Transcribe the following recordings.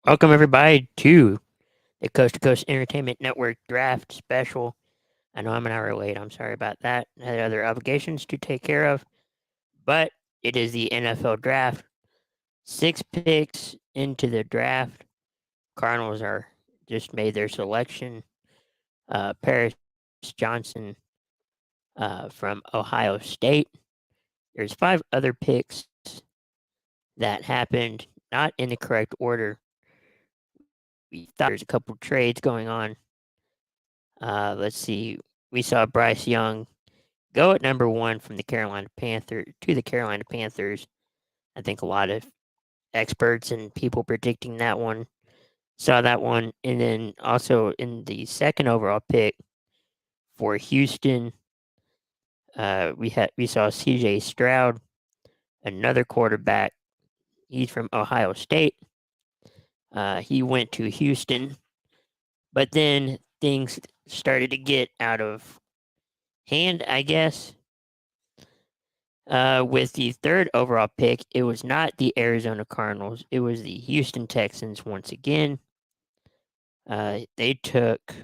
Welcome everybody to the Coast to Coast Entertainment Network Draft Special. I know I'm an hour late. I'm sorry about that. I had other obligations to take care of, but it is the NFL Draft. 6 picks into the draft. Cardinals are just made their selection. Paris Johnson from Ohio State. There's 5 other picks that happened not in the correct order. We thought there's a couple trades going on. Let's see. We saw Bryce Young go at number 1 from the Carolina Panther to the Carolina Panthers. I think a lot of experts and people predicting that one saw that one. And then also in the second overall pick for Houston, we saw C.J. Stroud, another quarterback. He's from Ohio State. He went to Houston, but then things started to get out of hand, I guess. With the third overall pick, it was not the Arizona Cardinals. It was the Houston Texans once again. They took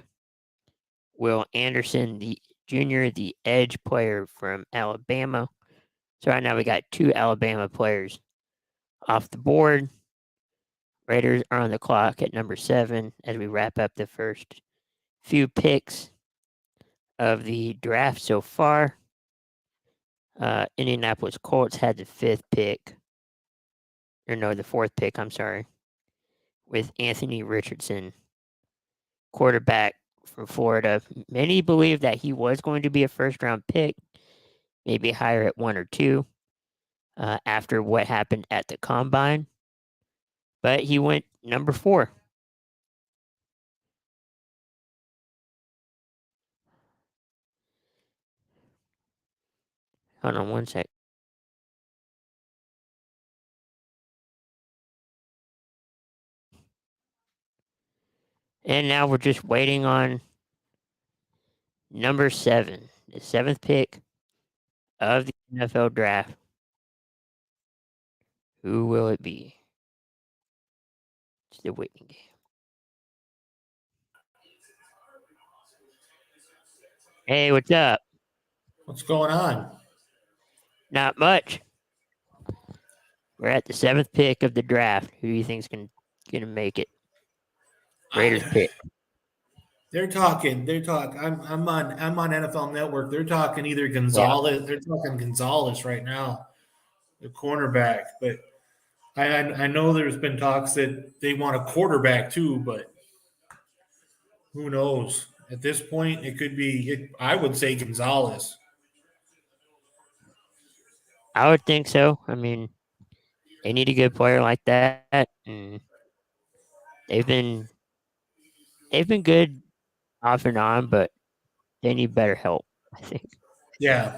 Will Anderson, the junior, the edge player from Alabama. So right now we got 2 Alabama players off the board. Raiders are on the clock at number 7 as we wrap up the first few picks of the draft so far. Indianapolis Colts had the 5th pick. Or no, the 4th pick, I'm sorry. With Anthony Richardson, quarterback from Florida. Many believe that he was going to be a first-round pick, maybe higher at 1 or 2 after what happened at the Combine. But he went number 4. Hold on one sec. And now we're just waiting on number 7, the 7th pick of the NFL draft. Who will it be? It's the waiting game. Hey, what's up? What's going on? Not much. We're at the 7th pick of the draft. Who do you think's gonna make it? Raiders pick. They're talking. I'm on NFL Network. They're talking either Yeah. Gonzalez. They're talking Gonzalez right now, the cornerback. But I know there's been talks that they want a quarterback too. But who knows? At this point, it could be. I would say Gonzalez. I would think so. I mean, they need a good player like that, and they've been they've been good off and on, but they need better help. I think. Yeah,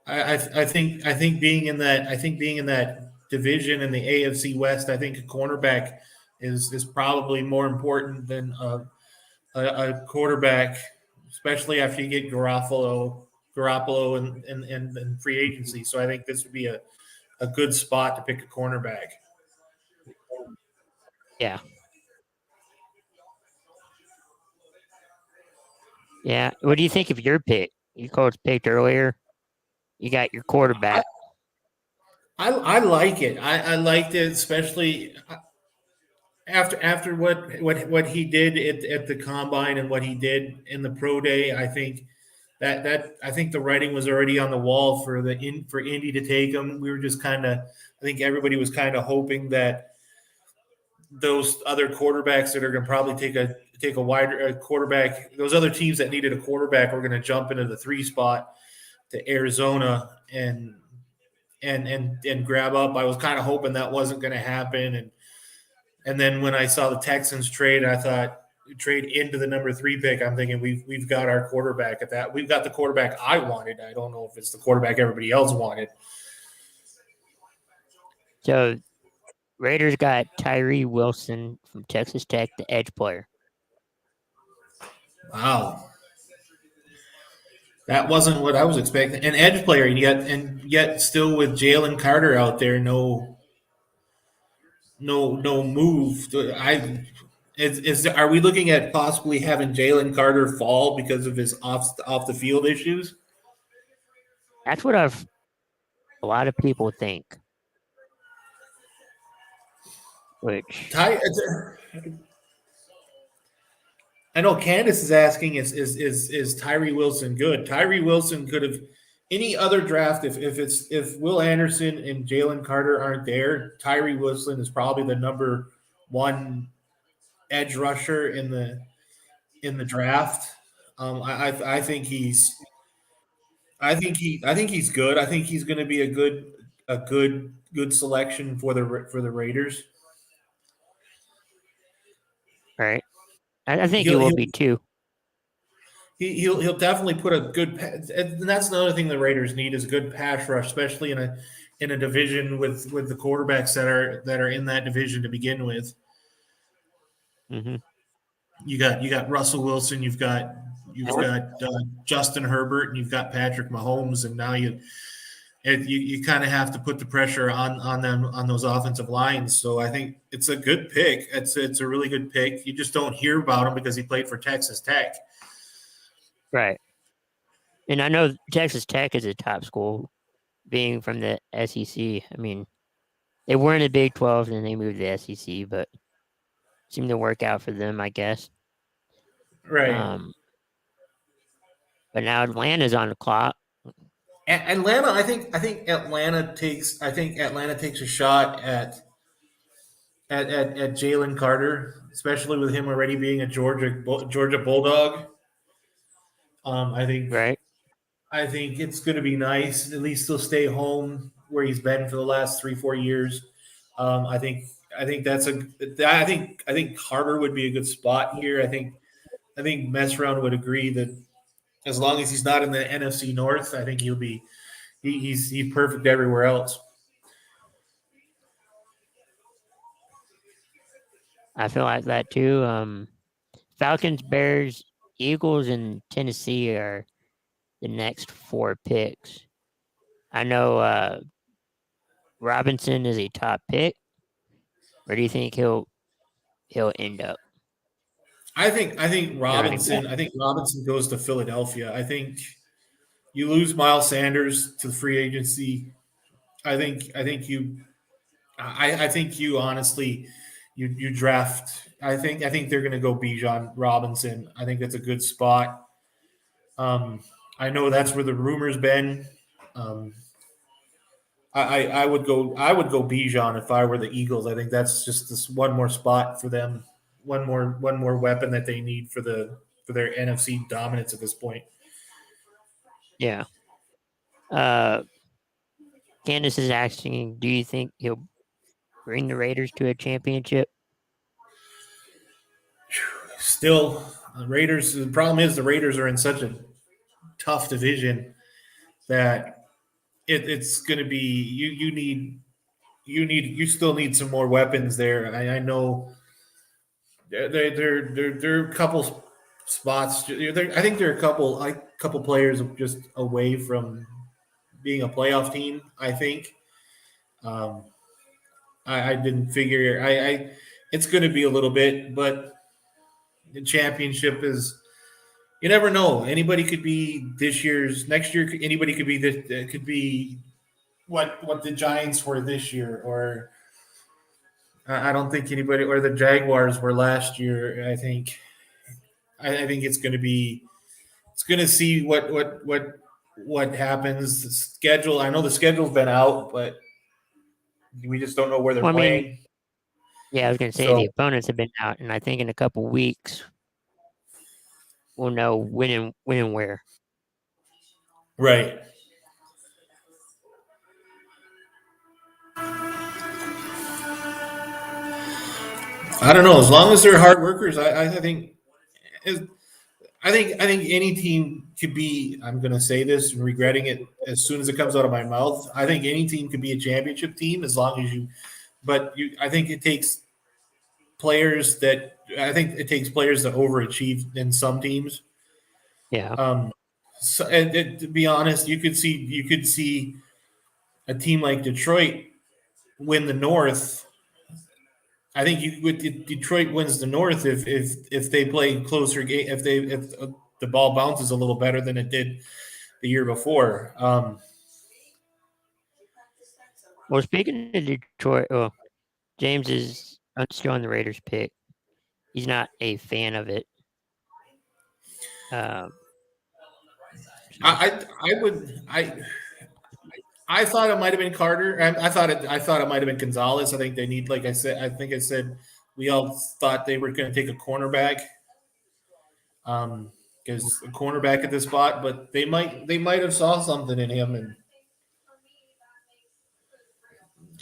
I think being in that division in the AFC West, I think a cornerback is probably more important than a quarterback, especially after you get Garoppolo and free agency. So I think this would be a good spot to pick a cornerback. Yeah, yeah. What do you think of your pick? You coach picked earlier. You got your I, quarterback. I like it. I liked it, especially after what he did at the combine and what he did in the pro day. I think that I think the writing was already on the wall for Indy to take him. We were just kind of, I think everybody was kind of hoping that those other quarterbacks that are going to probably take a wider quarterback, those other teams that needed a quarterback were going to jump into the 3 spot to Arizona and grab up. I was kind of hoping that wasn't going to happen, and then when I saw the Texans trade, I thought trade into the number 3 pick. I'm thinking we've got our quarterback at that. We've got the quarterback I wanted. I don't know if it's the quarterback everybody else wanted. So Raiders got Tyree Wilson from Texas Tech, the edge player. Wow. That wasn't what I was expecting. An edge player, and yet still with Jalen Carter out there, no no move. Are we looking at possibly having Jalen Carter fall because of his off the field issues? That's what a lot of people think. Which Ty, I know Candace is asking is Tyree Wilson good? Tyree Wilson could have any other draft if Will Anderson and Jalen Carter aren't there, Tyree Wilson is probably the number one edge rusher in the draft. I think I think he's good. I think he's going to be a good selection for the Raiders. right, I think he He'll will he'll be too. he'll definitely put a good. And that's another thing the Raiders need is a good pass rush, especially in a division with the quarterbacks that are in that division to begin with. Hmm. You got Russell Wilson, you've got Justin Herbert, and you've got Patrick Mahomes, and now you kind of have to put the pressure on them on those offensive lines. So I think it's a good pick. It's a really good pick. You just don't hear about him because he played for Texas Tech. Right. And I know Texas Tech is a top school, being from the SEC. I mean, they were in the Big 12 and then they moved to the SEC, but seemed to work out for them, I guess. Right. Um, but now Atlanta's on the clock. Atlanta, I think Atlanta takes a shot at Jalen Carter, especially with him already being a Georgia Bulldog. I think Right. it's going to be nice. At least he'll stay home where he's been for the last 3-4 years. I think that's a. I think Carter would be a good spot here. I think Messround would agree that as long as he's not in the NFC North, I think he's perfect everywhere else. I feel like that too. Falcons, Bears, Eagles, and Tennessee are the next 4 picks. I know Robinson is a top pick. Where do you think he'll end up? I think The running back. Robinson. I think Robinson goes to Philadelphia. I think you lose Miles Sanders to the free agency. I think you honestly you draft. I think they're going to go Bijan Robinson. I think that's a good spot. I know that's where the rumors been. Um, I would go Bijan if I were the Eagles. I think that's just this one more spot for them, one more weapon that they need for their NFC dominance at this point. Yeah. Uh, Candace is asking, do you think he'll bring the Raiders to a championship? Still, the Raiders. The problem is the Raiders are in such a tough division that it's going to be you still need some more weapons there. I know they're a couple spots. I think they're a couple players just away from being a playoff team. I think. Um, I didn't figure. It's going to be a little bit, but the championship is. You never know. Anybody could be next year. Anybody could be this. It could be what the Giants were this year, or I don't think anybody or the Jaguars were last year. I think it's going to be. It's going to see what happens. The schedule. I know the schedule's been out, but we just don't know where they're Well, I mean, playing. yeah, I was going to say the So opponents have been out, and I think in a couple weeks we'll know when and where. right. I don't know. As long as they're hard workers, I think. I think any team could be. I'm going to say this and regretting it as soon as it comes out of my mouth. I think any team could be a championship team as long as you. But I think it takes players that. I think it takes players that overachieve in some teams. Yeah. So, and to be honest, you could see a team like Detroit win the North I think Detroit wins the North if they play closer game if the ball bounces a little better than it did the year before. Well, speaking of Detroit, James is still on the Raiders pick. He's not a fan of it. So. I thought it might have been Carter. I thought it might have been Gonzalez. I think they need, like I said, we all thought they were going to take a cornerback, because a cornerback at this spot, but they might have saw something in him, and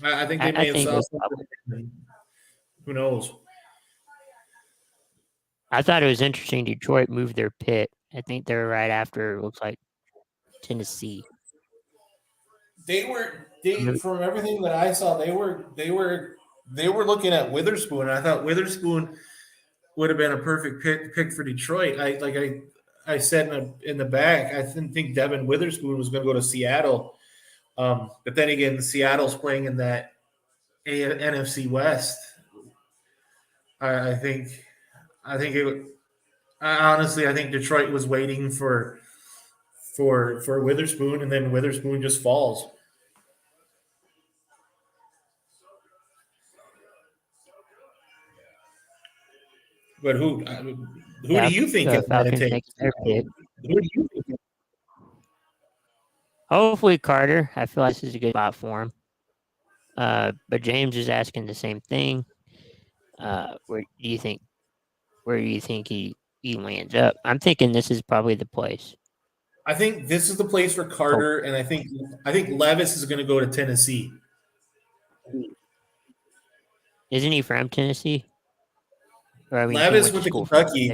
I think they may have think saw that's something. In him. Who knows? I thought it was interesting. Detroit moved their pick. I think they're right after. It looks like Tennessee. From everything that I saw, they were looking at Witherspoon. I thought Witherspoon would have been a perfect pick for Detroit. I said in the back, I didn't think Devin Witherspoon was going to go to Seattle. But then again, Seattle's playing in that NFC West. I think it. Honestly, I think Detroit was waiting for Witherspoon, and then Witherspoon just falls. But who do you think is going to take? Who do you think? Hopefully Carter. I feel like this is a good spot for him. But James is asking the same thing. Where do you think he lands up? I'm thinking this is probably the place. I think this is the place for Carter, and I think Levis is going to go to Tennessee. Isn't he from Tennessee? Levis went to Kentucky.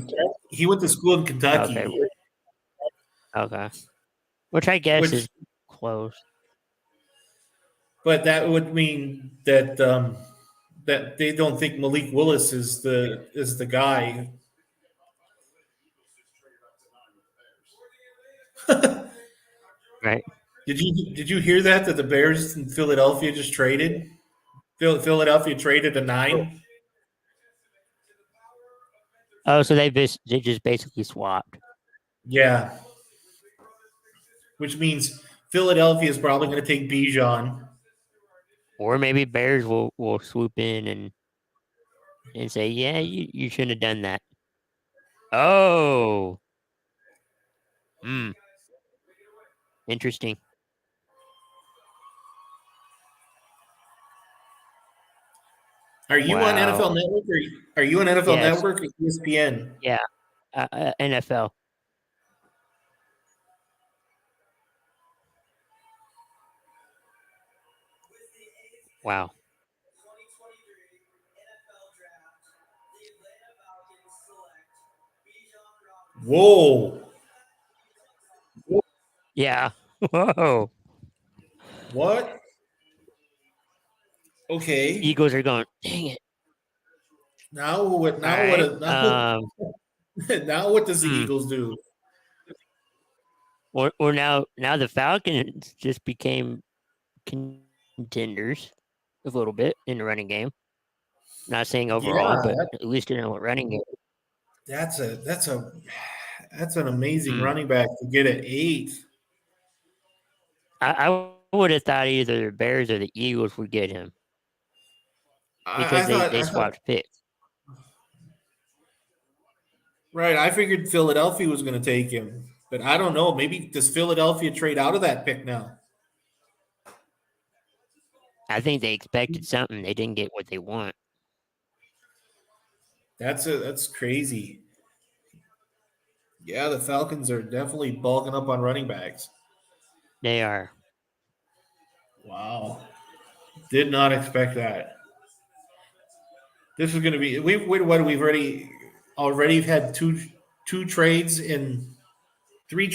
He went to school in Kentucky. Okay. Which I guess is close. But that would mean that that they don't think Malik Willis is the guy. Right. Did you hear that the Bears in Philadelphia just traded? Philadelphia traded a 9. Oh, so they just basically swapped. Yeah. Which means Philadelphia is probably going to take Bijan. Or maybe Bears will swoop in and say, yeah, you shouldn't have done that. Oh. Interesting. Are you on NFL Network? Or are you on NFL Network or ESPN? Yeah, NFL. Wow. Whoa. Yeah. Whoa. What? Okay. Eagles are going, dang it. Now what does the Eagles do? Or now the Falcons just became contenders a little bit in the running game. Not saying overall, but at least in a running game. That's an amazing running back to get at 8. I would have thought either the Bears or the Eagles would get him because they swapped picks. Right, I figured Philadelphia was going to take him, but I don't know. Maybe does Philadelphia trade out of that pick now? I think they expected something. They didn't get what they want. That's crazy. Yeah, the Falcons are definitely bulking up on running backs. They are. Wow. Did not expect that. This is going to be we've already had two trades in two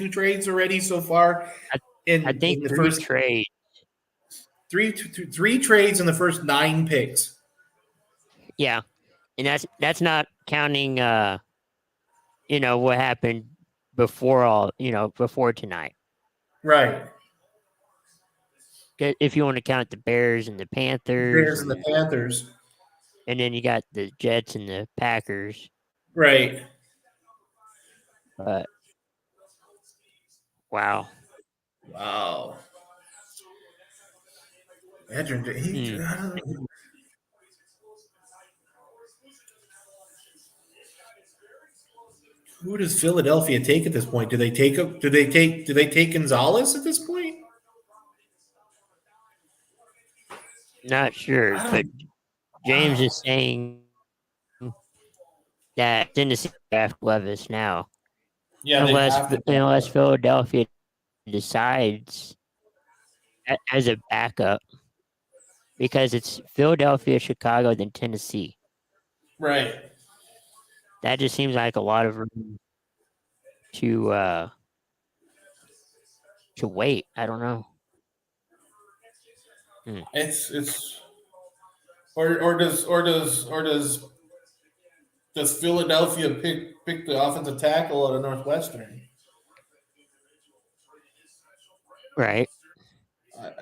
trades already so far. I think the first trade. Three trades in the first 9 picks. Yeah. And that's not counting what happened before before tonight. Right. If you want to count the Bears and the Panthers. And then you got the Jets and the Packers. Right. But wow. Wow. Edrin, Hmm. I don't know. Who does Philadelphia take at this point? Do they take a, do they take Gonzalez at this point? Not sure, I but don't. James Wow. is saying that Tennessee draft Levis now, Yeah, they have to. unless Philadelphia decides as a backup, because it's Philadelphia, Chicago, then Tennessee. Right. That just seems like a lot of room to uh to wait. I don't know. Hmm. It's does Philadelphia pick the offensive tackle out of Northwestern? Right. I,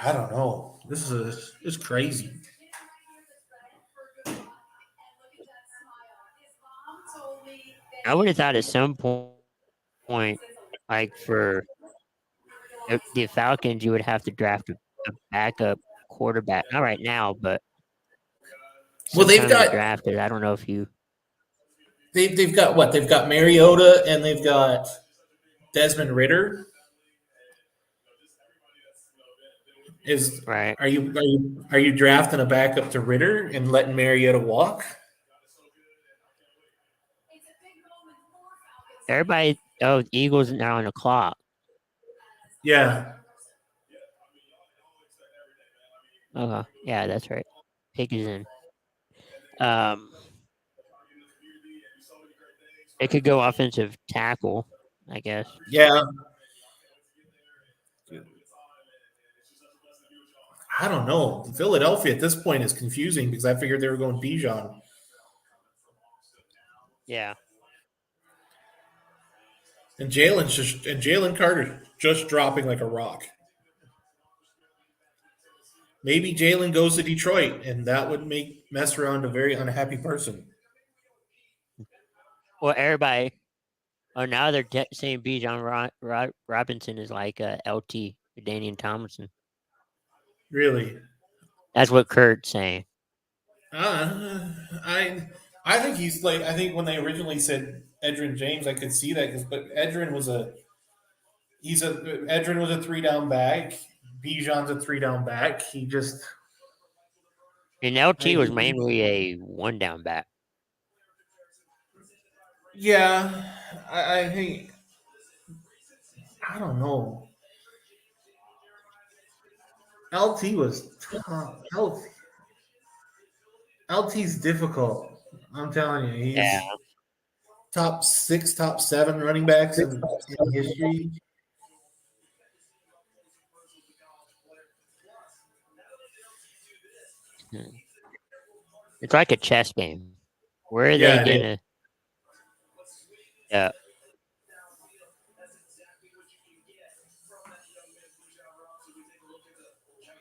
I don't know. It's crazy. I would have thought at some point, like for the Falcons, you would have to draft a backup quarterback. Not right now, but Well, sometime in the draft. I don't know if you they've got what? They've got Mariota and they've got Desmond Ritter. Is right. are you drafting a backup to Ritter and letting Mariota walk? Everybody. Oh, the Eagles are now on the clock. Yeah. Okay. Yeah, that's right. Pick is in. Um, it could go offensive tackle, I guess. Yeah. I don't know. Philadelphia at this point is confusing because I figured they were going Bijan. Yeah. And Jalen Carter just dropping like a rock. Maybe Jalen goes to Detroit, and that would make mess around a very unhappy person. Well, everybody. Oh, now they're saying Bijan Robinson is like LT, Daniel Tomlinson. Really, That's what Kurt's saying. uh, I I think he's like I think when they originally said Edrin James, I could see that because but Edrin was a 3 down back. Bijan's a 3 down back. He just And I, LT was mainly a one down back. yeah, I think I don't know. LT was tough. LT's difficult. I'm telling you, Yeah. he's top 6, top 7 running backs in history. Hmm. It's like a chess game. Where are they Yeah, it is. gonna? Yeah.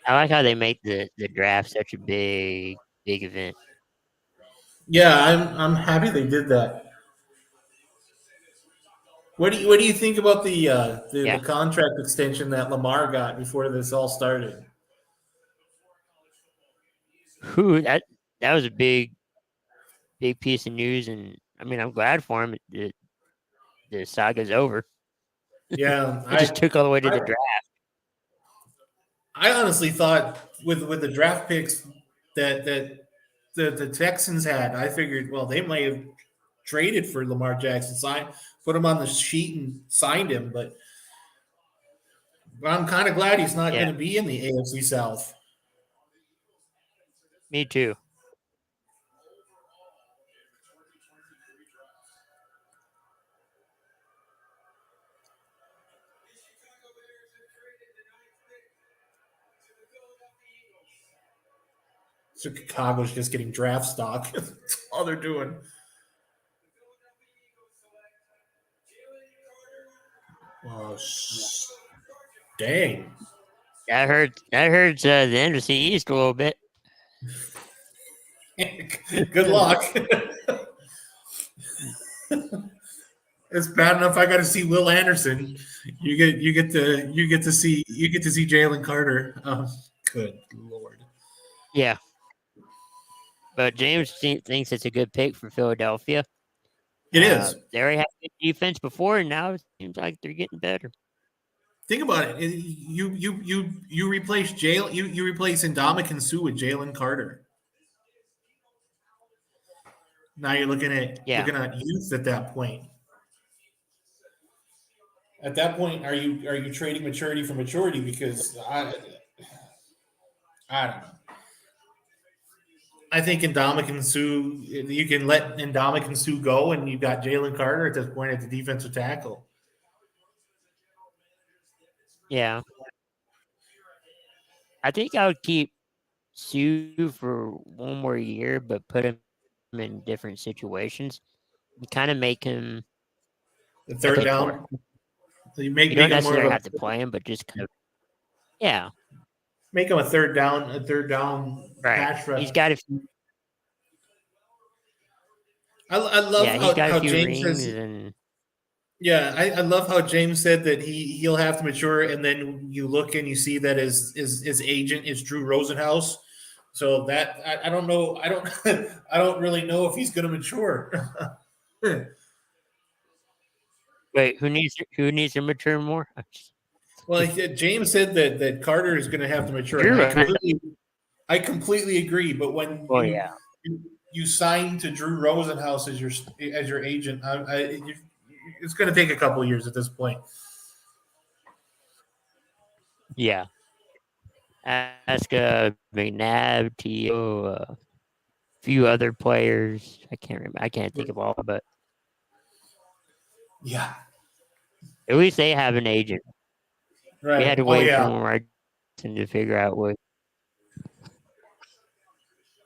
I like how they make the draft such a big event. Yeah, I'm happy they did that. What do you think about the Yeah. contract extension that Lamar got before this all started? Who that was a big piece of news, and I mean I'm glad for him. The saga's over. Yeah, It just took all the way to I the draft. I honestly thought with the draft picks that the Texans had, I figured well they might have traded for Lamar Jackson, put him on the sheet and signed him, but I'm kind of glad he's not Yeah, going to be in the AFC South. me too. So Chicago's just getting draft stock. That's all they're doing. Well, dang. That hurts the NFC East a little bit. Good luck. It's bad enough I got to see Will Anderson. You get to see Jalen Carter. Oh, good Lord. Yeah. But James thinks it's a good pick for Philadelphia. It is. They already had good defense before, and now it seems like they're getting better. Think about it. You replace you replace Ndamukong Suh with Jalen Carter. Now you're looking at youth at that point. At that point, are you trading maturity for maturity? Because I don't know. I think Ndamukong Suh, you can let Ndamukong Suh go, and you've got Jalen Carter at this point at the defensive tackle. Yeah. I think I would keep Suh for one more year, but put him in different situations. You kind of make him The third down. You don't necessarily have to play him, but just kind of, yeah. Make him a third down right. pass rush. He's got a few. I love how James says. Yeah, I love how James said that he'll have to mature, and then you look and you see that his agent is Drew Rosenhaus. So that I don't know. I don't really know if he's going to mature. Wait, who needs to mature more? Well, James said that Carter is going to have to mature. I completely agree. But when you sign to Drew Rosenhaus as your agent, it's going to take a couple of years at this point. Yeah. Ask McNabb, T.O., a few other players. I can't remember. I can't think of all, but yeah. At least they have an agent. Right. We had to wait for one to figure out what.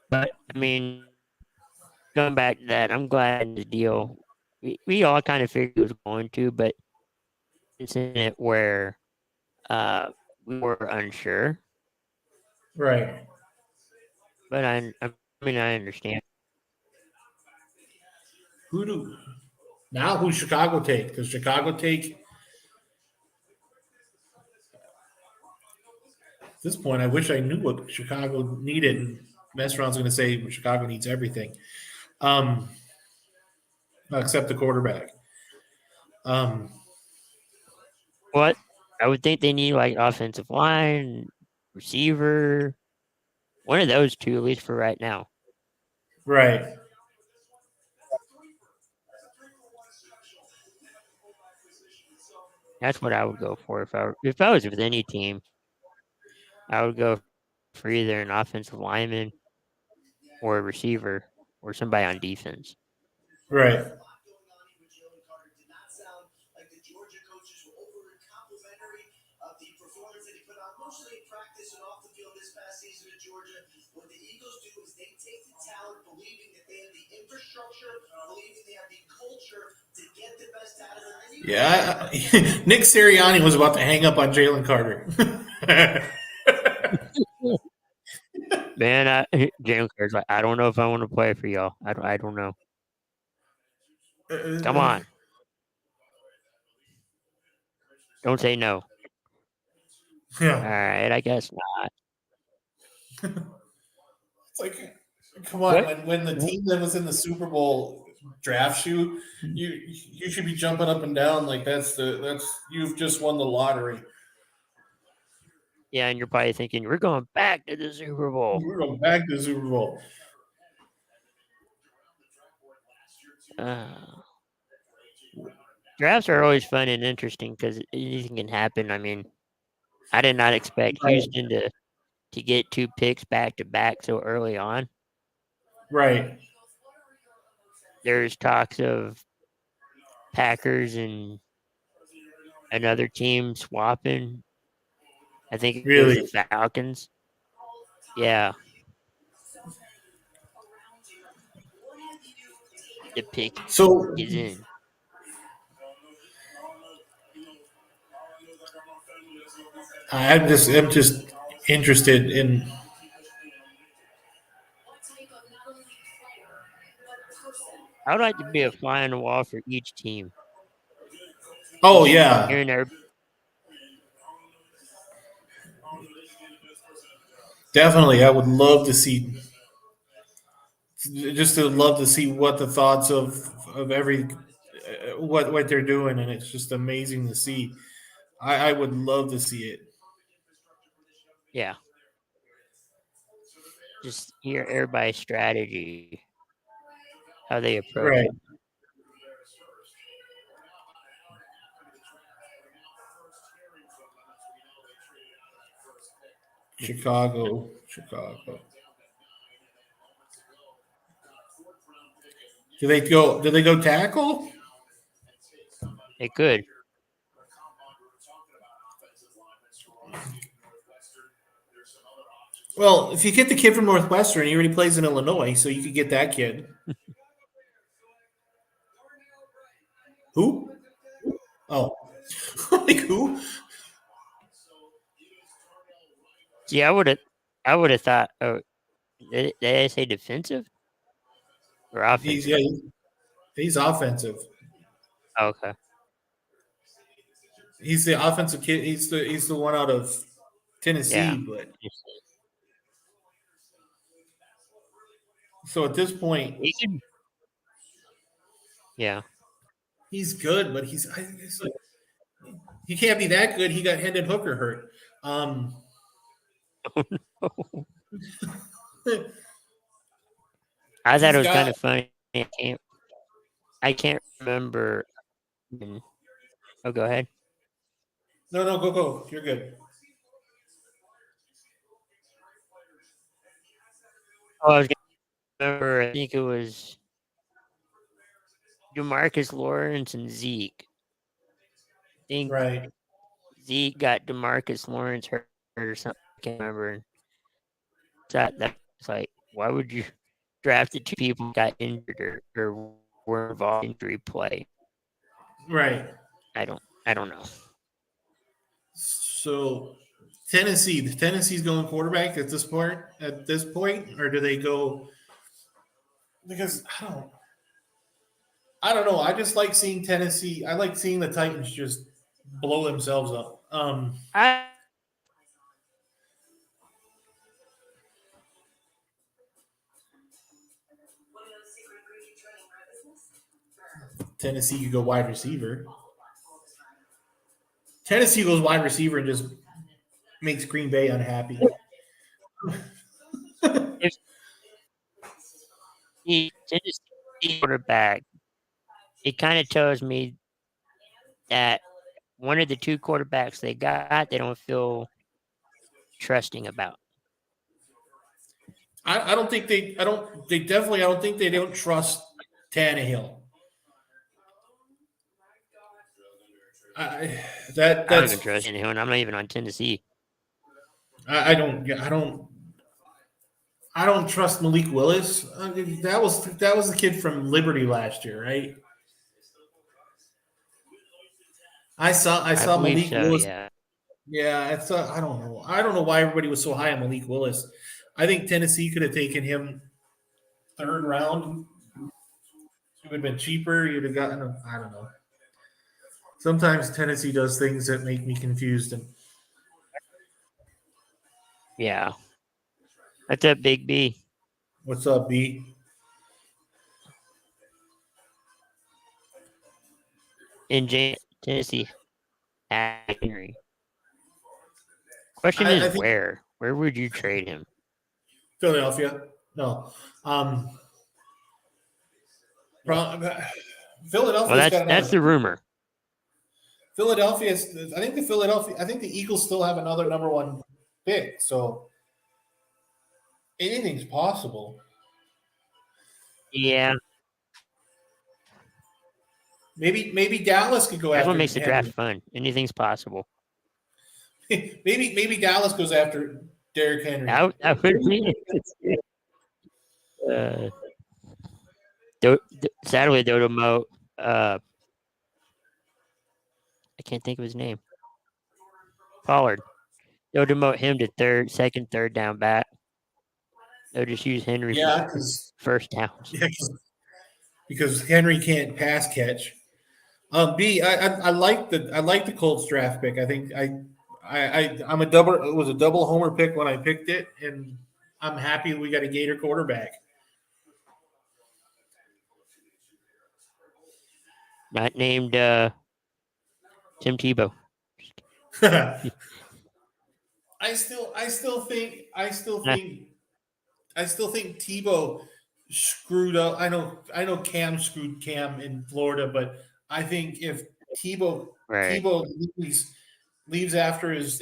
But I mean, going back to that, I'm glad the deal. We all kind of figured it was going to, but it's in it where we were unsure. Right. But I understand. Who's Chicago take? Does Chicago take? At this point, I wish I knew what Chicago needed. Mestron's going to say Chicago needs everything, except the quarterback. What? I would think they need like offensive line, receiver, one of those two at least for right now. Right. That's what I would go for if I was with any team. I would go for either an offensive lineman or a receiver or somebody on defense. Right. Yeah, Nick Sirianni was about to hang up on Jalen Carter. Man, Jalen Carter's like, I don't know if I want to play for y'all. I don't know. Come on. Don't say no. Yeah. All right, I guess not. It's like, come on, when the team that was in the Super Bowl draft you should be jumping up and down like that's you've just won the lottery. Yeah, and you're probably thinking we're going back to the Super Bowl. We're going back to the Super Bowl. Drafts are always fun and interesting because anything can happen. I mean, I did not expect Houston to get 2 picks back to back so early on. Right. There's talks of Packers and another team swapping. I think it was the Falcons. Yeah. The pick is in. I'm just interested in I would like to be a fly on the wall for each team. Oh yeah, Hearing their definitely. I would love to see, just to love to see what the thoughts of every what they're doing, and it's just amazing to see. I would love to see it. yeah, just hear everybody's strategy, how they approach Right, it. Chicago, Chicago. Do they go? Do they go tackle? They could. Well, if you get the kid from Northwestern, he already plays in Illinois, so you could get that kid. Who? Oh, like who? See, I would have thought. Oh, did I say defensive or He's offensive? yeah, he's offensive. Oh, okay. He's the offensive kid. He's the one out of Yeah. Tennessee. But so at this point, He could. Yeah. he's good, but it's like, he can't be that good. He got Hendon Hooker hurt. Um, I thought it he's was kind got of funny. I can't remember. Oh, go ahead. no. Go. You're good. Oh, I was gonna remember. I think it was Demarcus Lawrence and Zeke. I think Right. Zeke got Demarcus Lawrence hurt or something. I can't remember. That's like, why would you draft the two people who got injured or were involved in injury play? Right. I don't know. So Tennessee's going quarterback at this point. At this point, or do they go? Because I don't know. I just like seeing Tennessee. I like seeing the Titans just blow themselves up. I Tennessee could go wide receiver. Tennessee goes wide receiver and just makes Green Bay unhappy. if the Tennessee quarterback, it kind of tells me that one of the two quarterbacks they got, they don't feel trusting about. I don't think they. I don't. They definitely. I don't think they don't trust Tannehill. I, that I don't even that's. trust anyone. I'm not even on Tennessee. I don't. I don't. I don't trust Malik Willis. I mean, that was the kid from Liberty last year, right? I I saw believe Malik so. Willis. Yeah. Yeah, I thought I don't know. I don't know why everybody was so high on Malik Willis. I think Tennessee could have taken him third round. It would have been cheaper. You'd have gotten him. I don't know. Sometimes Tennessee does things that make me confused. And Yeah. That's a Big B. what's up, B? In Tennessee. Henry. Question I is think where? Where would you trade him? Philadelphia. No. Well, Philadelphia's got that's another. the rumor. Philadelphia's. I think the Eagles still have another number one pick. So anything's possible. Yeah. Maybe Dallas could go That's after what makes the Henry. draft fun. Anything's possible. maybe Dallas goes after Derrick Henry. That would be. Sadly, Dodomo. I can't think of his name. Pollard. They'll demote him to second, third down back. They'll just use Henry Yeah, for because first downs. yeah, because Henry can't pass catch. B, I like the Colts draft pick. I think I'm a double. It was a double homer pick when I picked it, and I'm happy we got a Gator quarterback. Not named Tim Tebow. I still think Tebow screwed up. I know Cam screwed Cam in Florida, but I think if Right. Tebow leaves after his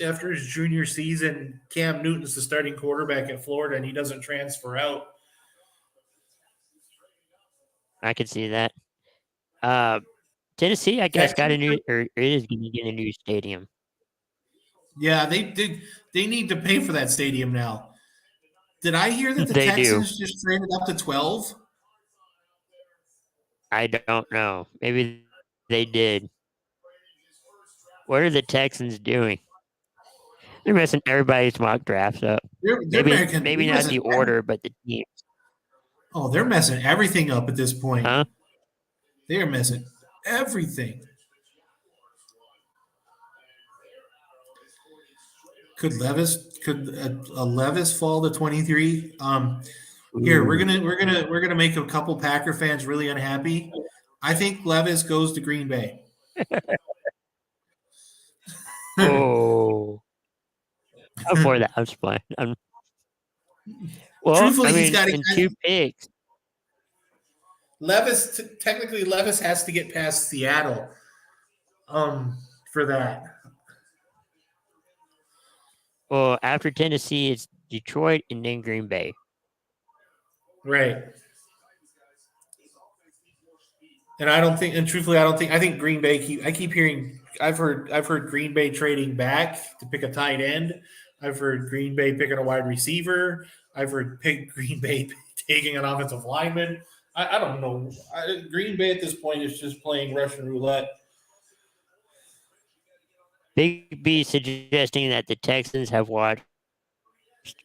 junior season, Cam Newton's the starting quarterback at Florida, and he doesn't transfer out. I could see that. Tennessee, I guess, got a new, or is going to get a new stadium. Yeah, they did. They need to pay for that stadium now. Did I hear that the They Texans just traded up to 12? I don't know. Maybe they did. What are the Texans doing? They're messing everybody's mock drafts up. Maybe not the order, but the team. Oh, they're messing everything up at this point. Huh? They are messing everything. Could Levis fall to 23? Here we're gonna make a couple Packer fans really unhappy. I think Levis goes to Green Bay. Oh, I'm for that. I'm fine. Well, Truthfully, I mean, he's got in 2 picks. Technically, Levis has to get past Seattle, for that. Well, after Tennessee, it's Detroit and then Green Bay. Right. And truthfully, I think Green Bay I keep hearing, I've heard Green Bay trading back to pick a tight end. I've heard Green Bay picking a wide receiver. I've heard Green Bay taking an offensive lineman. I don't know. Green Bay at this point is just playing Russian roulette. Big B suggesting that the Texans have watched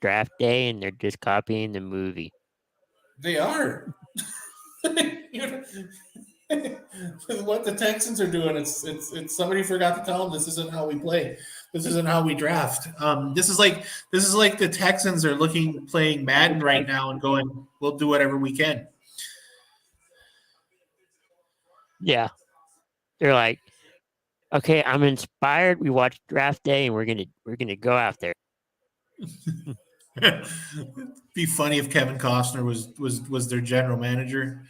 Draft Day and they're just copying the movie. They are. What the Texans are doing, it's somebody forgot to tell them this isn't how we play. This isn't how we draft. This is like the Texans are playing Madden right now and going, we'll do whatever we can. Yeah. They're like, okay, I'm inspired. We watched Draft Day and we're gonna go out there. Be funny if Kevin Costner was their general manager.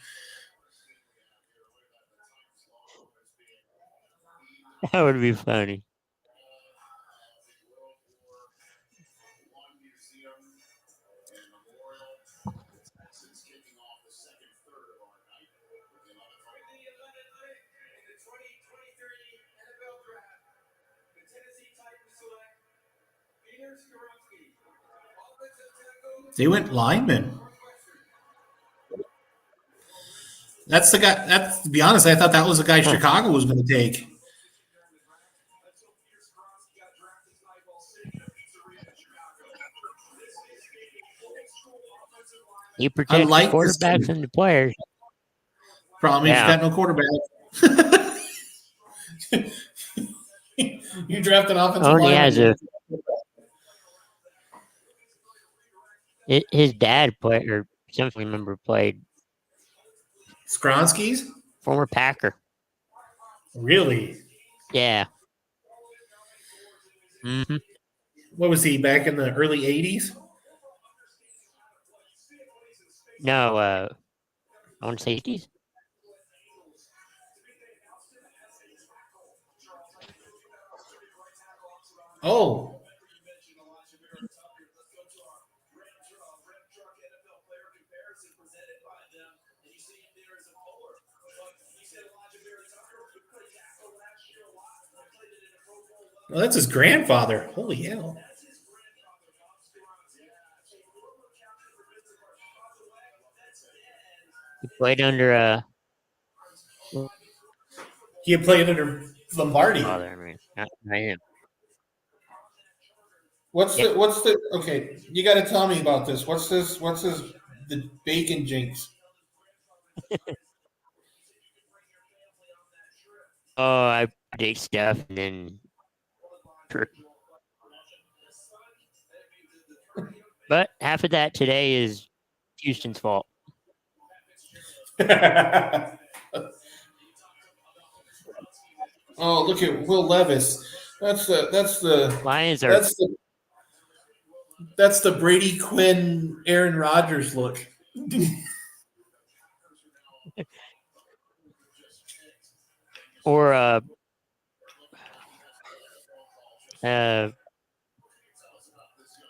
That would be funny. They went lineman. That's the guy. To be honest, I thought that was the guy Chicago was going to take. He protects the quarterbacks and the players. Problem is, he's got no quarterback. You draft an offensive lineman. His dad played, or some family member played. Skronsky's? Former Packer. Really? Yeah. Mm-hmm. What was he, back in the early 80s? No, I want to say 80s. Oh. Well, that's his grandfather. Holy hell. He played under he played under Lombardi. Father, I mean, not him. What's the okay, you got to tell me about this. What's the bacon jinx? I predict stuff and then. But half of that today is Houston's fault. Oh, look at Will Levis. That's the that's the Lions are that's the that's the Brady Quinn Aaron Rodgers look. or uh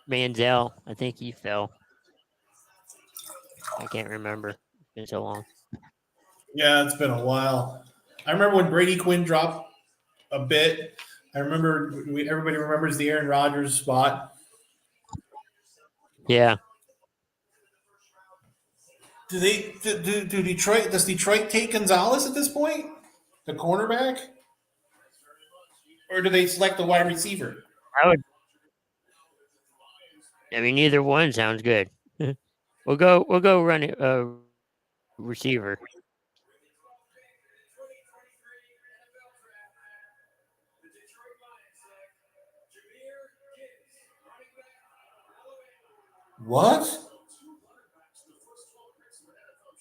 Manziel. I think he fell. I can't remember. It's been so long. Yeah, it's been a while. I remember when Brady Quinn dropped a bit. I remember everybody remembers the Aaron Rodgers spot. Yeah. Do Detroit does Detroit take Gonzalez at this point, the cornerback, or do they select the wide receiver? I would I mean either one sounds good. we'll go run it receiver. What?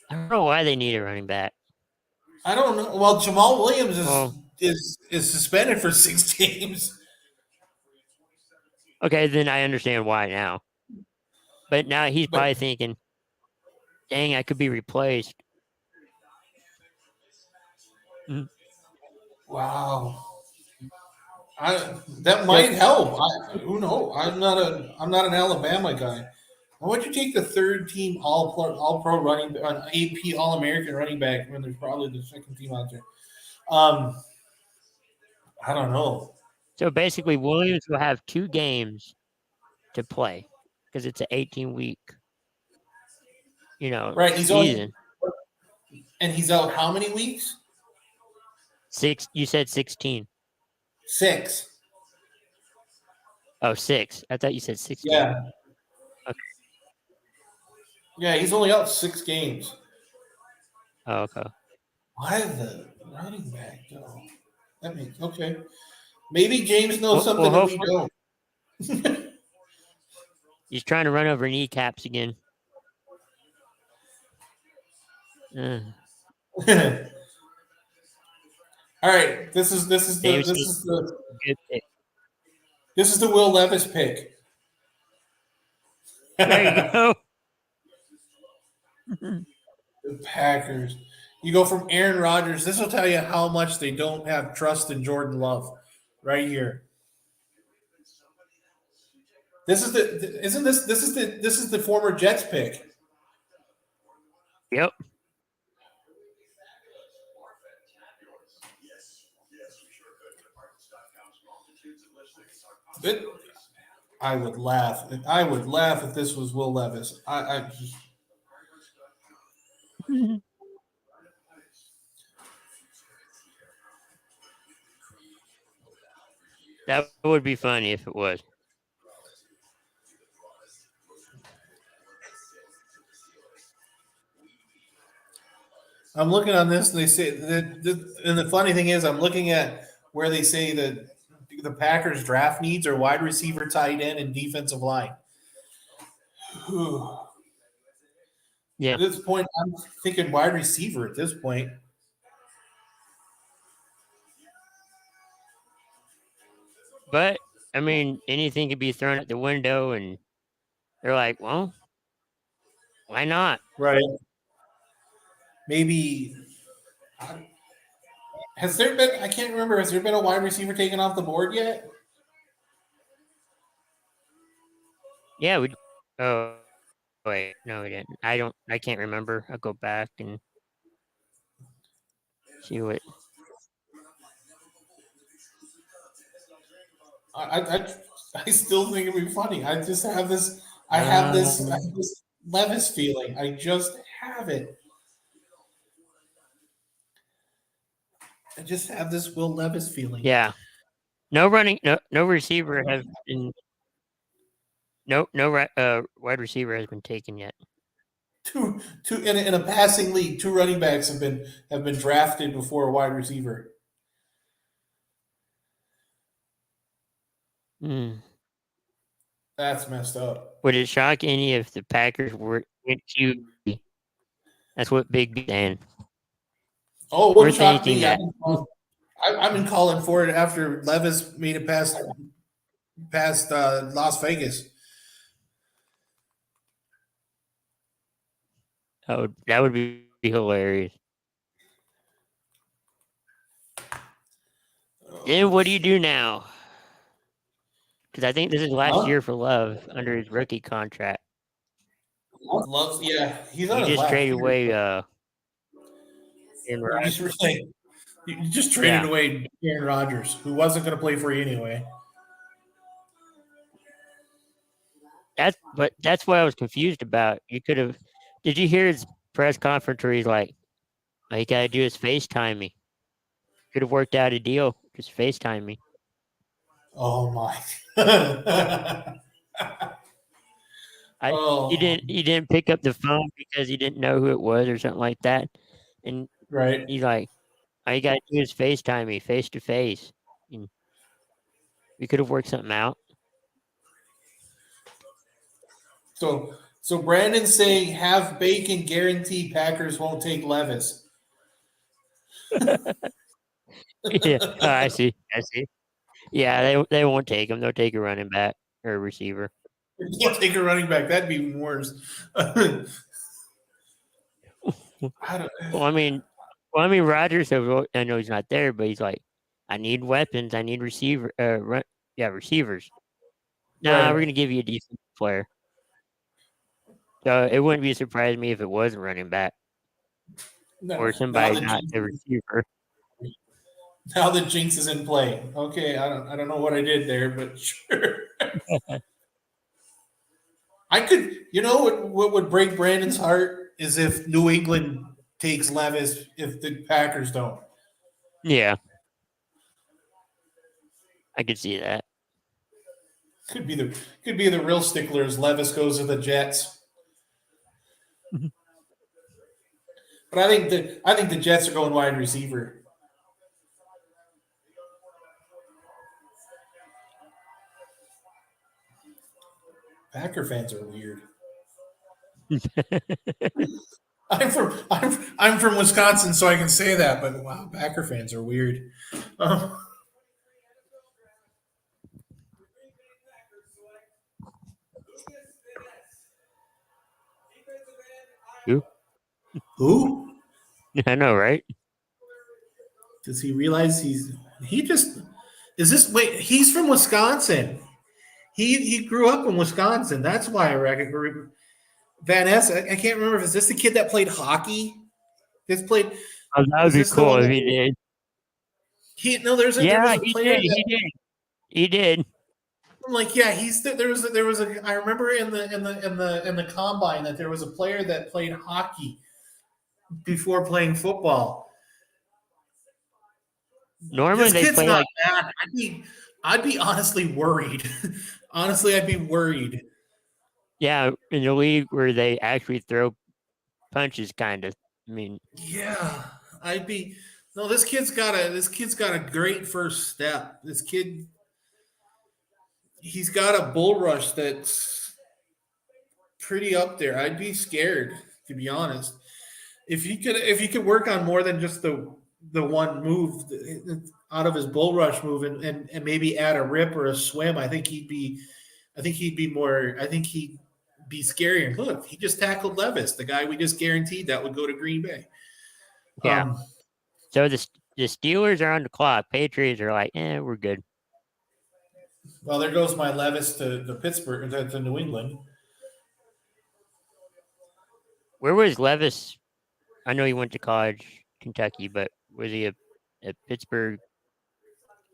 I don't know why they need a running back. I don't know. Well, Jamal Williams Well, is suspended for 6 games. okay, then I understand why now. But now he's But probably thinking, dang, I could be replaced. wow, that So might help. Who knows? I'm not an Alabama guy. Why would you take the third team all pro running an AP All American running back when there's probably the second team out there? Um, I don't know. so basically Williams will have 2 games to play because it's an 18-week, Right, season. he's out how many weeks? You said 16. 6. Oh, 6. I thought you said 16. Yeah, Okay. yeah, he's only out 6 games. Oh, okay. Why the running back though? That makes okay. Maybe James knows something that we Hopefully don't. he's trying to run over kneecaps again. Uh, All right, James needs a good pick. this is the Will Levis pick. There you The go. Packers. You go from Aaron Rodgers. This will tell you how much they don't have trust in Jordan Love, right here. This is the isn't this is the former Jets pick. Yep. It, I would laugh. I would laugh if this was Will Levis. That would be funny if it was. I'm looking on this, and they say that, and the funny thing is, I'm looking at where they say that the Packers draft needs are wide receiver, tight end, and defensive line. Yeah. At this point, I'm thinking wide receiver. At this point, But I mean, anything could be thrown at the window, and they're like, "Well, why not?" right? Maybe has there been? I can't remember. Has there been a wide receiver taken off the board yet? Yeah, we. Oh, wait, no, we didn't. I can't remember. I'll go back and see what. I still think it'd be funny. I just have this. I Um, have this Levis feeling. I just have it. I just have this Will Levis feeling. Yeah, no receiver has been. No, wide receiver has been taken yet. Two in a passing league, 2 running backs have been drafted before a wide receiver. Hmm. That's messed up. Would it shock any if the Packers went QB? That's what Big B saying. Oh, it We're wouldn't shock thinking me. that. I've been calling for it after Levis made it past Las Vegas. Oh, that would be hilarious. Then what do you do now? Because I think this is last Huh? year for Love under his rookie contract. Loves, yeah, he's on You his just last traded year. away Aaron You Rodgers. just really, you just traded Yeah, away Aaron Rodgers, who wasn't going to play for you anyway. that's what I was confused about. You could have. Did you hear his press conference where he's like, "All you gotta do is FaceTime me." Could have worked out a deal. Just FaceTime me. Oh my! I Oh, he didn't pick up the phone because he didn't know who it was or something like that. And right. he's like, all you gotta do is FaceTime me face to face. And we could have worked something out. So Brandon's saying have Bacon guarantee Packers won't take Levis. Yeah. Oh, I see. I see. Yeah, they won't take him. They'll take a running back or a receiver. He'll take a running back. That'd be even worse. I don't, Well, I mean, Rogers. I know he's not there, but he's like, I need weapons. I need receiver. Receivers. Nah, we're right. gonna give you a decent player. So it wouldn't be a surprise to me if it wasn't running back No, or somebody not a receiver. now the jinx is in play. Okay, I don't know what I did there, but sure. I could, what would break Brandon's heart is if New England takes Levis if the Packers don't. Yeah, I could see that. Could be the real sticklers. Levis goes to the Jets, but I think the Jets are going wide receiver. Packer fans are weird. I'm from Wisconsin, so I can say that. But wow, Packer fans are weird. Um, Who? who I know, right? does he realize he just is this? Wait, he's from Wisconsin. He grew up in Wisconsin. That's why I reckon Van Ness. I can't remember if is this the kid that played hockey. This played. Oh, that would Is be this the cool one if that he did. he? No, there Yeah, was a he player did. that He did. He did. I'm like, yeah, there was a. I remember in the combine that there was a player that played hockey before playing football. Normally This they kid's play not like bad. I'd be honestly worried. Honestly, I'd be worried. yeah in the league where they actually throw punches, kind of. I mean, Yeah, I'd be. No, this kid's got a great first step. This kid, he's got a bull rush that's pretty up there. I'd be scared, to be honest. If he could work on more than just the one move out of his bull rush move and maybe add a rip or a swim, I think he'd be scary. And look, he just tackled Levis, the guy we just guaranteed that would go to Green Bay. yeah. Um, So the Steelers are on the clock. Patriots are like, we're good. well, there goes my Levis to Pittsburgh to New England. Where was Levis? I know he went to college, Kentucky, but was he a Pittsburgh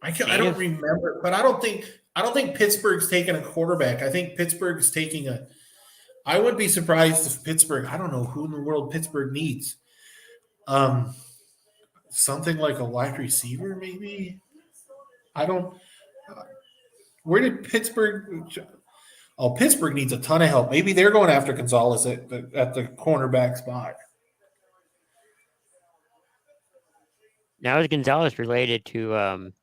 I don't native? remember, but I don't think Pittsburgh's taking a quarterback. I think Pittsburgh's taking a. I would be surprised if Pittsburgh. I don't know who in the world Pittsburgh needs. Um, Something like a wide receiver, maybe. I don't. Where did Pittsburgh? Oh, Pittsburgh needs a ton of help. Maybe they're going after Gonzalez at the cornerback spot. Now is Gonzalez related to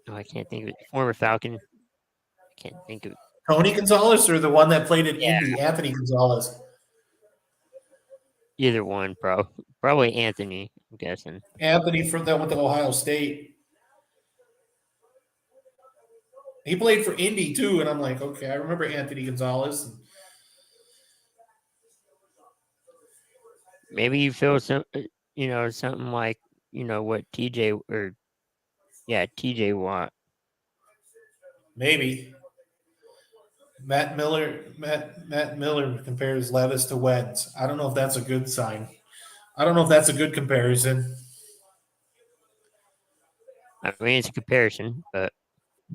Oh, I can't think of it. Former Falcon. I can't think of it. Tony Gonzalez or the one that played at Yeah. Indy, Anthony Gonzalez? Either one, probably Anthony. I'm guessing. Anthony from that went to Ohio State. He played for Indy too, and I'm like, okay, I remember Anthony Gonzalez. Maybe you feel some, something like what TJ Watt. Maybe Matt Miller compares Levis to Wentz. I don't know if that's a good sign. I don't know if that's a good comparison. I mean, it's a comparison, but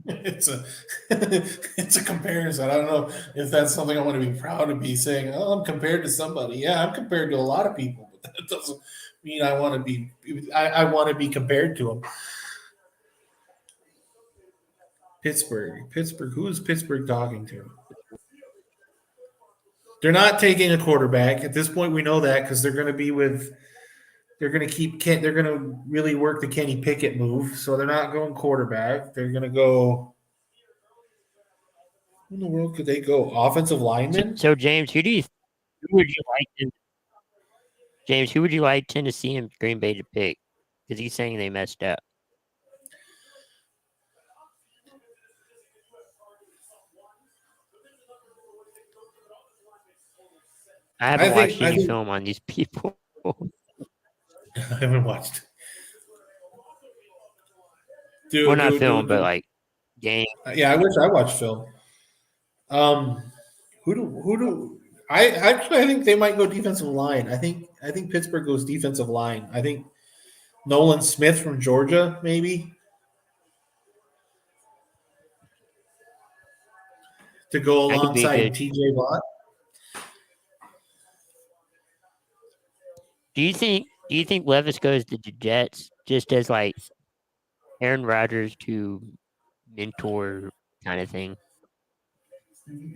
it's a comparison. I don't know if that's something I want to be proud to be saying. Oh, I'm compared to somebody. Yeah, I'm compared to a lot of people, but that doesn't mean I want to be. I want to be compared to them. Pittsburgh. Who is Pittsburgh talking to? They're not taking a quarterback at this point. We know that because they're going to be with. They're going to keep. They're going to really work the Kenny Pickett move. So they're not going quarterback. They're going to go. Who in the world could they go? Offensive lineman. So James, who would you like? James, who would you like Tennessee and Green Bay to pick? Because he's saying they messed up. I haven't watched any film on these people. I haven't watched. Not film, but like game. Yeah, I wish I watched film. Who do I think they might go defensive line. I think Pittsburgh goes defensive line. I think Nolan Smith from Georgia, maybe. To go alongside TJ Watt. Do you think Levis goes to the Jets just as like Aaron Rodgers to mentor kind of thing?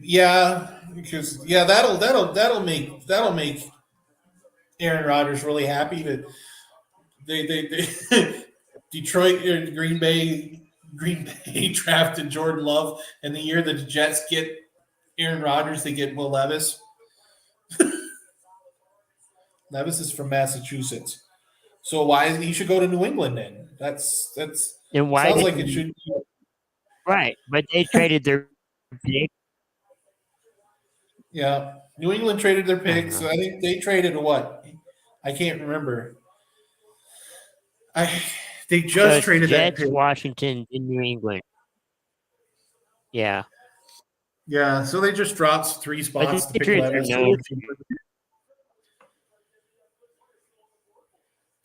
Yeah, because that'll make Aaron Rodgers really happy that they Detroit or Green Bay drafted Jordan Love, and the year the Jets get Aaron Rodgers, they get Will Levis. Levis is from Massachusetts, so why he should go to New England then? That's and why sounds like it should be right, but they traded their pick. Yeah, New England traded their picks. So I think they traded what? I can't remember. They just traded Jets, that pick. Washington, in New England. Yeah. Yeah, so they just dropped 3 spots to pick Levis.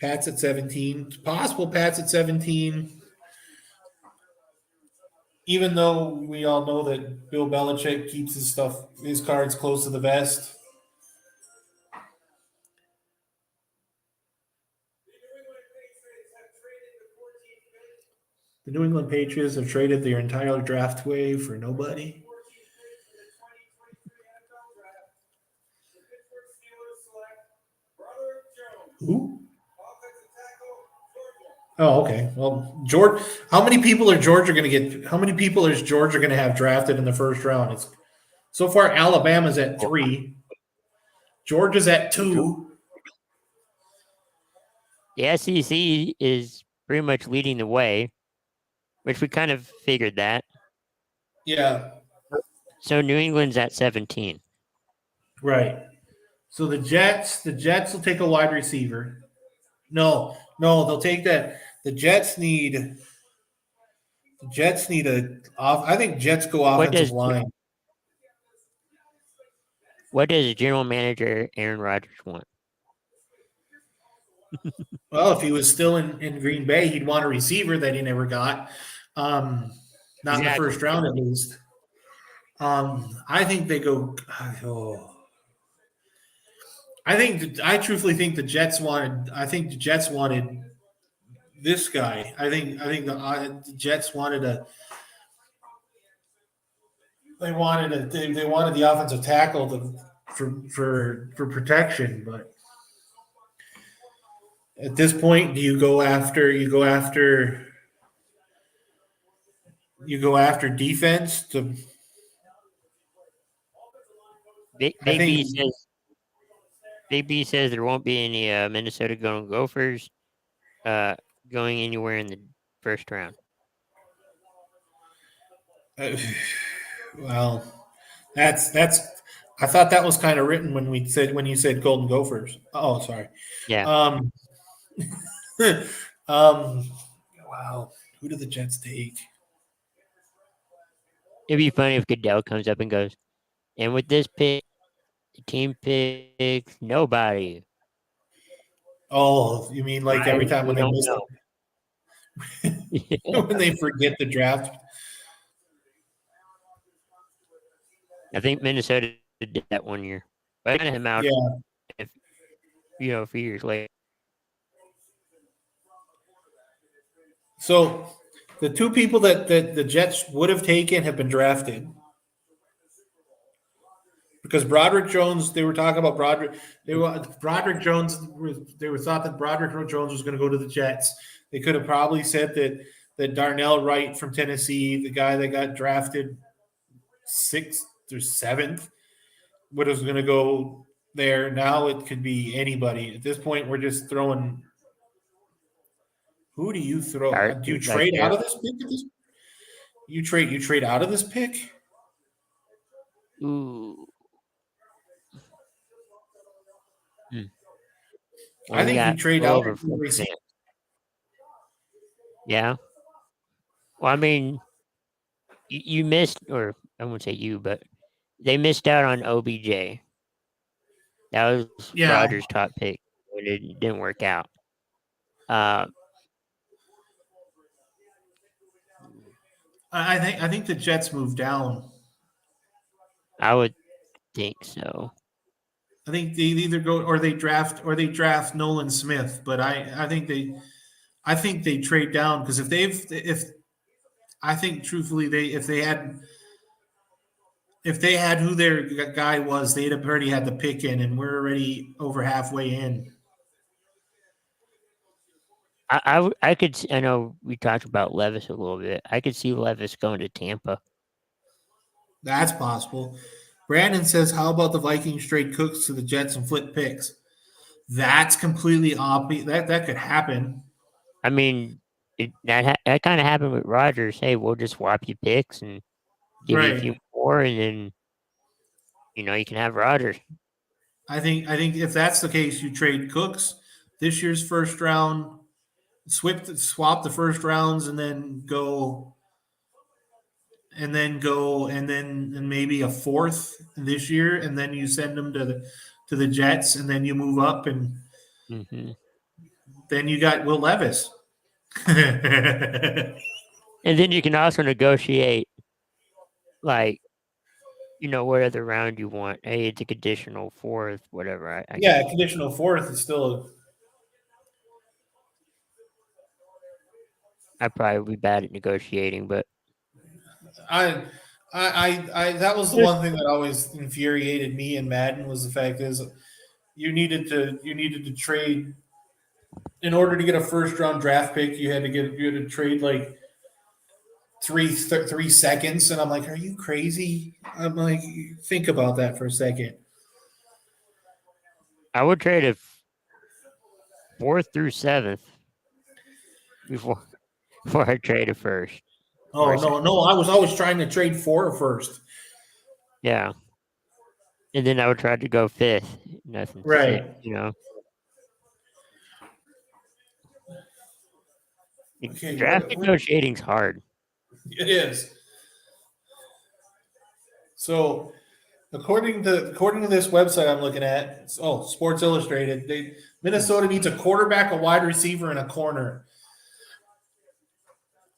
Pat's at 17. It's possible Pat's at 17. Even though we all know that Bill Belichick keeps his cards close to the vest. The New England Patriots have traded their entire draft away for nobody. Who? Oh, okay. Well, George, how many people is Georgia going to have drafted in the first round? So far, Alabama's at 3. Georgia's at 2. The SEC is pretty much leading the way, which we kind of figured that. Yeah. So New England's at 17. Right. So the Jets will take a wide receiver. No, they'll take that. The Jets need I think Jets go offensive line. What does general manager Aaron Rodgers want? Well, if he was still in Green Bay, he'd want a receiver that he never got. Not in the first round, at least. I think they go. I truthfully think the Jets wanted. I think the Jets wanted this guy. I think the Jets wanted a. They wanted the offensive tackle for protection, but at this point, do you go after You go after defense to. Big, I Big B think. says Big B says there won't be any Minnesota Golden Gophers going anywhere in the first round. Well, that's. I thought that was kind of written when you said Golden Gophers. Oh, sorry. Yeah. Um, wow. Who did the Jets take? It'd be funny if Goodell comes up and goes, and with this pick, the team picks nobody. Oh, you mean like every time We when they don't miss know. when they forget the draft? I think Minnesota did that one year. But I got him out, Yeah. a few years later. So the two people that the Jets would have taken have been drafted. Because Broderick Jones, they were talking about Broderick. Broderick Jones. They were thought that Broderick Jones was going to go to the Jets. They could have probably said that Darnell Wright from Tennessee, the guy that got drafted 6th or 7th, was going to go there. Now it could be anybody. At this point, we're just throwing. Who do you throw? Do you trade out of this pick? You trade out of this pick? Ooh. I think you trade out of Yeah. Well, I mean, you missed, or I won't say you, but they missed out on OBJ. That was Rodgers' top pick, but it didn't work out. I think the Jets moved down. I would think so. I think they either go or they draft Nolan Smith, but I think they trade down because if I think truthfully if they had who their guy was, they'd have already had the pick in, and we're already over halfway in. I could. I know we talked about Levis a little bit. I could see Levis going to Tampa. That's possible. Brandon says, "How about the Vikings trade Cooks to the Jets and flip picks?" That's completely obvious. That could happen. I mean, that kind of happened with Rodgers. Hey, we'll just swap you picks and give you a few more, and then you can have Rodgers. I think if that's the case, you trade Cooks this year's first round, swap the first rounds, and then maybe a fourth this year, and then you send them to the Jets, and then you move up, and then you got Will Levis. And then you can also negotiate, like, what other round you want. Hey, it's a conditional fourth, whatever. A conditional fourth is still I'd probably be bad at negotiating, but I that was the one thing that always infuriated me in Madden was the fact is you needed to trade in order to get a first round draft pick. You had to trade like three seconds, and I'm like, are you crazy? I'm like, think about that for a second. I would trade a 4th through 7th before I trade a first. Oh no! I was always trying to trade for a first. Yeah, and then I would try to go 5th. Nothing. Right. Okay, draft negotiating's hard. It is. So, according to this website I'm looking at, Sports Illustrated, Minnesota needs a quarterback, a wide receiver, and a corner.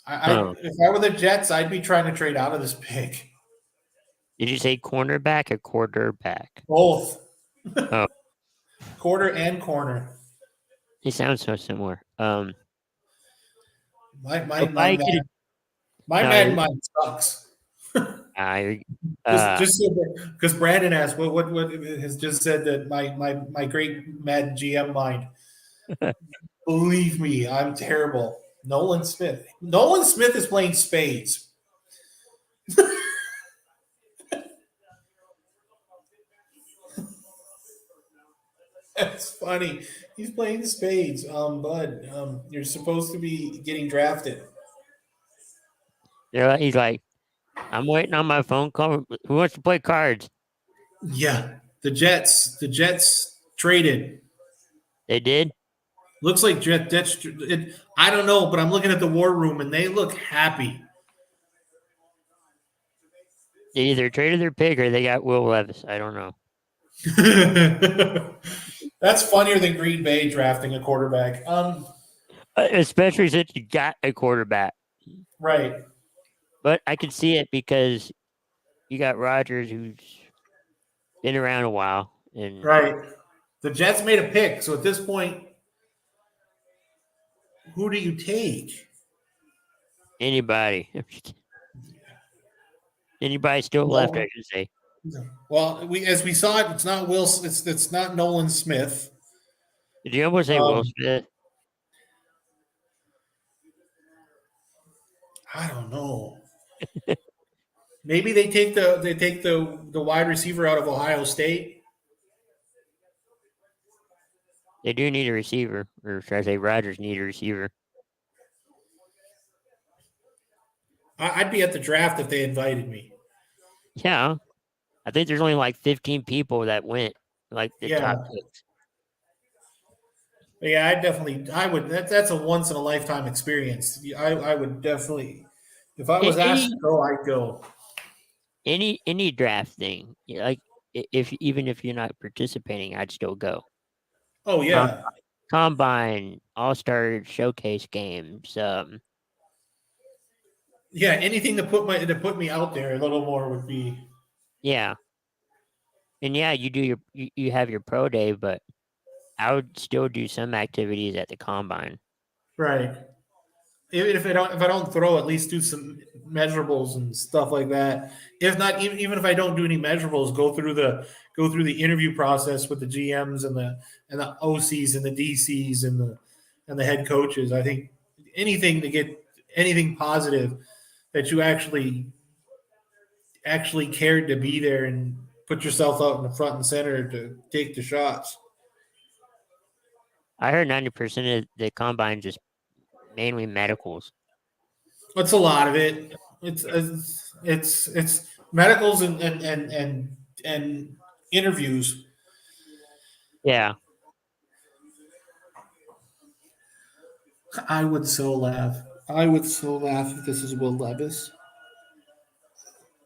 If I were the Jets, I'd be trying to trade out of this pick. Did you say cornerback or quarterback? Both. Oh. Quarter and corner. They sound so similar. My Madden mind sucks. Just because Brandon asked, what has just said that my great Madden GM mind. Believe me, I'm terrible. Nolan Smith is playing spades. That's funny. He's playing spades. Bud, you're supposed to be getting drafted. He's like, I'm waiting on my phone call. Who wants to play cards? Yeah, the Jets traded. They did. Looks like Jets. I don't know, but I'm looking at the war room and they look happy. They either traded their pick or they got Will Levis. I don't know. That's funnier than Green Bay drafting a quarterback. Especially since you got a quarterback. Right, But I can see it because you got Rodgers, who's been around a while, and right. The Jets made a pick, so at this point, who do you take? anybody, anybody still left, I should say. Well, as we saw it, it's not Will. It's not Nolan Smith. Did you almost say Will Smith? I don't know. Maybe they take the wide receiver out of Ohio State. They do need a receiver, or should I say, Rodgers need a receiver. I'd be at the draft if they invited me. Yeah, I think there's only like 15 people that went, like the top picks. Yeah, I would. That's a once in a lifetime experience. I would definitely, if I was asked to go, I'd go. Any draft thing, like if even if you're not participating, I'd still go. Oh yeah, Combine, All-Star Showcase games. Yeah, anything to put me out there a little more would be. Yeah, and yeah, you have your pro day, but I would still do some activities at the combine. Right. Even if I don't throw, at least do some measurables and stuff like that. If not, even if I don't do any measurables, go through the interview process with the GMs and the OCs and the DCs and the head coaches. I think anything to get anything positive that you actually cared to be there and put yourself out in the front and center to take the shots. I heard 90% of the combine just mainly medicals. That's a lot of it. It's medicals and interviews. Yeah, I would so laugh. I would so laugh if this is Will Levis.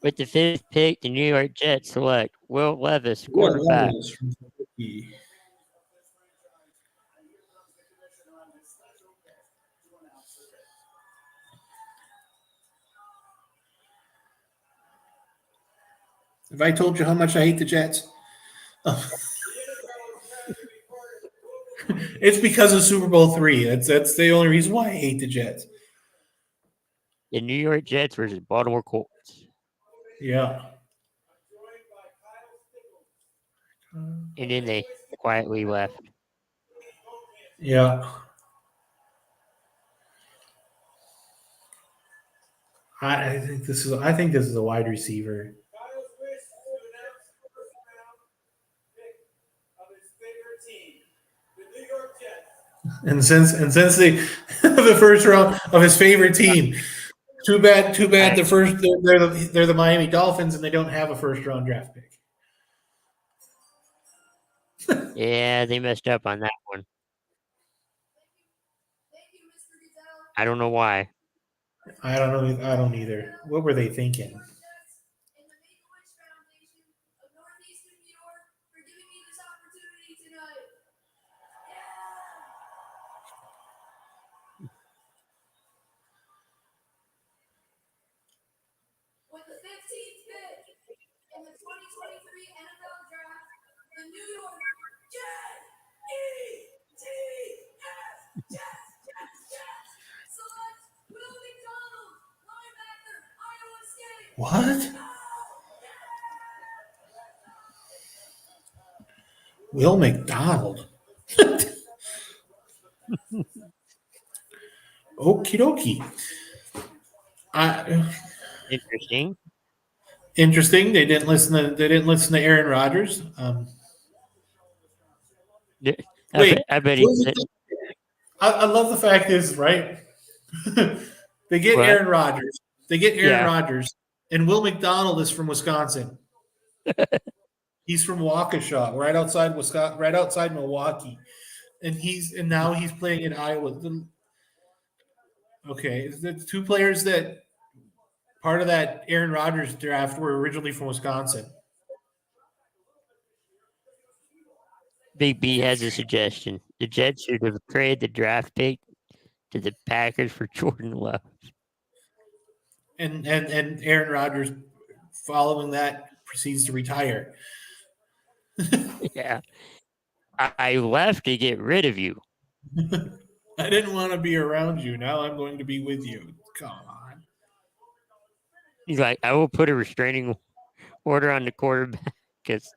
with the 5th pick, the New York Jets select Will Levis, quarterback. Levis from Kentucky. Have I told you how much I hate the Jets? It's because of Super Bowl III. That's the only reason why I hate the Jets. The New York Jets versus Baltimore Colts. Yeah. And then they quietly left. Yeah. I think this is a wide receiver. And since they the first round of his favorite team, too bad. The first they're the Miami Dolphins and they don't have a first round draft pick. Yeah, they messed up on that one. I don't know why. I don't know. I don't either. What were they thinking? With the 15th pick in the 2023 NFL Draft, the New York Jets, Jets, select Will McDonald, linebacker, Iowa State. What? Will McDonald. Okie dokie. Interesting. Interesting. They didn't listen to Aaron Rodgers. Yeah, Wait, I bet he said, I love the fact is right. They get what? Aaron Rodgers. They get Aaron Yeah. Rodgers, and Will McDonald is from Wisconsin. He's from Waukesha, right outside Wisconsin, right outside Milwaukee, and now he's playing in Iowa. Okay, the two players that part of that Aaron Rodgers draft were originally from Wisconsin. Big B has a suggestion. The Jets should have traded the draft pick to the Packers for Jordan Love. And Aaron Rodgers, following that, proceeds to retire. Yeah. I left to get rid of you. I didn't want to be around you. Now I'm going to be with you. Come on. He's like, I will put a restraining order on the quarterback because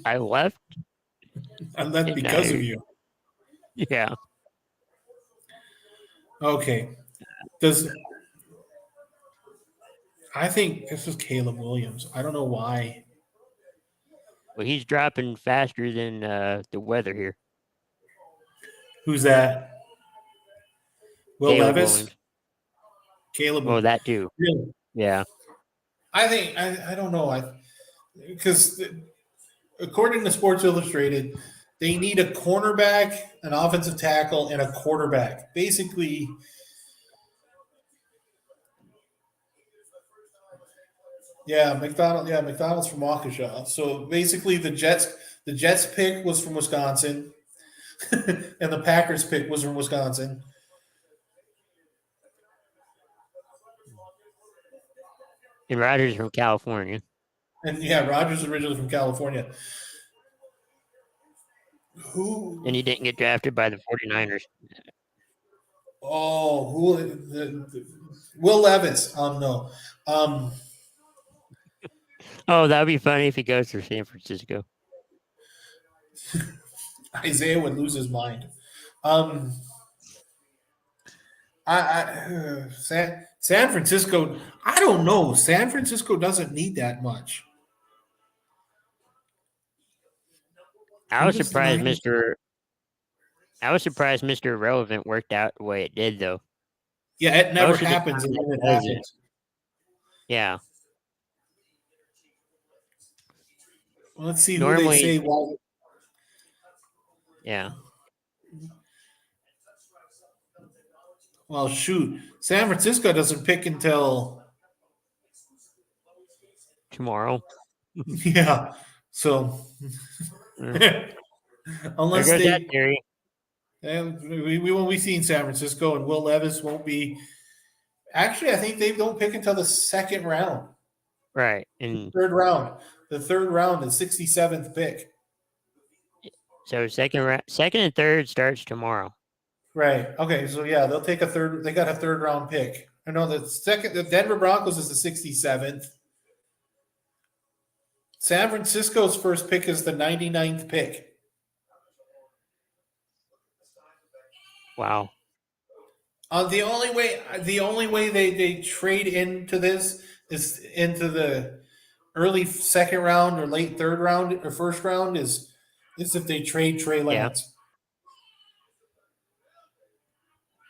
I left. I left And because now of you. Yeah. Okay. I think this is Caleb Williams. I don't know why. Well, he's dropping faster than the weather here. Who's that? Will Caleb Levis? Williams. Caleb. Oh, that too. Really? Yeah. I think I don't know. Because according to Sports Illustrated, they need a cornerback, an offensive tackle, and a quarterback. Basically, McDonald's from Waukesha. So basically, the Jets pick was from Wisconsin, and the Packers pick was from Wisconsin. And Rodgers from California. And Rodgers is originally from California. Who? And he didn't get drafted by the 49ers. Oh, Will Levis. No. Oh, that would be funny if he goes to San Francisco. Isaiah would lose his mind. San Francisco. I don't know. San Francisco doesn't need that much. I was surprised Mr. Irrelevant worked out the way it did, though. Yeah, it never Most of the happens, and time then it it doesn't. happens. Yeah. Well, let's see who Normally- they say. Why. Yeah. Well, shoot, San Francisco doesn't pick until Tomorrow. yeah. So There unless goes they, that theory. we won't be seeing San Francisco, and Will Levis won't be. Actually, I think they don't pick until the second round, Right. And third round. The third round, the 67th pick. so second and third starts tomorrow. Right. Okay. So yeah, they'll take a third. They got a third round pick. I know the Denver Broncos is the 67th. San Francisco's first pick is the 99th pick. Wow. The only way they trade into this is into the early second round or late third round or first round is if they trade Trey Lance.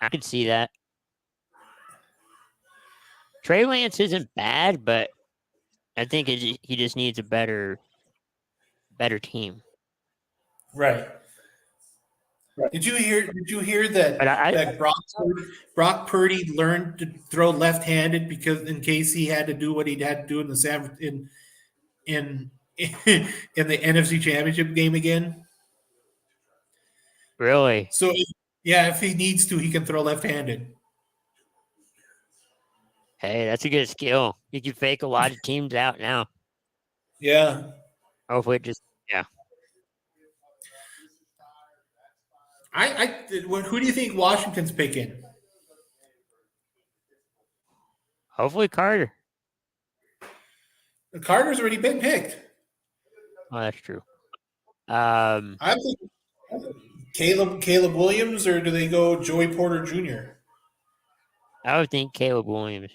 I could see that. Trey Lance isn't bad, but I think he just needs a better team. Right. Did you hear that But that Brock Purdy learned to throw left-handed because in case he had to do what he had to do in the in the NFC Championship game again? Really? So yeah, if he needs to, he can throw left-handed. Hey, that's a good skill. You can fake a lot of teams out now. Yeah. Hopefully it just Who do you think Washington's picking? hopefully Carter. Carter's already been picked. Oh, that's true. I'm thinking Caleb Williams, or do they go Joey Porter Jr.? I would think Caleb Williams.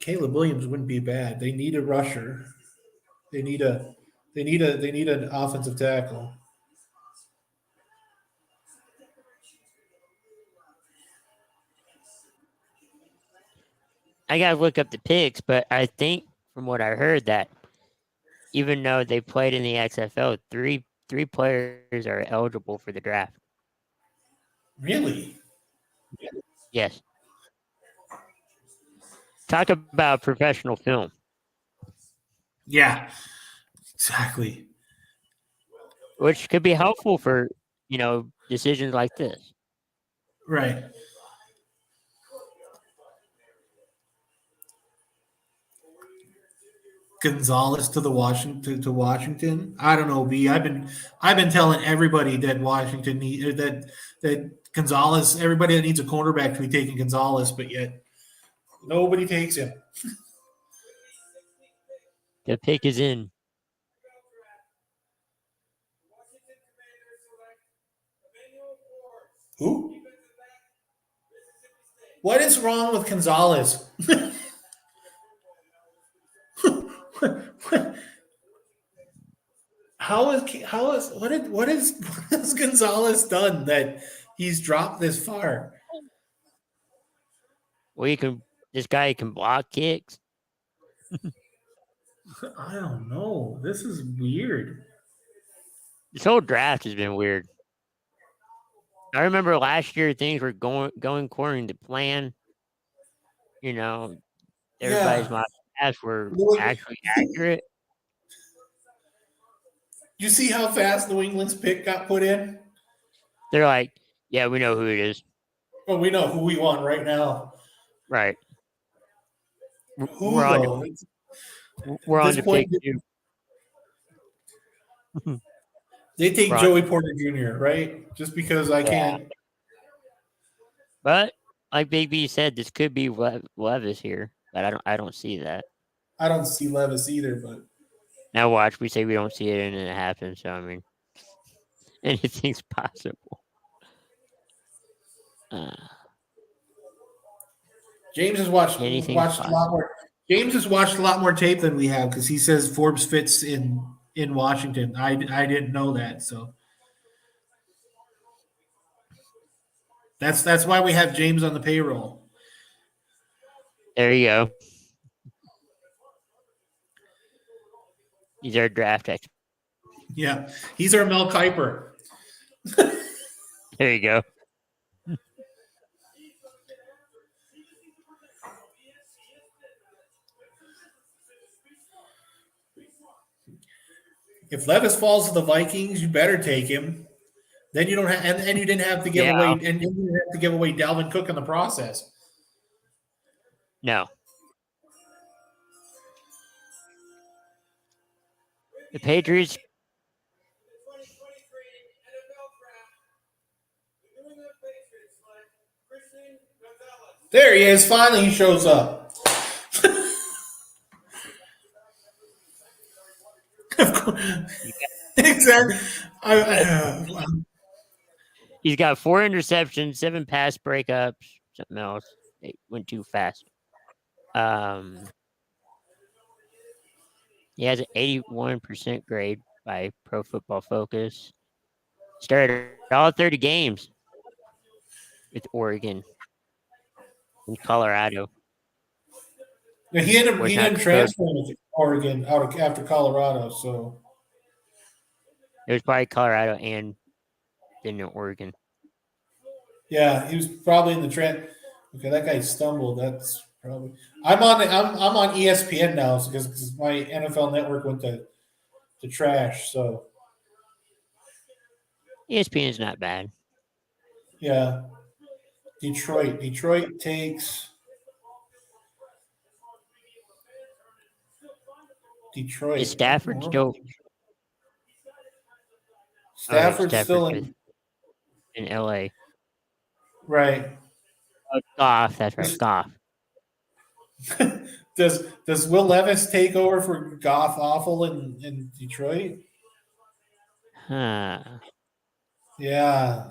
Caleb Williams wouldn't be bad. They need a rusher. They need a they need an offensive tackle. I gotta look up the picks, but I think from what I heard that even though they played in the XFL, three players are eligible for the draft. Really? Yes. Talk about professional film. Yeah. Exactly. Which could be helpful for, decisions like this. Right. Gonzalez to the Washington to Washington. I don't know, B. I've been telling everybody that Washington need that Gonzalez. Everybody that needs a cornerback to be taking Gonzalez, but yet nobody takes him. The pick is in. Who? What is wrong with Gonzalez? how is what has Gonzalez done that he's dropped this far? Well, this guy can block kicks. I don't know. This is weird. This whole draft has been weird. I remember last year things were going according to plan. Everybody's Yeah. mock drafts were New Eng- actually accurate. You see how fast New England's pick got put in? They're like, yeah, we know who it is. Well, we know who we want right now. Right. Who We're on. though? We're At on this to point, pick two. they take Right. Joey Porter Jr. Right? Just because I can't. But like Big B said, this could be Levis here, but I don't see that. I don't see Levis either, but Now watch, we say we don't see it and then it happens. So I mean, anything's possible. James has watched Anything's watched a lot more. James has watched a lot more tape than we have because he says Forbes fits in Washington. I didn't know that, so that's why we have James on the payroll. There you go. He's our draft expert. Yeah, he's our Mel Kiper. There you go. If Levis falls to the Vikings, you better take him. Then you don't have, and you didn't have to give away, and you didn't have to give away Dalvin Cook in the process. No. The Patriots. There he is. Finally, he shows up. Exactly. He's got 4 interceptions, 7 pass breakups, something else. It went too fast. He has an 81% grade by Pro Football Focus. Started all 30 games with Oregon and Colorado. He didn't transfer to Oregon after Colorado, so it was probably Colorado and then Oregon. Yeah, he was probably in the trend. Okay, that guy stumbled. That's probably. I'm on ESPN now because my NFL network went to trash. So ESPN is not bad. Yeah, Detroit takes Detroit. Is Stafford still? Stafford's still in LA. Right. Oh, Goff, that's right, Goff. Does Will Levis take over for Goff awful in Detroit? Huh. Yeah.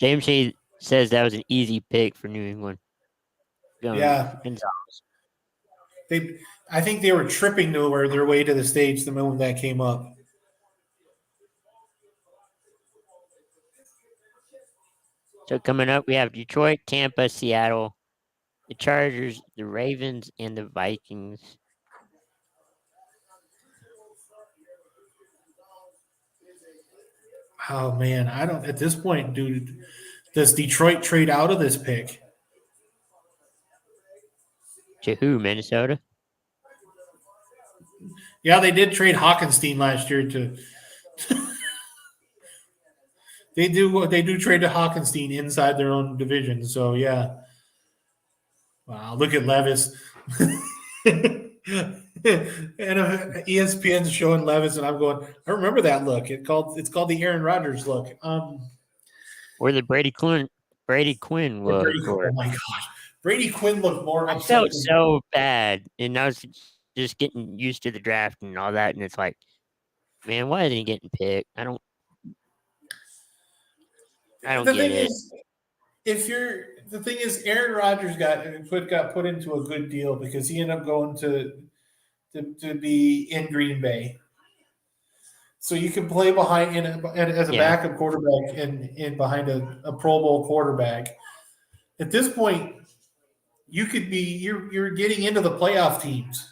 James says that was an easy pick for New England. going Yeah. Gonzalez. I think they were tripping their way to the stage the moment that came up. So coming up, we have Detroit, Tampa, Seattle, the Chargers, the Ravens, and the Vikings. Oh man, I don't at this point, dude. Does Detroit trade out of this pick? To who? Minnesota? Yeah, they did trade Hockenstein last year to. They do trade to Hockenstein inside their own division. So yeah. Wow, look at Levis. And ESPN's showing Levis, and I'm going. I remember that look. It's called the Aaron Rodgers look. Or the Brady Quinn look? Oh my gosh, Brady Quinn looked more I upset. felt so bad, and I was just getting used to the draft and all that, and it's like, man, why isn't he getting picked? I don't The get thing it. is, the thing is, Aaron Rodgers got put into a good deal because he ended up going to be in Green Bay. So you can play behind as a Yeah. backup quarterback and behind a Pro Bowl quarterback. At this point, you're getting into the playoff teams.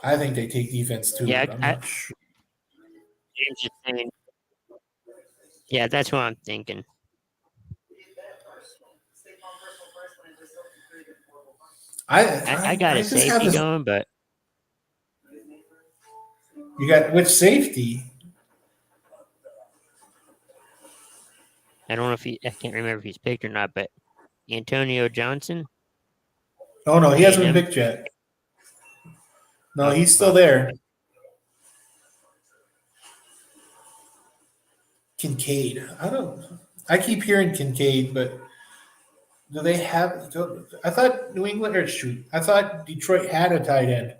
I think they take defense too. Yeah, but I'm not sure. James is saying, yeah, that's what I'm thinking. I got a just have safety this- going, but You got which safety? I don't know if I can't remember if he's picked or not, but Antonio Johnson. Oh no, he hasn't A&M? been picked yet. No, Oh, he's still oh. there. Kincaid. I keep hearing Kincaid, but do they have? I thought New England or shoot. I thought Detroit had a tight end.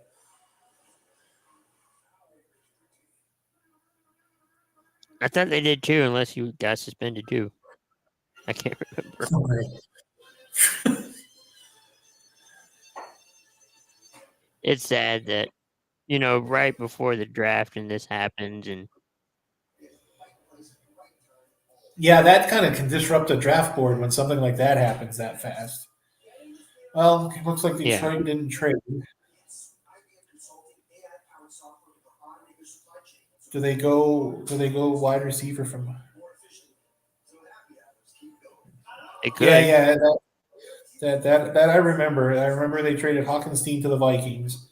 I thought they did too, unless you got suspended too. I can't remember. It's sad that, right before the draft and this happens, and Yeah, that kind of can disrupt a draft board when something like that happens that fast. Well, it looks like Yeah. Detroit didn't trade. Do they go wide receiver from? they could. Yeah. That I remember. I remember they traded Hockenstein to the Vikings.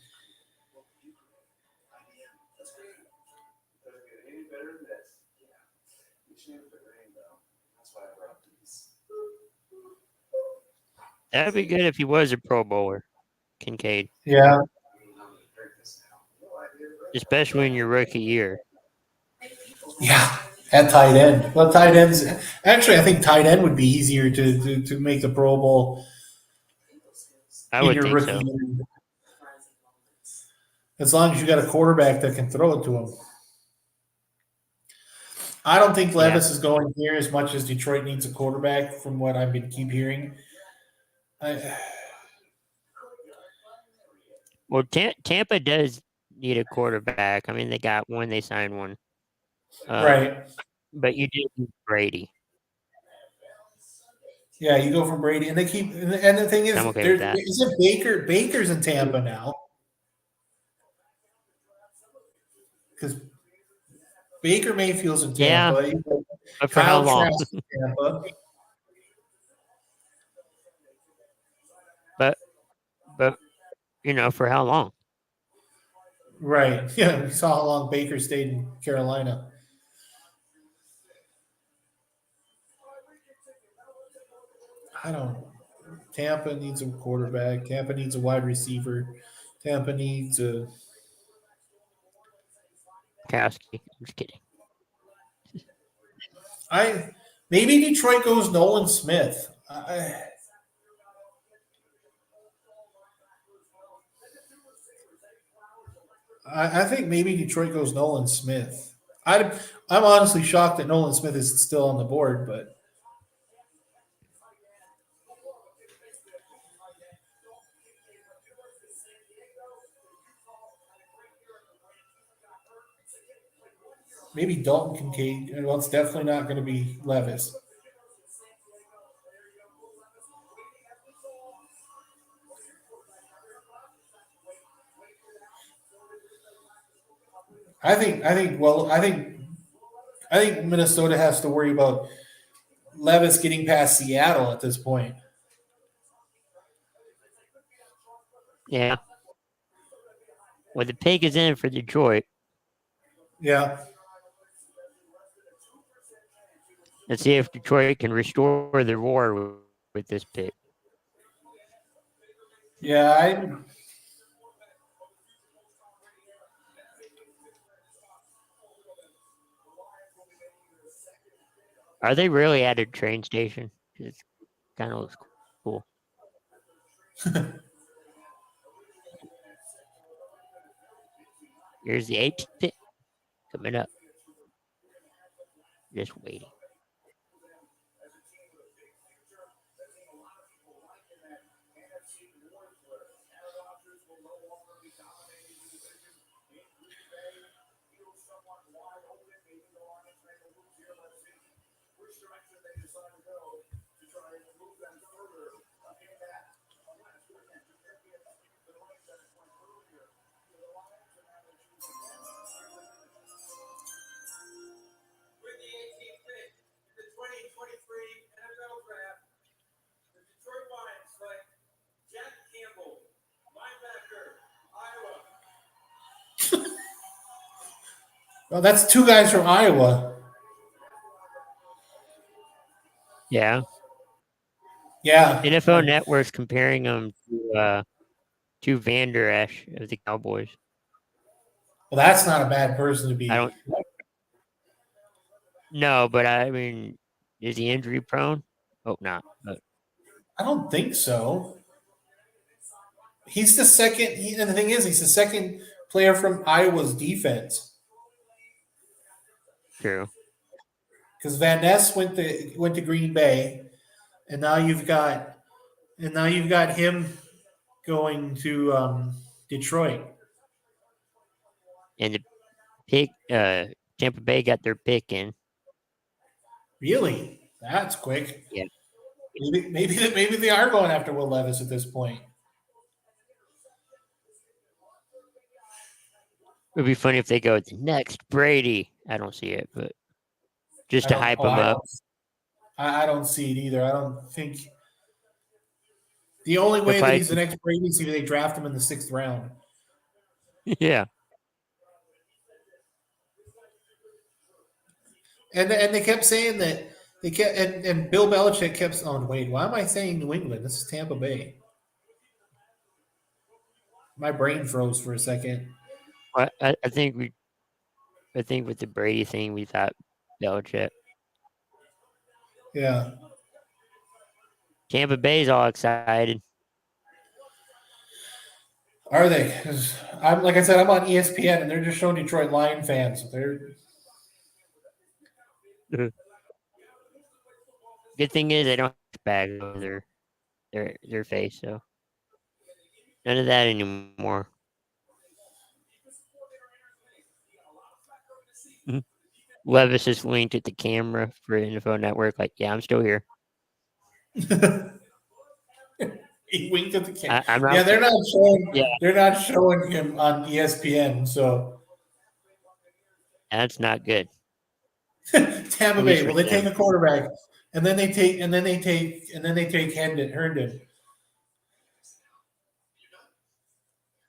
That'd be good if he was a Pro Bowler, Kincaid, Yeah, especially in your rookie year. yeah. At tight end. Well, tight ends. Actually, I think tight end would be easier to make the Pro Bowl I in would your think rookie so. year. As long as you got a quarterback that can throw it to him. I don't think Levis is going here as much as Detroit needs a quarterback, from what I've been keep hearing. Well, Tampa does need a quarterback. I mean, they got one. They signed one. Right. But you do need Brady. Yeah, you go from Brady, and they keep. And the thing is, I'm okay with that. isn't Baker? Baker's in Tampa now, because Baker Mayfield's in Tampa. Yeah. But for how long? Trask in Tampa. But for how long? Right. Yeah, we saw how long Baker stayed in Carolina. I don't know. Tampa needs a quarterback. Tampa needs a wide receiver. Tampa needs a. Kowski. I'm just kidding. Maybe Detroit goes Nolan Smith. I think maybe Detroit goes Nolan Smith. I'm honestly shocked that Nolan Smith is still on the board, but maybe Dalton Kincaid. Well, it's definitely not going to be Levis. I think Minnesota has to worry about Levis getting past Seattle at this point. Yeah. Well, the pig is in for Detroit. Yeah. Let's see if Detroit can restore the roar with this pick. Yeah, Are they really at a train station? 'Cause it's kind of looks cool. Here's the 8th pick coming up. Just waiting. With the 18th pick in the 2023 NFL Draft, the Detroit Lions select Jack Campbell, linebacker, Iowa. well, that's two guys from Iowa. Yeah. Yeah. NFL Network's comparing them to Van Der Esch of the Cowboys. Well, that's not a bad person to be. I don't. No, but I mean, is he injury prone? Hope not. But I don't think so. He's the second. And the thing is, he's the second player from Iowa's defense true. because Van Ness went to Green Bay, and now you've got him going to Detroit. And the pick, Tampa Bay got their pick in. Really, that's quick. Yeah. Maybe they are going after Will Levis at this point. It would be funny if they go the next Brady. I don't see it, but just to hype him up. I don't see it either. I don't think the only way that he's the next Brady is if they draft him in the 6th round. Yeah. And they kept saying that they kept and Bill Belichick kept on. Wait, why am I saying New England? This is Tampa Bay. My brain froze for a second. I think with the Brady thing, we thought Belichick. Yeah. Tampa Bay's all excited. Are they? 'Cause I'm like I said, I'm on ESPN and they're just showing Detroit Lion fans. Good thing is they don't have bag over their face, so none of that anymore. Levis just linked at the camera for NFL Network, like, yeah, I'm still here. He winked at the camera. I'm not, yeah, they're not showing. Yeah. They're not showing him on ESPN. So that's not good. Tampa Bay. Well, they take a quarterback, and then they take Herndon,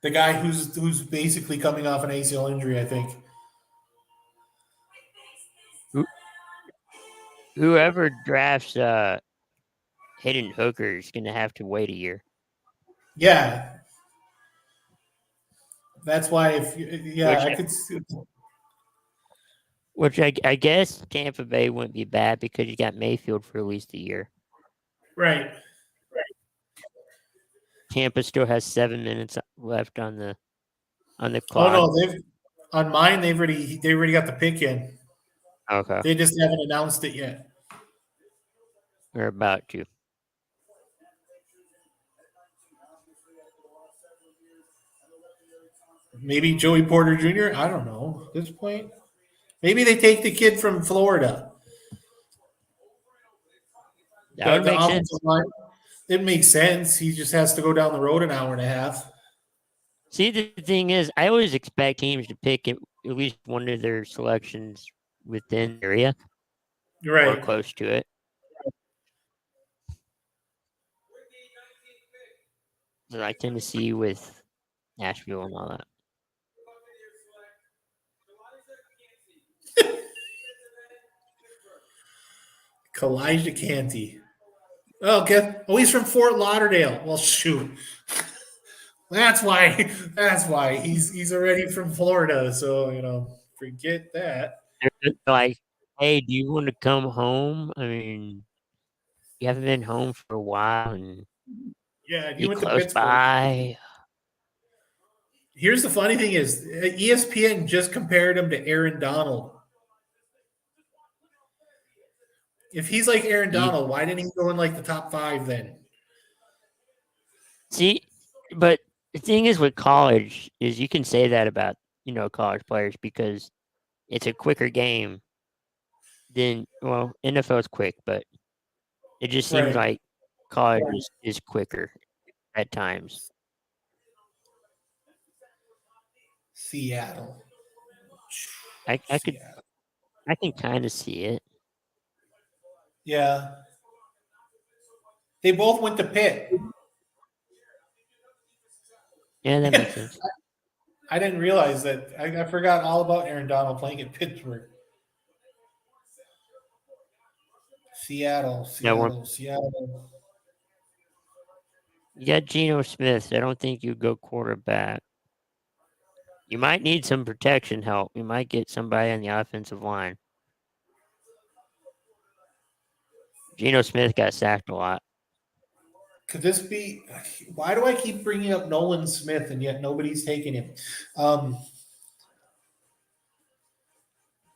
the guy who's basically coming off an ACL injury, I think. Whoever drafts Hayden Hooker is going to have to wait a year. Yeah, that's why. I could. Which I guess Tampa Bay wouldn't be bad because you got Mayfield for at least a year. Right. Tampa still has 7 minutes left on on the Oh clock? no, on mine they already got the pick in. Okay, They just haven't announced it yet. we're about to. Maybe Joey Porter Jr. I don't know at this point. Maybe they take the kid from Florida. That would The make sense. offensive line. It makes sense. He just has to go down the road an hour and a half. See, the thing is, I always expect teams to pick at least one of their selections within the area You're or right. close to it. Like Tennessee with Nashville and all that. Kalijah Canty. Oh, he's from Fort Lauderdale. Well, shoot. That's why. That's why he's already from Florida. So forget that. They're like, hey, do you want to come home? I mean, you haven't been home for a while and Yeah, he be went to close Pittsburgh. by. Here's the funny thing: is ESPN just compared him to Aaron Donald. If he's like Aaron Donald, why didn't he go in like the top 5 then? See, but the thing is with college is you can say that about, college players because it's a quicker game than, well, NFL is quick, but it just seems Right. like college is quicker at times. Seattle. I can kind of see it. Yeah. They both went to Pitt. Yeah, that makes sense. I didn't realize that. I forgot all about Aaron Donald playing at Pittsburgh. Seattle. You got Geno Smith. So I don't think you go quarterback. You might need some protection help. You might get somebody on the offensive line. Geno Smith got sacked a lot. Could this be? Why do I keep bringing up Nolan Smith and yet nobody's taking him?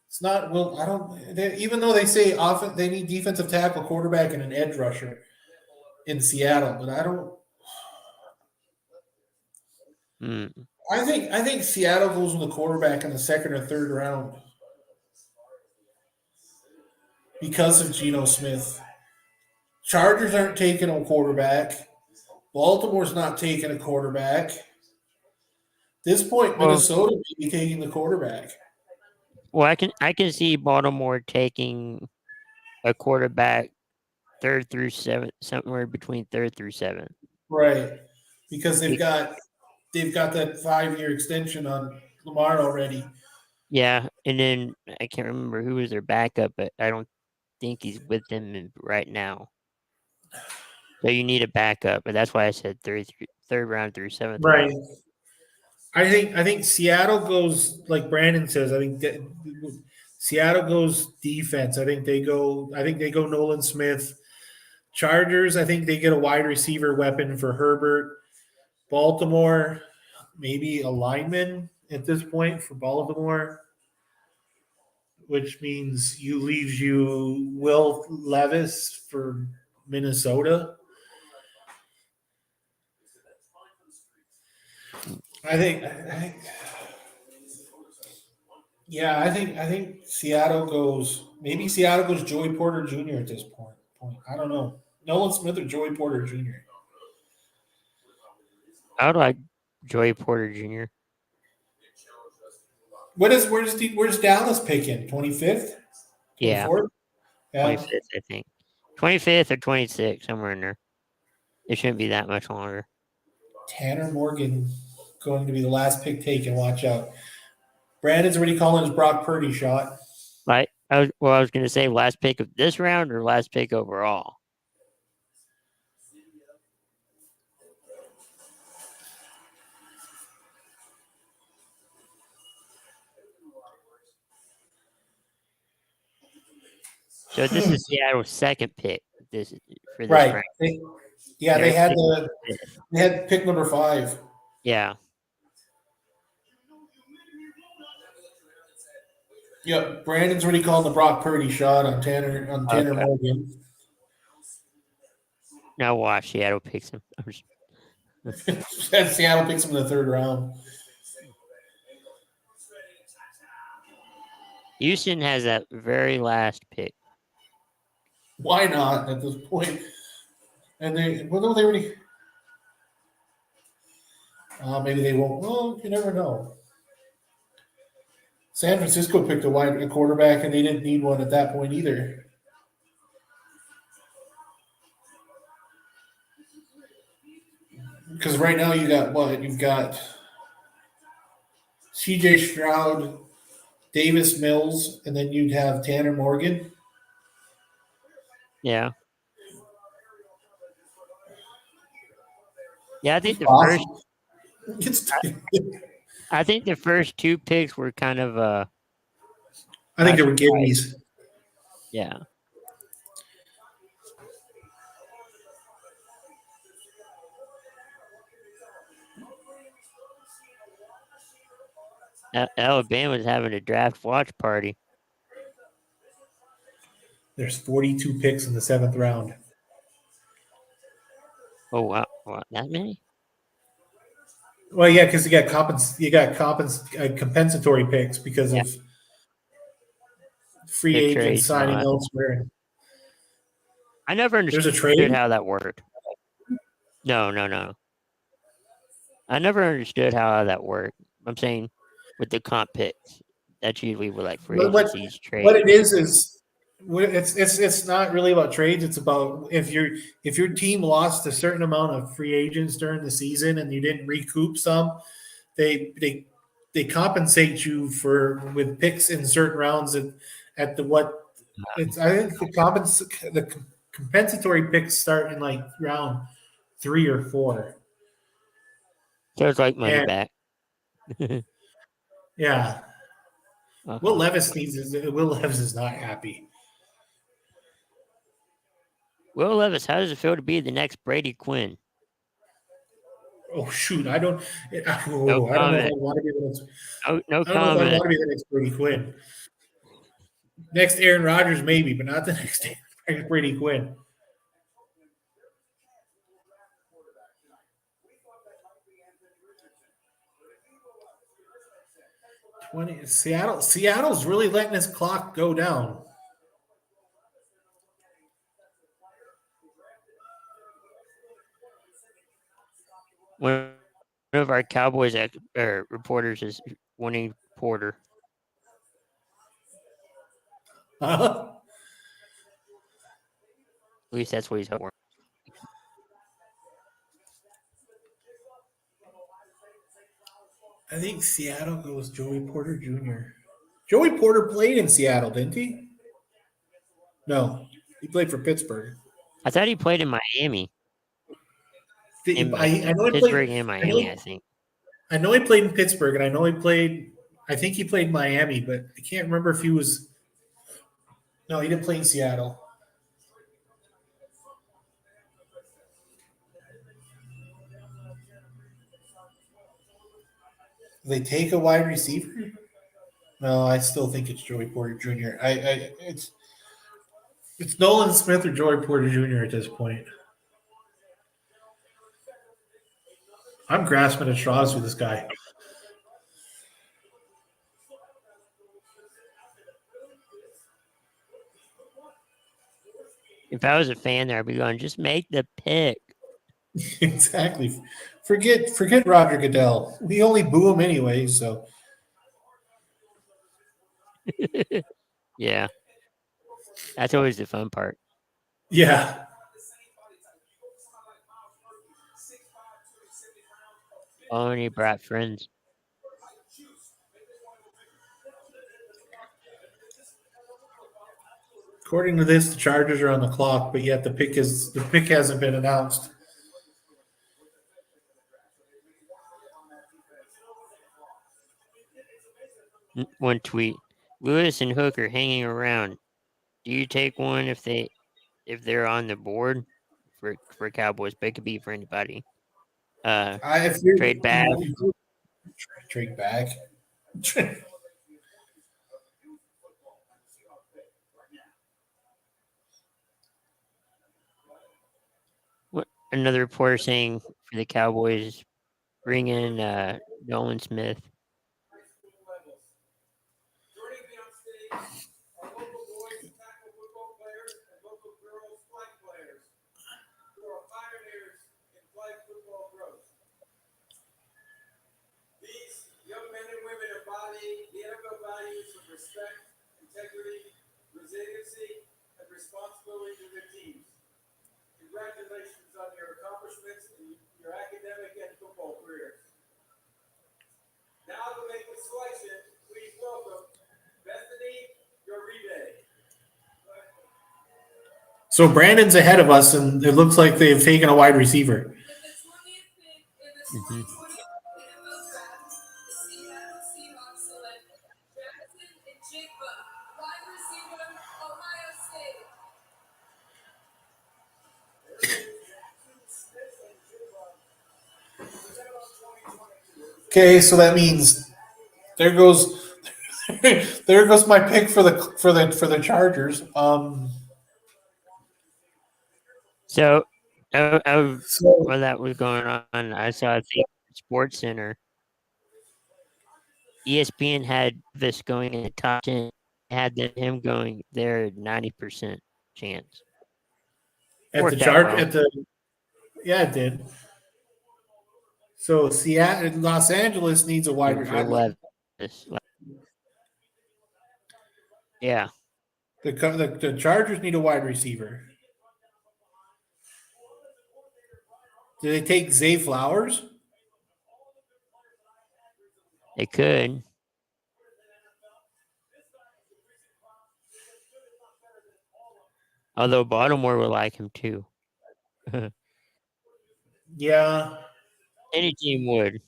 It's not. Well, I don't. Even though they say often they need defensive tackle, quarterback, and an edge rusher in Seattle, but I don't. I think Seattle goes with a quarterback in the 2nd or 3rd round because of Geno Smith. Chargers aren't taking a quarterback. Baltimore's not taking a quarterback. At this point, Minnesota may be taking the quarterback. Well, I can see Baltimore taking a quarterback 3rd through 7th, somewhere between 3rd through 7th. Right, because they've got that 5-year extension on Lamar already. Yeah, and then I can't remember who was their backup, but I don't think he's with them right now. So you need a backup, but that's why I said 3rd round through 7th. Right. round. I think Seattle goes like Brandon says. I think Seattle goes defense. I think they go Nolan Smith. Chargers, I think they get a wide receiver weapon for Herbert. Baltimore, maybe a lineman at this point for Baltimore, which means leaves you Will Levis for Minnesota. I think Seattle goes. Maybe Seattle goes Joey Porter Jr. at this point. I don't know. Nolan Smith or Joey Porter Jr. I would like Joey Porter Jr. Where's Dallas picking? 25th? Yeah, 24th? Yeah. 25th, I think. 25th or 26th, somewhere in there. It shouldn't be that much longer. Tanner Morgan going to be the last pick taken. Watch out. Brandon's already calling his Brock Purdy shot. I was going to say last pick of this round or last pick overall. So this is Seattle's 2nd pick. For this Right. round. They had pick number 5. Yeah. Yep, Brandon's already called the Brock Purdy shot on Tanner Okay. Morgan. Now watch Seattle picks him. I'm just- And Seattle picks him in the third round. Houston has that very last pick. Why not at this point? And they already. Maybe they won't. Well, you never know. San Francisco picked a quarterback, and they didn't need one at that point either. Because right now you got what? You've got C.J. Stroud, Davis Mills, and then you'd have Tanner Morgan. Yeah. Yeah, I think the Awesome. first I think the first two picks were kind of I think they were gimmies. yeah. Alabama's having a draft watch party. There's 42 picks in the 7th round. Oh wow, that many? Well, yeah, because you got compensatory picks because Yeah. of free Big agents trades and all signing that. elsewhere. I never There's understood a trade. how that worked. No. I never understood how that worked. I'm saying with the comp picks, that's usually with like free What- agencies trade. What it is it's not really about trades. It's about if your team lost a certain amount of free agents during the season and you didn't recoup some, they compensate you with picks in certain rounds at the what it's. I think the compensatory picks start in like round 3 or 4. So it's like money And- back. Yeah, Okay. Will Levis is not happy. Will Levis, how does it feel to be the next Brady Quinn? Oh shoot, I don't know if I comment. want to be the next. No I don't know if I comment. want to be the next Brady Quinn. Next Aaron Rodgers, maybe, but not the next Brady Quinn. Seattle's really letting this clock go down. One of our Cowboys reporters is wanting Porter. Huh? At least that's what he's hoping. I think Seattle goes Joey Porter Jr. Joey Porter played in Seattle, didn't he? No, he played for Pittsburgh. I thought he played in Miami. I know he Pittsburgh played. and Miami, I think. I know he played in Pittsburgh, and I know he played. I think he played Miami, but I can't remember if he was. No, he didn't play in Seattle. They take a wide receiver. No, I still think it's Joey Porter Jr. It's Nolan Smith or Joey Porter Jr. at this point. I'm grasping at straws with this guy. If I was a fan there, I'd be going, just make the pick. Exactly. Forget Roger Goodell. We only boo him anyway, so Yeah. That's always the fun part. yeah. Only brought friends. According to this, the Chargers are on the clock, but yet the pick hasn't been announced. One tweet. Lewis and Hook are hanging around. Do you take one if they're on the board for Cowboys? But it could be for anybody. Trade back. Trade back. another reporter saying for the Cowboys, bring in Nolan Smith. levels. Joining me on stage are local boys tackle football players and local girls flag players who are pioneers in flag football growth. These young men and women embody the NFL values of respect, integrity, resiliency, and responsibility to their teams. Congratulations on your accomplishments in your academic and football careers. Now to make the selection, please welcome Bethany Uribe. So Brandon's ahead of us, and it looks like they've taken a wide receiver. With the 20th pick in the 2020 NFL Draft, the Seattle Seahawks select Jackson and Jigba, wide receiver, Ohio State. Okay, so that means there goes there goes my pick for the Chargers. So, So while that was going on, I saw Sports Center. ESPN had this going in the top 10. Had him going there 90% chance. at the Worked out chart well. at the yeah, it did. So Seattle, Los Angeles needs a wide For receiver. Levis. Yeah. The Chargers need a wide receiver. Do they take Zay Flowers? They could. Although Baltimore would like him too. Yeah. Any team would.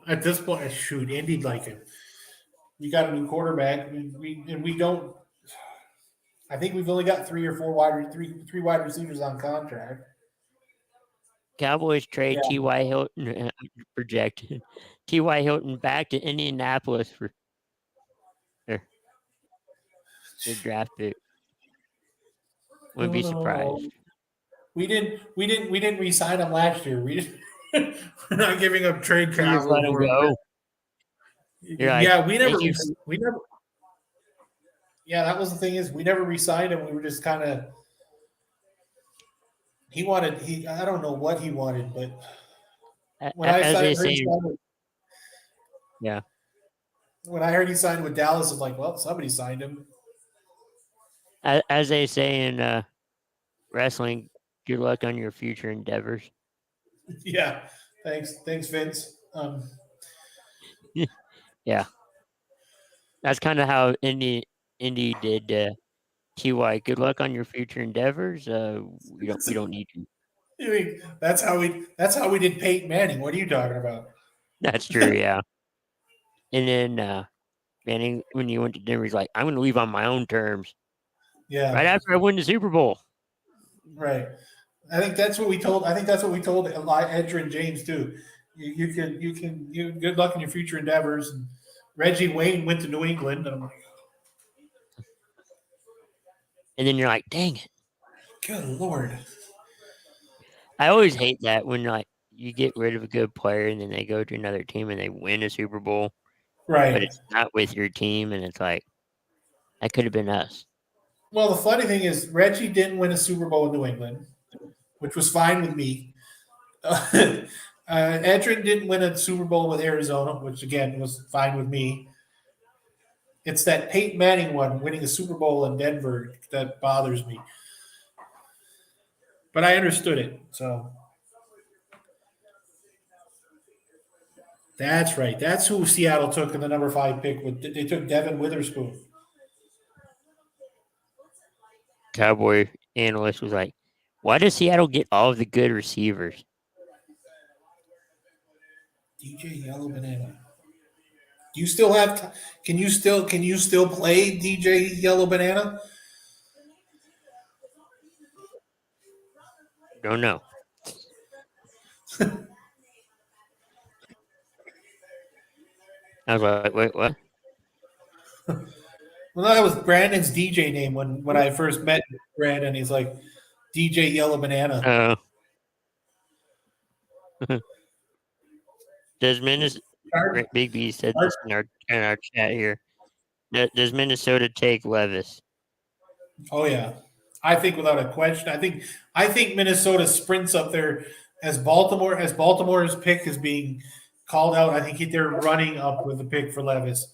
At this point, shoot, Indy'd like him. We got a new quarterback. We don't. I think we've only got three wide receivers on contract. Cowboys trade Yeah. T.Y. Hilton projected. T.Y. Hilton back to Indianapolis for their draft pick. Wouldn't be No. surprised. We didn't re-sign him last year. We're not giving up trade You just capital. let him for him. go. You're like, Yeah, we never. thank you. We never. Yeah, that was the thing is we never re-signed him. We were just kind of. I don't know what he wanted, but when I As they heard he say, signed with, yeah. when I heard he signed with Dallas, I'm like, well, somebody signed him. As they say in wrestling, good luck on your future endeavors. Yeah, thanks, Vince. Yeah, that's kind of how Indy did. Ty, good luck on your future endeavors. We don't need you. I mean, that's how we did Peyton Manning. What are you talking about? That's true. Yeah. And then Manning, when you went to Denver, he's like, I'm going to leave on my own terms. Yeah, Right after I win the Super Bowl. right. I think that's what we told Edgerrin James too. You can good luck in your future endeavors. And Reggie Wayne went to New England, and I'm like, And then you're like, dang it. good Lord. I always hate that when like you get rid of a good player and then they go to another team and they win a Super Bowl, Right. but it's not with your team, and it's like that could have been us. Well, the funny thing is Reggie didn't win a Super Bowl in New England, which was fine with me. Edgerrin didn't win a Super Bowl with Arizona, which again was fine with me. It's that Peyton Manning one winning a Super Bowl in Denver that bothers me. But I understood it. So that's right. That's who Seattle took in the number 5 pick. They took Devin Witherspoon. Cowboy analyst was like, why does Seattle get all of the good receivers? DJ Yellow Banana. Do you still have? Can you still play DJ Yellow Banana? Don't know. I was like, wait, what? Well, that was Brandon's DJ name when I first met Brandon. He's like DJ Yellow Banana. Does Minnesota Char- Big B said Char- this in our chat here? Does Minnesota take Levis? Oh yeah, I think without a question. I think Minnesota sprints up there as Baltimore's pick is being called out. I think they're running up with the pick for Levis.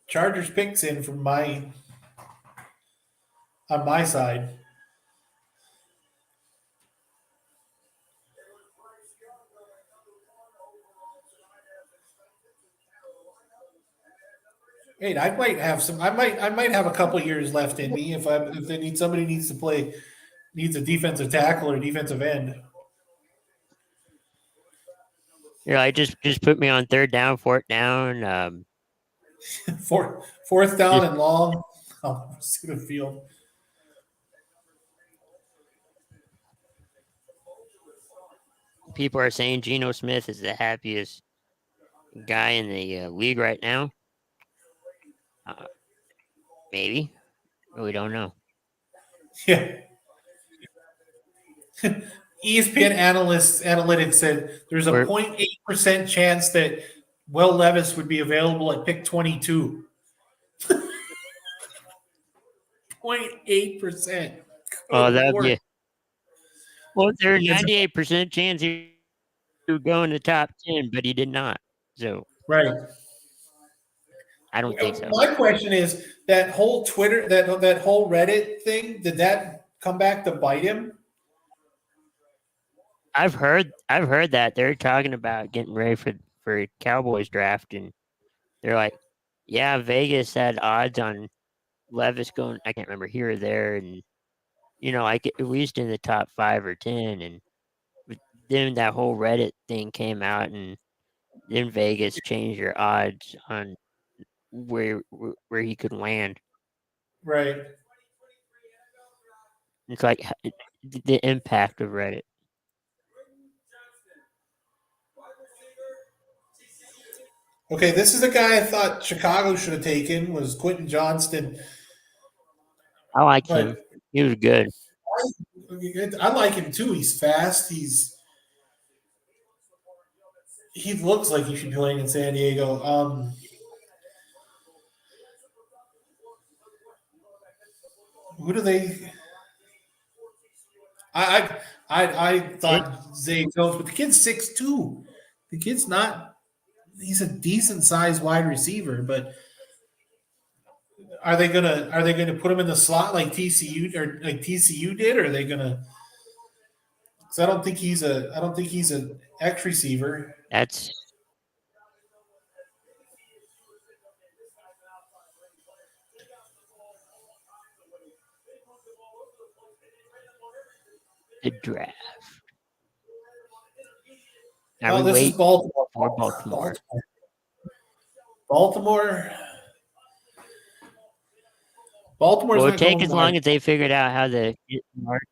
Chargers picks in from on my side. Hey, I might have some. I might have a couple years left in me if they need somebody needs to play needs a defensive tackle or defensive end. Yeah, I just put me on third down, fourth down. Fourth down Just and long. Oh, to the field. people are saying Geno Smith is the happiest guy in the league right now. Uh, maybe we don't know. Yeah. ESPN analytics said there's a We're 0.8% chance that Will Levis would be available at pick 22. 0.8%. oh, Good that'd Lord. be well. There's It's- 98% chance he would go in the top 10, but he did not. So right. I don't think so. My question is that whole Twitter, that whole Reddit thing, did that come back to bite him? I've heard that they're talking about getting ready for Cowboys draft, and they're like, yeah, Vegas had odds on Levis going. I can't remember here or there, and like at least in the top 5 or 10. And then that whole Reddit thing came out, and then Vegas changed their odds on where he could land. Right. It's like the impact of Reddit. Okay, this is the guy I thought Chicago should have taken was Quentin Johnston. I like But him. He was good. I like him too. He's fast. He looks like he should be playing in San Diego. Who do they? I thought Zay Jones, but the kid's 6'2". The kid's not. He's a decent sized wide receiver, but are they gonna put him in the slot like TCU did, or are they gonna? Because I don't think he's an X receiver. That's the draft. Now Oh, we this is wait Baltimore. for Baltimore. Baltimore. Baltimore's Well, not it'll take going as long wide. as they figured out how to get Mark.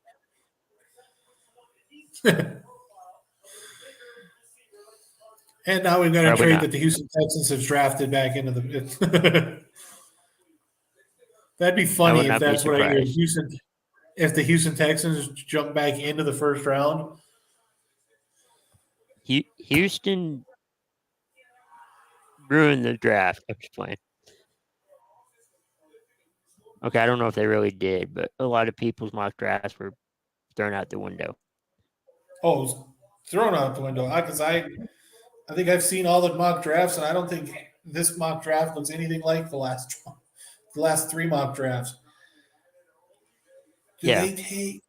And now we've got a Probably trade not. that the Houston Texans have drafted back into the. That'd be I funny would if not be that's what I hear. surprised. If the Houston Texans jump back into the first round. Houston ruined the draft. I'm just playing. Okay, I don't know if they really did, but a lot of people's mock drafts were thrown out the window. Oh, it was thrown out the window. Because I think I've seen all the mock drafts, and I don't think this mock draft looks anything like the last three mock drafts. Did Yeah. they take?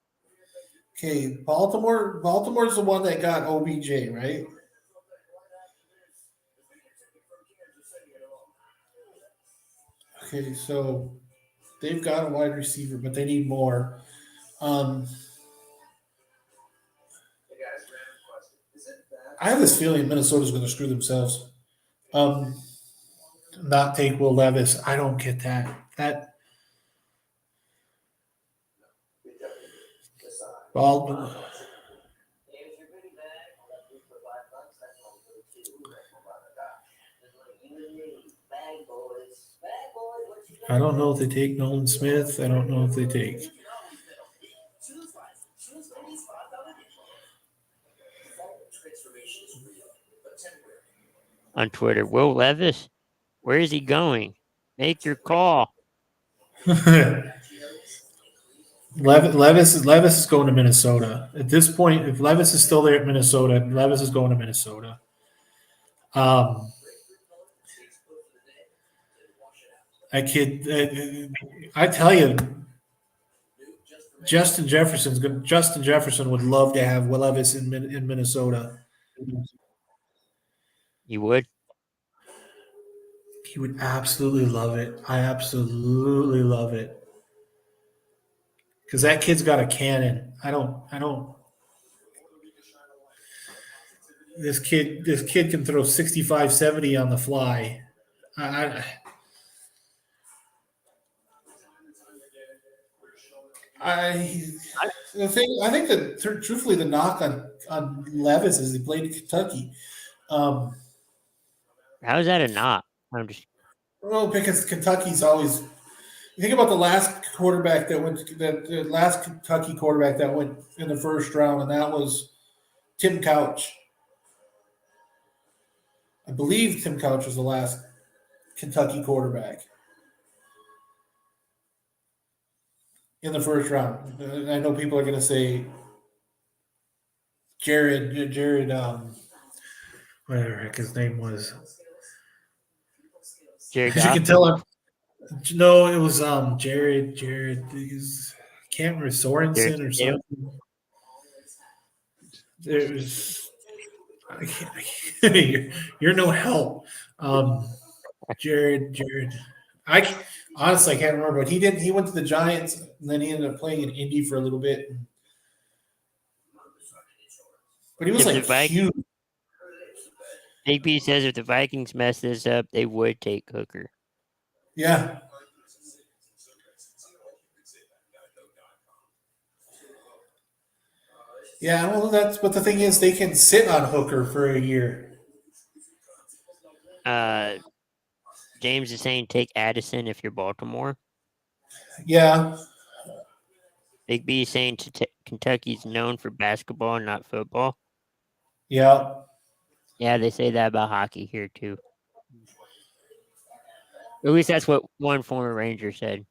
Okay, Baltimore's the one that got OBJ, right? Okay, so they've got a wide receiver, but they need more. I have this feeling Minnesota's going to screw themselves. Not take Will Levis. I don't get that. Well, I don't know if they take Nolan Smith. I don't know if they take. On Twitter, Will Levis, where is he going? Make your call. Levis is going to Minnesota. At this point, if Levis is still there at Minnesota, Levis is going to Minnesota. That kid, I tell you, Justin Jefferson would love to have Will Levis in Minnesota. You would? He would absolutely love it. I absolutely love it. Because that kid's got a cannon. I don't. This kid can throw 65, 70 on the fly. I think that truthfully the knock on Levis is he played in Kentucky. How is that a knock? I'm just Well, because Kentucky's always. You think about the last quarterback that went. The last Kentucky quarterback that went in the first round, and that was Tim Couch. I believe Tim Couch was the last Kentucky quarterback in the first round. And I know people are going to say Jared, whatever the heck his name was. Jared As you can Goff. tell, no, it was Jared. Can't remember Sorensen or Jared something. There's, you're no help. Jared. I honestly can't remember, but he did. He went to the Giants, and then he ended up playing in Indy for a little bit. But he was If like the huge. Big B says if the Vikings mess this up, they would take Hooker. Yeah. Yeah, well, but the thing is, they can sit on Hooker for a year. James is saying take Addison if you're Baltimore. Yeah. Big B is saying Kentucky's known for basketball, not football. Yeah. Yeah, they say that about hockey here too. At least that's what one former Ranger said.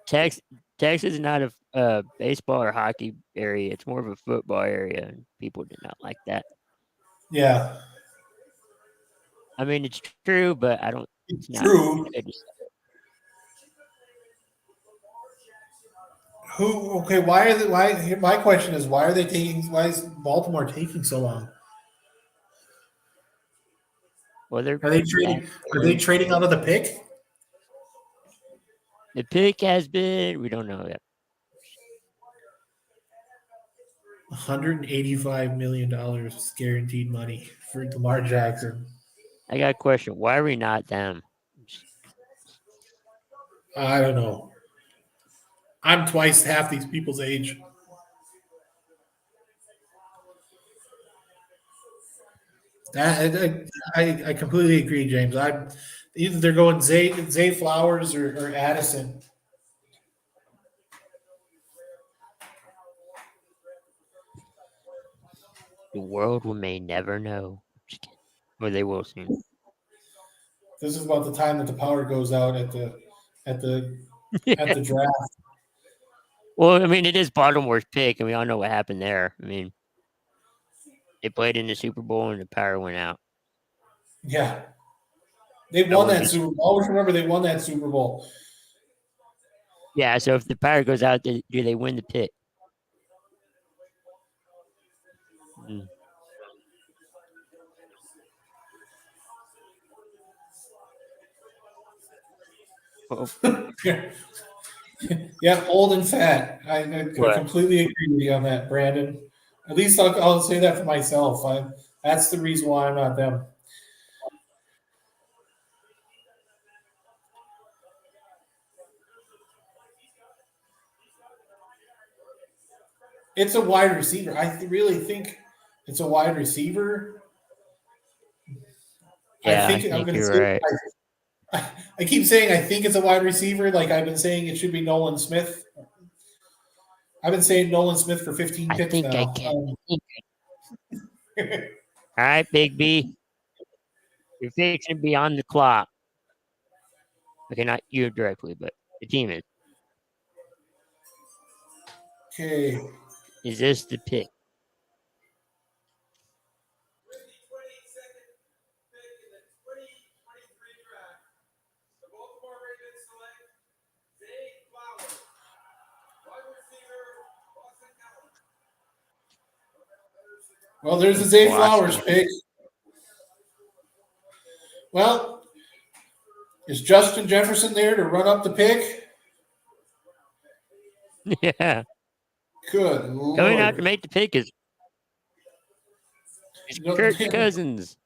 Texas is not a baseball or hockey area. It's more of a football area, and people did not like that. Yeah. I mean, it's true, but I don't. It's not True. good to say. Okay, why my question is why is Baltimore taking so long? Well, Are they trading out of the pick? The pick has been. We don't know yet. $185 million guaranteed money for Lamar Jackson. I got a question. Why are we not them? I don't know. I'm twice half these people's age. I completely agree, James. Either they're going Zay Flowers or Addison. The world may never know. Just kidding. Or they will soon. This is about the time that the power goes out at the draft. Well, I mean, it is Baltimore's pick, and we all know what happened there. I mean, they played in the Super Bowl, and the power went out. Yeah. They won that Super Bowl. Always remember they won that Super Bowl. Yeah, so if the power goes out, do they win the pick? Oh, Yeah, old and fat. I completely agree with you on that, Brandon. At least I'll say that for myself. That's the reason why I'm not them. It's a wide receiver. I really think it's a wide receiver. Yeah, I I'm think going to you're say right. I keep saying I think it's a wide receiver. Like I've been saying, it should be Nolan Smith. I've been saying Nolan Smith for 15 I picks think I now. can. All right, Big B. You're fixing to be on the clock. Okay, not you directly, but the team is. Okay. Is this the pick? With the 22nd pick in the 2023 draft, the Baltimore Ravens select Zay Flowers, wide receiver, Boston College. Well, there's the Zay Flowers Boston. pick. Well, is Justin Jefferson there to run up the pick? Yeah. Good Coming out to Lord. make the pick is Kirk Cousins.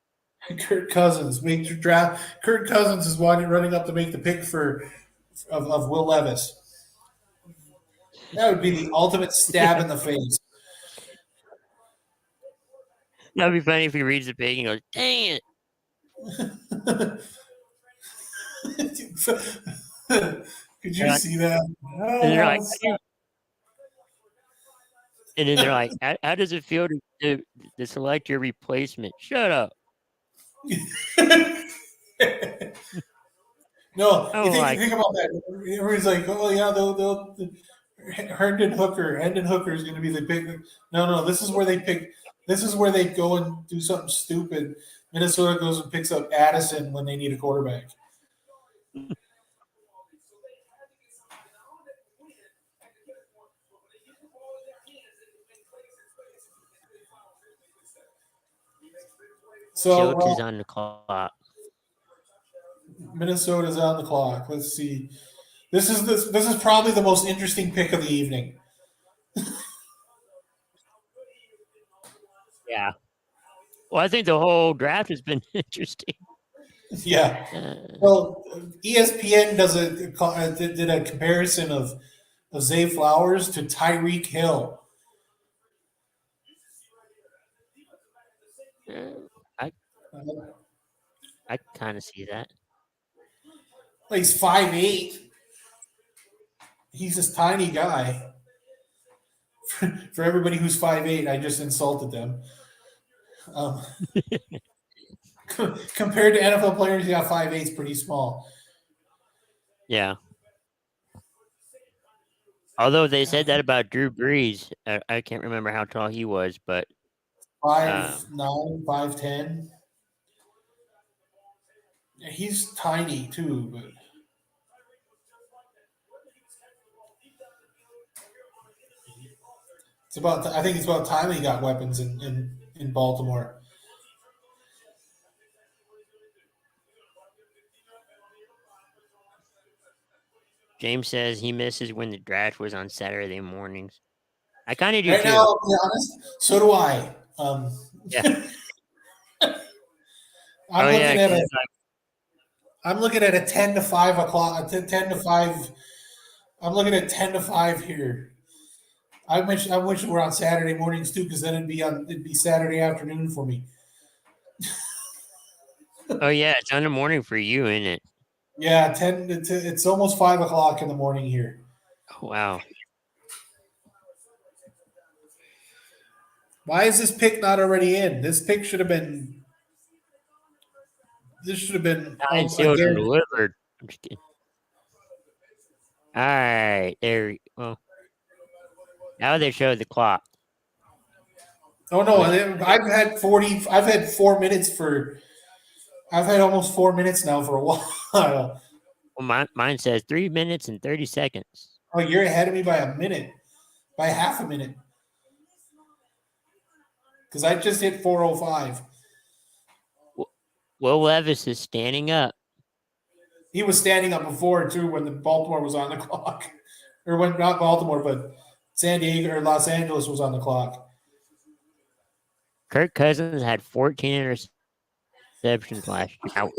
Kirk Cousins. Make your draft. Kirk Cousins is running up to make the pick of Will Levis. That would be the ultimate stab in the face. That'd be funny if he reads the pick and goes, "Dang it!" Could you see that? And they're like, Oh, and then they're like, "How does it feel to select your replacement?" Shut up. No, Oh my! think about that. Everybody's like, oh yeah, they'll Hendon Hooker is going to be the big. No, this is where they pick. This is where they go and do something stupid. Minnesota goes and picks up Addison when they need a quarterback. So Schultz is on the clock. Minnesota's on the clock. Let's see. This is probably the most interesting pick of the evening. Yeah. Well, I think the whole draft has been interesting. Yeah. Well, ESPN did a comparison of Zay Flowers to Tyreek Hill. I kind of see that. He's 5'8". He's this tiny guy. For everybody who's 5'8", I just insulted them. Compared to NFL players, yeah, 5'8" is pretty small. Yeah. Although they said that about Drew Brees, I can't remember how tall he was, but 5'9", 5'10". Yeah, he's tiny too, but I think it's about time he got weapons in Baltimore. James says he misses when the draft was on Saturday mornings. I kind of do Right too. now, I'll be honest, so do I. Yeah. I'm looking at a 10 to 5 o'clock, 10 to 5. I'm looking at 10 to 5 here. I wish we're on Saturday mornings too, because then it'd be Saturday afternoon for me. Oh yeah, it's on the morning for you, isn't it? Yeah, 10. It's almost 5 o'clock in the morning here. Oh, wow. Why is this pick not already in? This pick should have been. This should have been. Signed, sealed, and delivered. I'm just kidding. All right, there. Well, now they show the clock. Oh no! I've had 40. I've had 4 minutes for. I've had almost 4 minutes now for a while. Well, mine says 3 minutes and 30 seconds. Oh, you're ahead of me by a minute, by half a minute. Because I just hit 4:05. Will Levis is standing up. He was standing up before too when the Baltimore was on the clock, or when not Baltimore, but San Diego or Los Angeles was on the clock. Kirk Cousins had 14 interceptions last year. Ouch.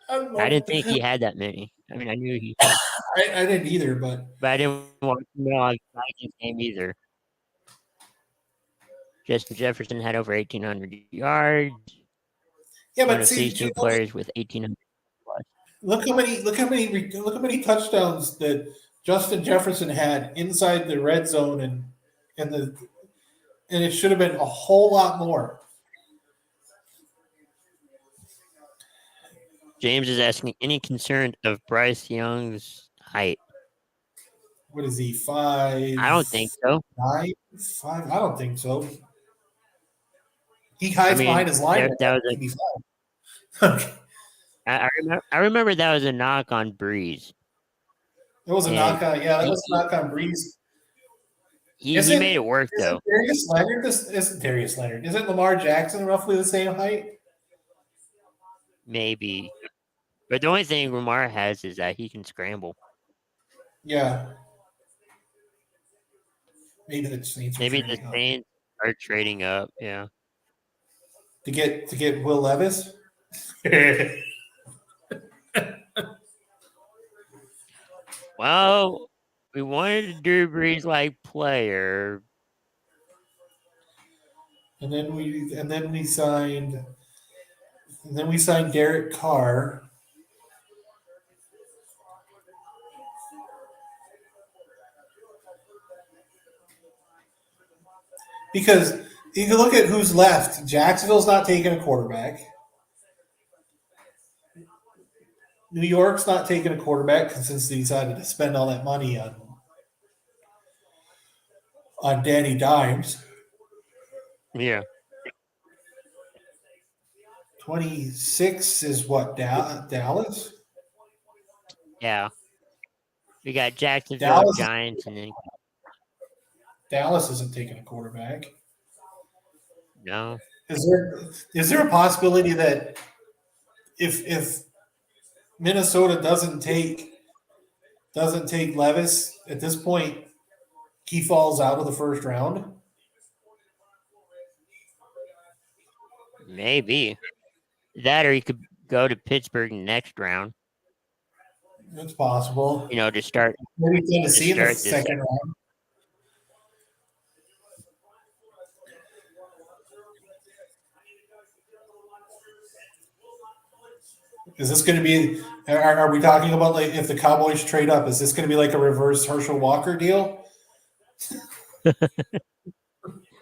I didn't think he had that many. I mean, I knew he. I didn't either, but I didn't want to know on Vikings game either. Justin Jefferson had over 1,800 yards. Yeah, one but of see, these two players with 1,800 plus. look how many touchdowns that Justin Jefferson had inside the red zone and the and it should have been a whole lot more. James is asking any concern of Bryce Young's height. What is he? 5'9"? I don't think so. 5? I don't think so. He I hides mean, behind his line. that was To be fine. I remember that was a knock on Breeze. It was a And knock on. Yeah, that was a knock on Breeze. He Isn't- made it work though. Darius Leonard? This isn't Darius Leonard. Isn't Lamar Jackson roughly the same height? Maybe. But the only thing Lamar has is that he can scramble. Yeah. Maybe the Saints. Maybe the Saints are trading up. Yeah. to get Will Levis. Well, we wanted a Drew Brees like player. and then we signed Derek Carr. Because you can look at who's left. Jacksonville's not taking a quarterback. New York's not taking a quarterback since they decided to spend all that money on Danny Dimes. Yeah. 26 is what, Dallas? Yeah. We got Jacksonville Dallas- Giants and then Dallas isn't taking a quarterback. no. Is there a possibility that if Minnesota doesn't take Levis at this point, he falls out of the first round? Maybe. That or he could go to Pittsburgh next round, It's possible. to start. Maybe Tennessee in the start this second round. Is this going to be? Are we talking about like if the Cowboys trade up? Is this going to be like a reverse Herschel Walker deal?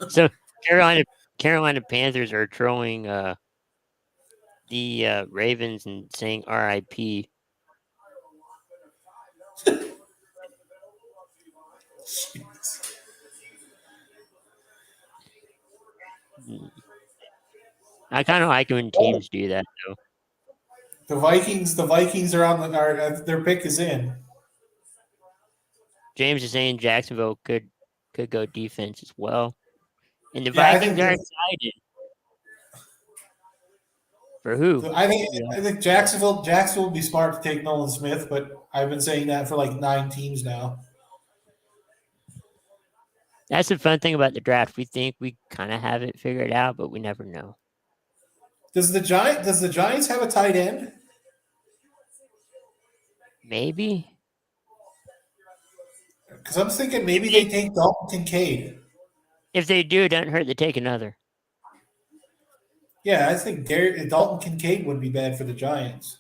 So Carolina Panthers are trolling the Ravens and saying RIP. I kind of like it when teams do that though. The Vikings are on their pick is in. James is saying Jacksonville could go defense as well, and the Yeah, I Vikings think are that's- excited. For who? I think Jacksonville will be smart to take Nolan Smith, but I've been saying that for like 9 teams now. That's the fun thing about the draft. We think we kind of have it figured out, but we never know. Does the Giants have a tight end? Maybe. Because I'm thinking maybe they take Dalton Kincaid. If they do, it doesn't hurt to take another. Yeah, I think Dalton Kincaid wouldn't be bad for the Giants.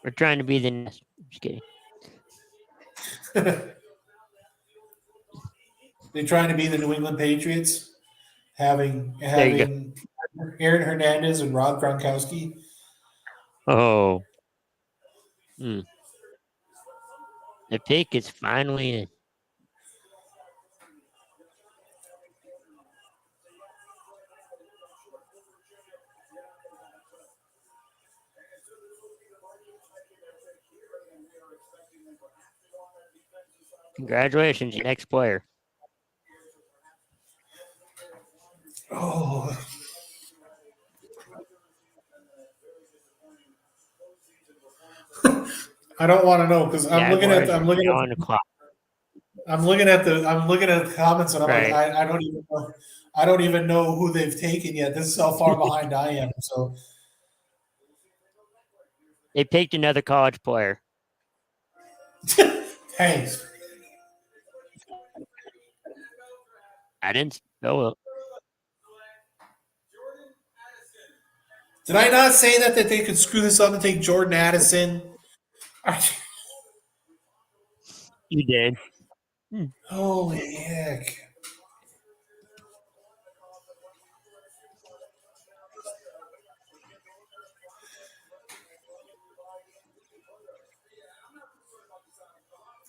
We're trying to be the next. Just kidding. They're trying to be the New England Patriots, having you Aaron Hernandez and Rob Gronkowski. Oh. The pick is finally in. Congratulations, your next player. Oh, I don't want to know because I'm looking at on the clock. I'm looking at the comments and I'm Right. like I don't even know who they've taken yet. This is how far behind I am. So They picked another college player. thanks. I didn't spell it. Jordan Addison. Did I not say that they could screw this up and take Jordan Addison? You did. Holy heck.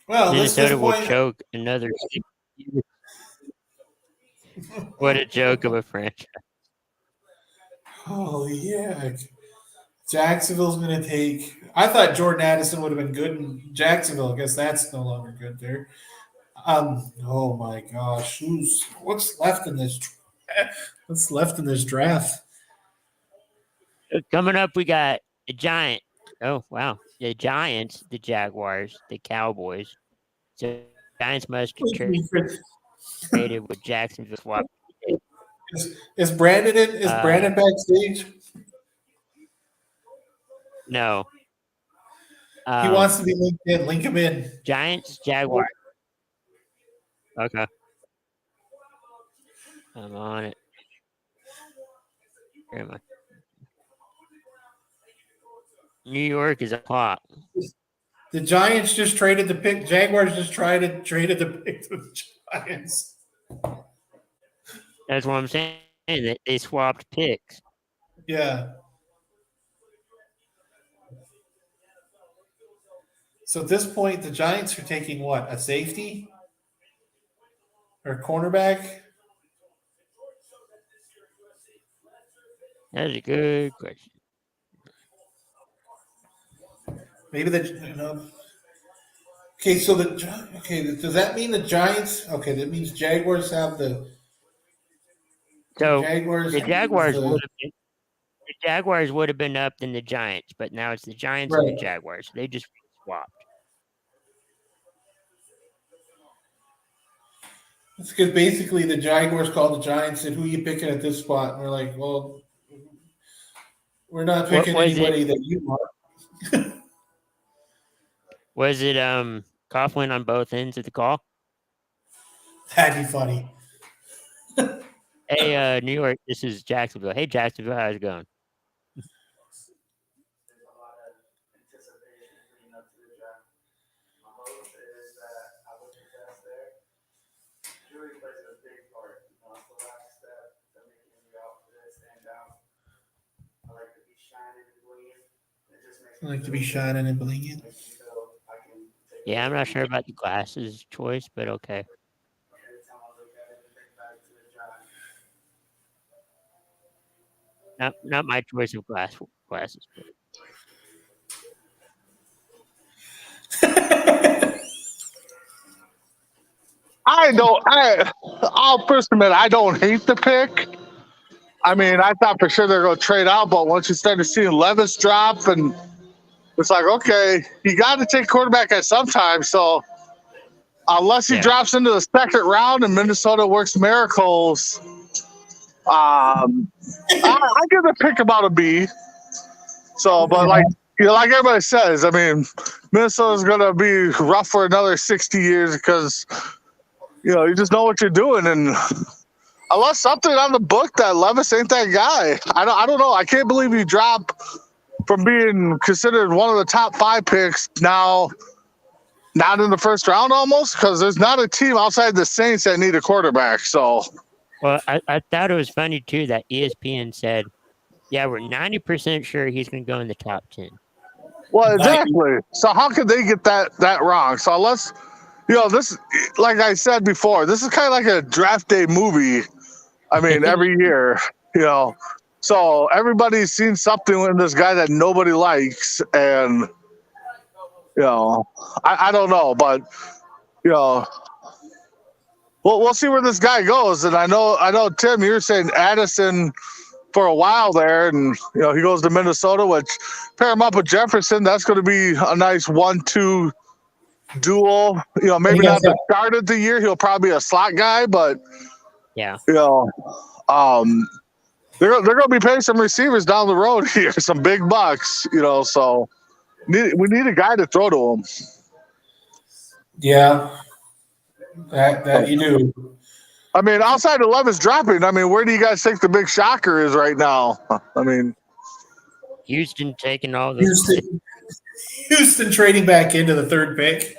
Well, this Minnesota will point, choke another. What a joke of a franchise. holy heck. Jacksonville's going to take. I thought Jordan Addison would have been good in Jacksonville. I guess that's no longer good there. Oh my gosh, what's left in this? What's left in this draft? Coming up, we got the Giants. Oh, wow. The Giants, the Jaguars, the Cowboys. So Giants must be traded with Jacksonville swap. Is Brandon in? Is Brandon backstage? No. He wants to be linked in. Link him in. Giants, Jaguars. Okay. I'm on it. Where am I? New York is a hot. The Giants just traded the pick. Jaguars just traded the pick to the Giants. That's what I'm saying. That they swapped picks. Yeah. So at this point, the Giants are taking what? A safety? Or a cornerback? That's a good question. Maybe Okay, so does that mean the Giants? Okay, that means Jaguars have the. So Jaguars. the Jaguars would have been up than the Giants, but now it's the Giants and the Jaguars. They just swapped. It's because basically the Jaguars called the Giants and said, "Who are you picking at this spot?" And we're like, "Well, we're not picking anybody that you want." Was it Coughlin on both ends of the call? That'd be funny. Hey, New York, this is Jacksonville. Hey, Jacksonville, how's it going? There's a lot of anticipation leading up to the draft. My hope is that I would suggest there. Really plays a big part. It's the last step to making the outfit stand out. I like to be shining and bleeding. It just makes I like to be shining and blinging. makes me feel I can take Yeah, I'm not sure about the glasses choice, but okay. every time I look at it and think back to the draft. Not my choice of glasses. But I'll first admit, I don't hate the pick. I mean, I thought for sure they're going to trade out, but once you started seeing Levis drop, and it's like, okay, you got to take quarterback at some time. So unless he drops into the second round and Minnesota works miracles, I give the pick about a B. So, but like everybody says, I mean, Minnesota's going to be rough for another 60 years because, you just know what you're doing. And unless something on the book that Levis ain't that guy, I don't know. I can't believe you drop from being considered one of the top 5 picks now, not in the first round almost, because there's not a team outside the Saints that need a quarterback. So, well, I thought it was funny too that ESPN said, "Yeah, we're 90% sure he's going to go in the top 10." Well, exactly. So how could they get that wrong? So unless, this, like I said before, this is kind of like a draft day movie. I mean, every year, So everybody's seen something in this guy that nobody likes, and I don't know, but we'll see where this guy goes. And I know Tim, you were saying Addison for a while there, and he goes to Minnesota, which pair him up with Jefferson, that's going to be a nice 1-2 duel. Maybe not the start of the year, he'll probably be a slot guy, but yeah, they're going to be paying some receivers down the road here, some big bucks, so we need a guy to throw to him. Yeah, that you do. I mean, outside of Levis dropping, I mean, where do you guys think the big shocker is right now? I mean, Houston taking all the Houston trading back into the third pick.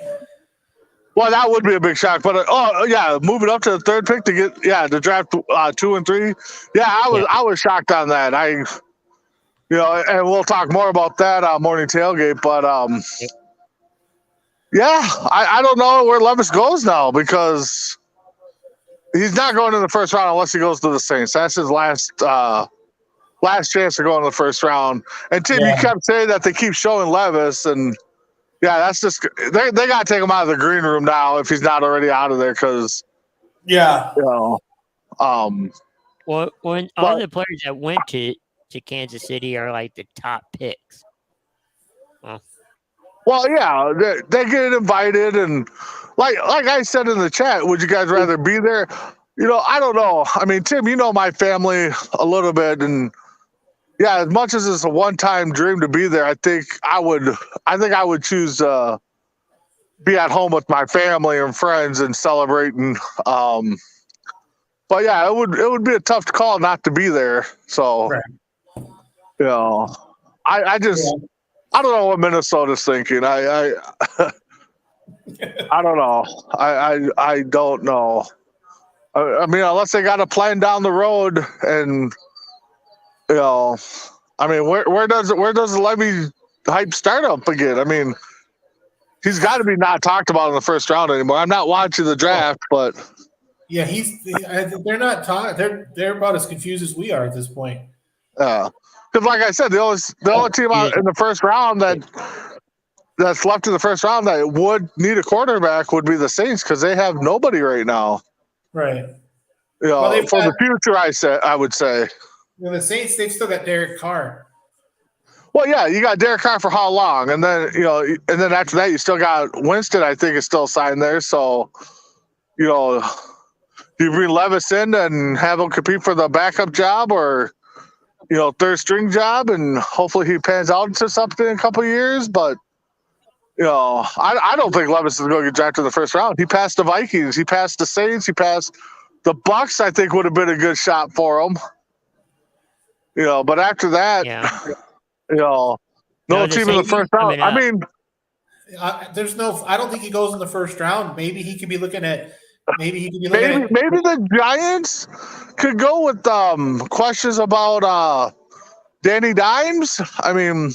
well, that would be a big shock. But yeah, moving up to the third pick to get to draft 2 and 3. Yeah, I was shocked on that. And we'll talk more about that on Morning Tailgate. But yeah, I don't know where Levis goes now because he's not going in the first round unless he goes to the Saints. That's his last chance to go in the first round. And Tim, you kept saying that they keep showing Levis, and yeah, that's just they got to take him out of the green room now if he's not already out of there because Yeah. Well, when all the players that went to Kansas City are like the top picks. Well, yeah, they get invited, and like I said in the chat, would you guys rather be there? I don't know. I mean, Tim, you know my family a little bit, and yeah, as much as it's a one-time dream to be there, I think I would choose be at home with my family and friends and celebrating. But yeah, it would be a tough call not to be there. So, Right. I don't know what Minnesota's thinking. I don't know. I don't know. I mean, unless they got a plan down the road, and I mean, where does the Levy hype start up again? I mean, he's got to be not talked about in the first round anymore. I'm not watching the draft, but Yeah, they're not talking. They're about as confused as we are at this point. because like I said, the only team out in the first round that's left in the first round that would need a quarterback would be the Saints because they have nobody right now. Right. For the future, I would say. The Saints, they've still got Derek Carr. Well, yeah, you got Derek Carr for how long, and then and then after that, you still got Winston. I think is still signed there. So, you bring Levis in and have him compete for the backup job, or third string job, and hopefully he pans out into something in a couple of years. But I don't think Levis is going to get drafted in the first round. He passed the Vikings, he passed the Saints, he passed the Bucks. I think would have been a good shot for him. But after that, no team in the first round. I mean, I don't think he goes in the first round. Maybe he could be looking at. Maybe the Giants could go with questions about Danny Dimes. I mean,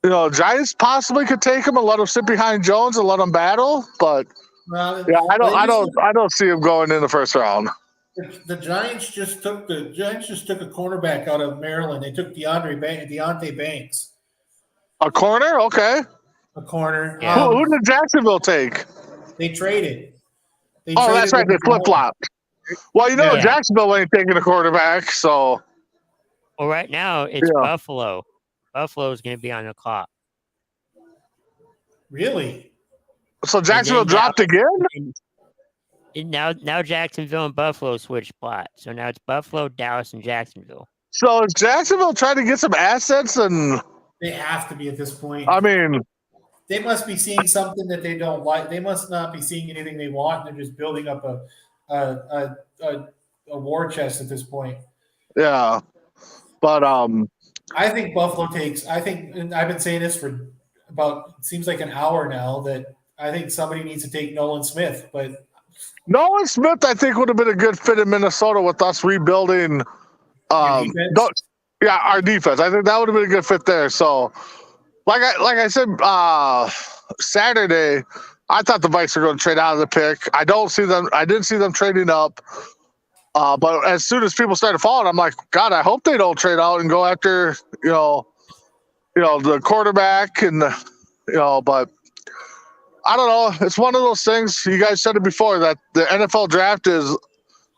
Giants possibly could take him and let him sit behind Jones and let him battle. But I don't see him going in the first round. The Giants just took a cornerback out of Maryland. They took Deontay Banks. A corner, okay. A corner. Yeah. Who did Jacksonville take? They traded. That's right. They flip flopped. Well, Jacksonville ain't taking a quarterback, so. Well, right now it's Buffalo. Buffalo's going to be on the clock. Really? So Jacksonville dropped again? And now Jacksonville and Buffalo switch spots. So now it's Buffalo, Dallas, and Jacksonville. So is Jacksonville trying to get some assets? And they have to be at this point. I mean, they must be seeing something that they don't like. They must not be seeing anything they want. They're just building up a war chest at this point. Yeah, but I think Buffalo takes. I think, and I've been saying this for about seems like an hour now, that I think somebody needs to take Nolan Smith. But Nolan Smith, I think, would have been a good fit in Minnesota with us rebuilding. Our defense. I think that would have been a good fit there. So, like I said, Saturday, I thought the Vikes were going to trade out of the pick. I didn't see them trading up. But as soon as people started falling, I'm like, God, I hope they don't trade out and go after, the quarterback and but I don't know. It's one of those things. You guys said it before that the NFL draft is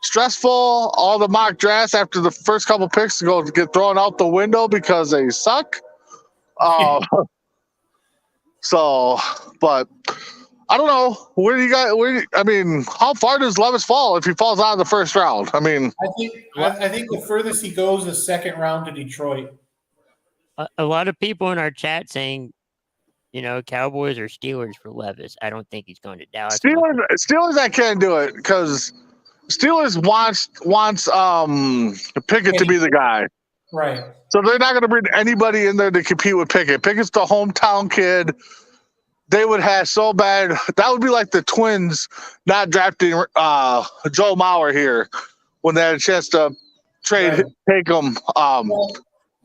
stressful. All the mock drafts after the first couple picks get thrown out the window because they suck. So, but I don't know. How far does Levis fall if he falls out of the first round? I mean, I think the furthest he goes is second round to Detroit. A lot of people in our chat saying Cowboys or Steelers for Levis. I don't think he's going to Dallas. Steelers, I can't do it because Steelers wants Pickett to be the guy. Right. So they're not going to bring anybody in there to compete with Pickett. Pickett's the hometown kid. They would have so bad. That would be like the Twins not drafting Joe Mauer here when they had a chance to trade, take him. Well,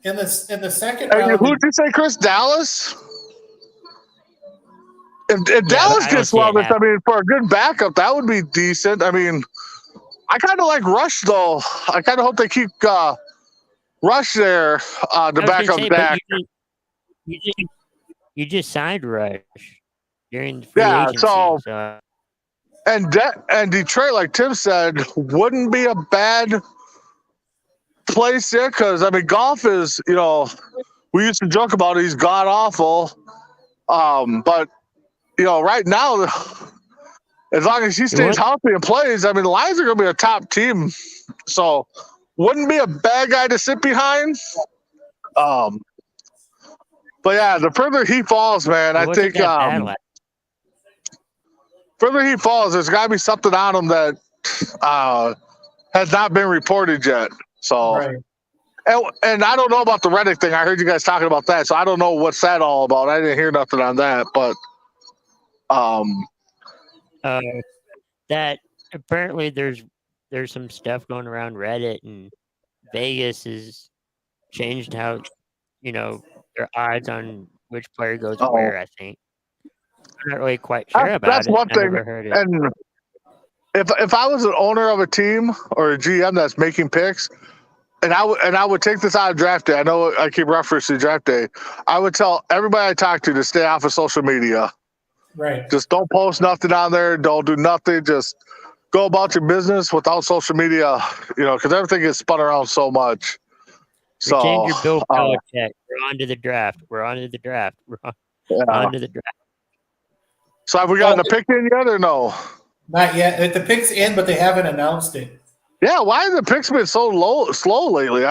in the second And round, who'd you say, Chris? Dallas? If Dallas I don't gets see it Levis, I happening. mean, for a good backup, that would be decent. I mean, I kind of like Rush, though. I kind of hope they keep Rush there to I was back gonna up say, but Dak. you just signed Rush during free Yeah, agency. so So and Detroit, like Tim said, wouldn't be a bad place there because I mean, golf is we used to joke about it, he's god awful, but right now, as long as he stays healthy and plays, I mean, the Lions are going to be a top team, so wouldn't be a bad guy to sit behind. But yeah, the further he falls, man, it I wasn't think that bad last. further he falls, there's got to be something on him that has not been reported yet. So, right. and I don't know about the Reddick thing. I heard you guys talking about that, so I don't know what's that all about. I didn't hear nothing on that, but That apparently there's some stuff going around Reddit, and Vegas has changed how their odds on which player goes where. I think I'm not really quite sure about that's it. one I thing. never heard it. And if I was an owner of a team or a GM that's making picks, and I would take this out of draft day. I know I keep referencing draft day. I would tell everybody I talk to stay off of social media. Right. Just don't post nothing on there. Don't do nothing. Just go about your business without social media. Because everything gets spun around so much. So Change your Bill Belichick. We're on to the draft. We're on to the draft. We're on to the draft. So have we gotten a pick in yet or no? Not yet. The pick's in, but they haven't announced it. Yeah, why have the picks been so slow lately?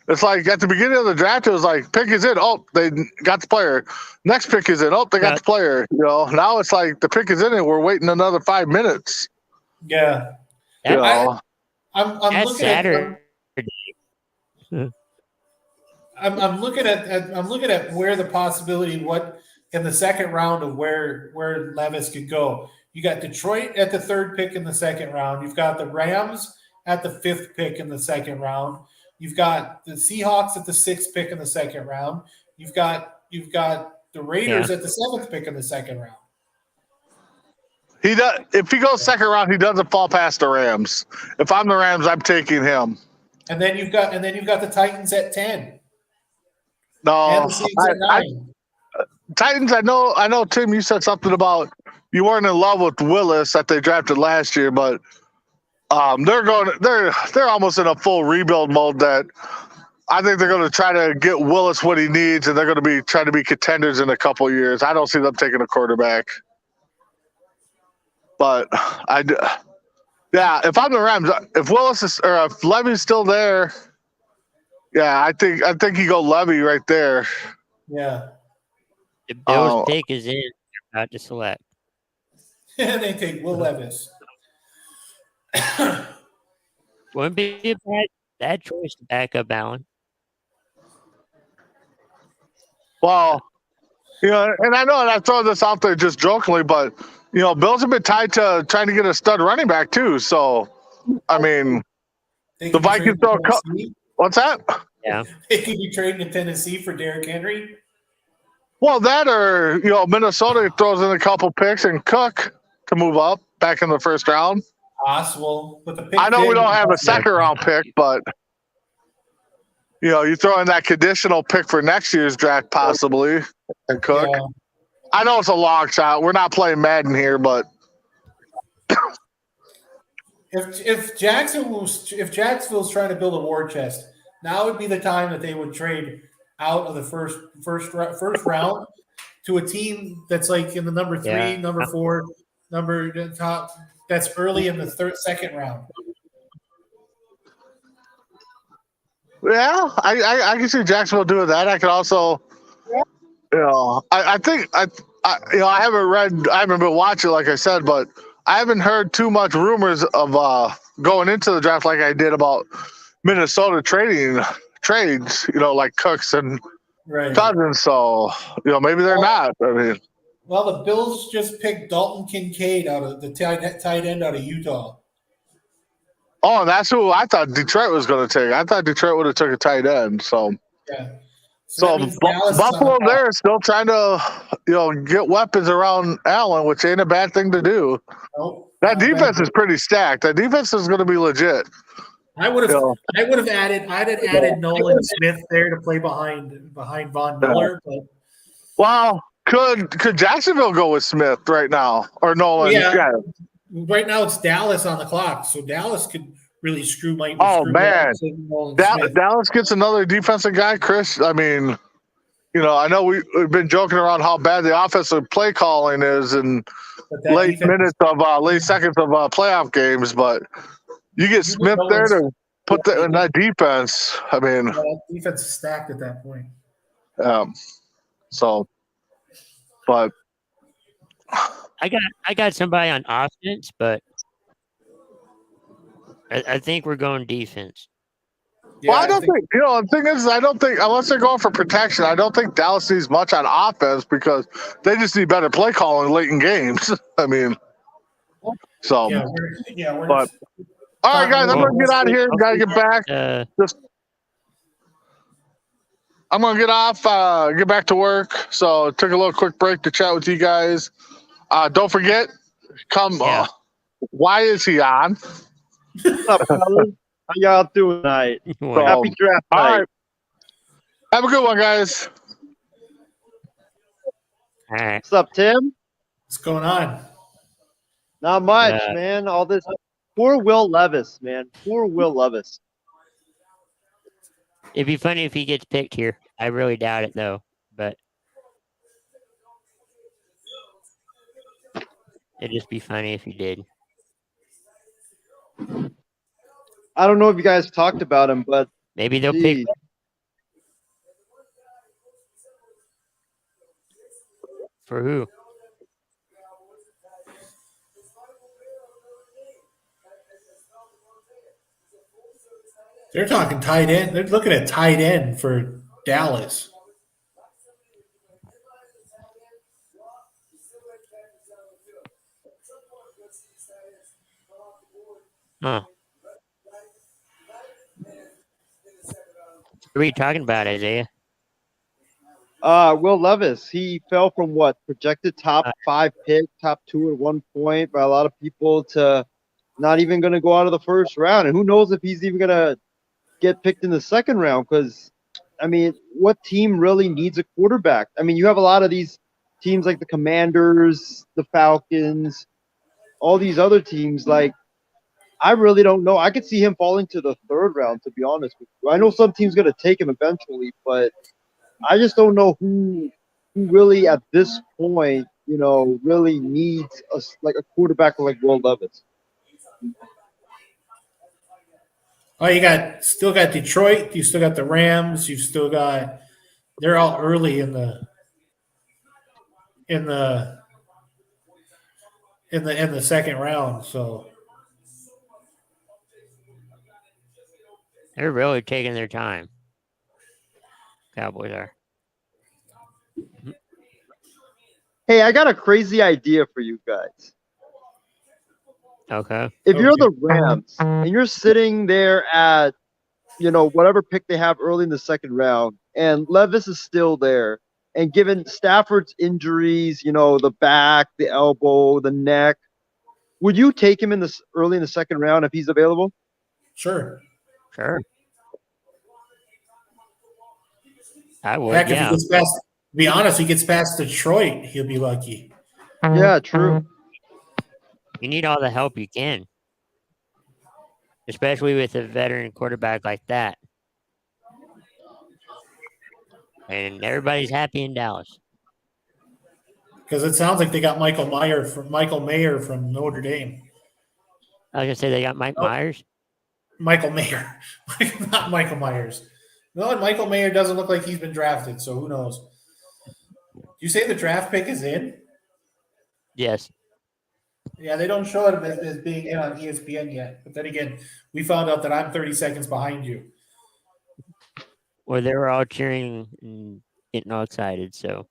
It's like at the beginning of the draft, it was like pick is in. Oh, they got the player. Next pick is in. Oh, they got the player. Now it's like the pick is in and we're waiting another 5 minutes. Yeah. I'm That's looking Saturday. I'm looking at where the possibility in the second round of where Levis could go. You got Detroit at the third pick in the second round. You've got the Rams at the fifth pick in the second round. You've got the Seahawks at the sixth pick in the second round. You've got the Raiders at the seventh pick in the second round. He does. If he goes second round, he doesn't fall past the Rams. If I'm the Rams, I'm taking him. And then you've got the Titans at 10. No, And the Saints at 9. Titans. I know. Tim, you said something about you weren't in love with Willis that they drafted last year, but they're almost in a full rebuild mode. That I think they're going to try to get Willis what he needs, and they're going to be trying to be contenders in a couple of years. I don't see them taking a quarterback, but if I'm the Rams, if Willis is or if Levy's still there, I think you go Levy right there. Yeah. The Bills pick is in. They're about to select. And they take Will Levis. Wouldn't be a bad choice to back up Allen. Well, and I know, and I throw this out there just jokingly, but Bills have been tied to trying to get a stud running back too. So, I mean, the Vikings don't. What's that? Yeah, they could be trading to Tennessee for Derrick Henry. Well, that or Minnesota throws in a couple picks and Cook to move up back in the first round. Possible, but the pick I know we don't have a second round pick, but you throw in that conditional pick for next year's draft possibly and Cook. Yeah. I know it's a long shot. We're not playing Madden here, but if Jacksonville's trying to build a war chest, now would be the time that they would trade out of the first round to a team that's like in the number 3, number 4, number top. That's early in the second round. Yeah, I can see Jacksonville doing that. I could also I think I I haven't been watching like I said, but I haven't heard too much rumors of going into the draft like I did about Minnesota trades, like Cooks and Right. Cousins. So, maybe they're not. I mean, Well, the Bills just picked Dalton Kincaid out of the tight end out of Utah. oh, and that's who I thought Detroit was going to take. I thought Detroit would have took a tight end. So Yeah. So that means Dallas is on Buffalo, top. they're still trying to, get weapons around Allen, which ain't a bad thing to do. Nope, That not bad. defense is pretty stacked. That defense is going to be legit. I would have. Yeah. I'd have added Nolan Smith there to play behind Von Miller, but Wow, could Jacksonville go with Smith right now or Nolan? Yeah. right now it's Dallas on the clock, so Dallas could really screw Mike. Oh, screw man. Nolan Smith. Dallas gets another defensive guy, Chris. I mean, I know we've been joking around how bad the offensive play calling is and But that late defense- late seconds of playoff games, but you get Smith there to put that in that defense. I mean, that defense is stacked at that point. So, but I got somebody on offense, but I think we're going defense. well, I don't think the thing is, I don't think unless they're going for protection, I don't think Dallas needs much on offense because they just need better play calling late in games. I mean, so we're but all right, guys, I'm gonna get out of here. Gotta get back. I'm gonna get off, get back to work. So took a little quick break to chat with you guys. Don't forget, Yeah. why is he on? What's up, fellas? How y'all doing tonight? Well, Happy draft All night. right. Have a good one, guys. all right. What's up, Tim? What's going on? Not much, Yeah. man. All this. Poor Will Levis, man. Poor Will Levis. It'd be funny if he gets picked here. I really doubt it though, but it'd just be funny if he did. I don't know if you guys talked about him, but Maybe they'll pick. geez, For who? They're talking tight end. They're looking at tight end for Dallas. Huh. What are you talking about, Isaiah? Will Levis, he fell from what projected top 5 pick, top 2 at one point by a lot of people to not even going to go out of the first round, and who knows if he's even going to get picked in the second round? Because I mean, what team really needs a quarterback? I mean, you have a lot of these teams like the Commanders, the Falcons, all these other teams. Like, I really don't know. I could see him falling to the third round, to be honest with you. I know some team's going to take him eventually, but I just don't know who really at this point, really needs a quarterback like Will Levis. Oh, you still got Detroit. You still got the Rams. You've still got. They're all early in the second round. So They're really taking their time. Cowboys are. Hey, I got a crazy idea for you guys. Okay. If you're the Rams and you're sitting there at, whatever pick they have early in the second round, and Levis is still there, and given Stafford's injuries, the back, the elbow, the neck, would you take him early in the second round if he's available? sure. I would, Heck, if yeah. he gets past, to be honest, he gets past Detroit, he'll be lucky. Yeah, true. You need all the help you can, especially with a veteran quarterback like that. And everybody's happy in Dallas. Because it sounds like they got Michael Mayer from Notre Dame. I was gonna say they got Mike Myers. Michael Mayer, not Michael Myers. No, and Michael Mayer doesn't look like he's been drafted, so who knows? you say the draft pick is in? Yes. Yeah, they don't show it as being in on ESPN yet. But then again, we found out that I'm 30 seconds behind you. Well, they were all cheering and getting all excited. So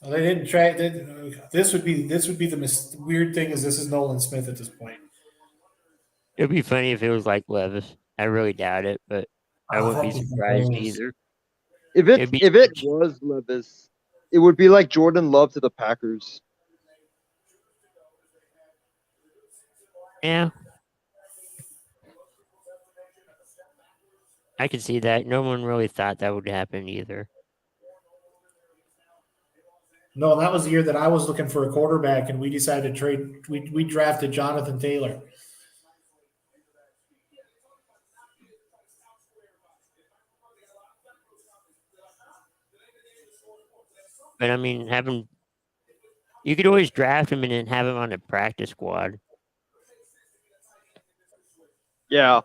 Well, they didn't try. This would be the weird thing is this is Nolan Smith at this point. it'd be funny if it was like Levis. I really doubt it, but I wouldn't be surprised either. If It'd be- it was Levis, it would be like Jordan Love to the Packers. Yeah. I could see that. No one really thought that would happen either. No, that was the year that I was looking for a quarterback, and we decided to trade. We drafted Jonathan Taylor. But I mean, you could always draft him and then have him on the practice squad. Yeah.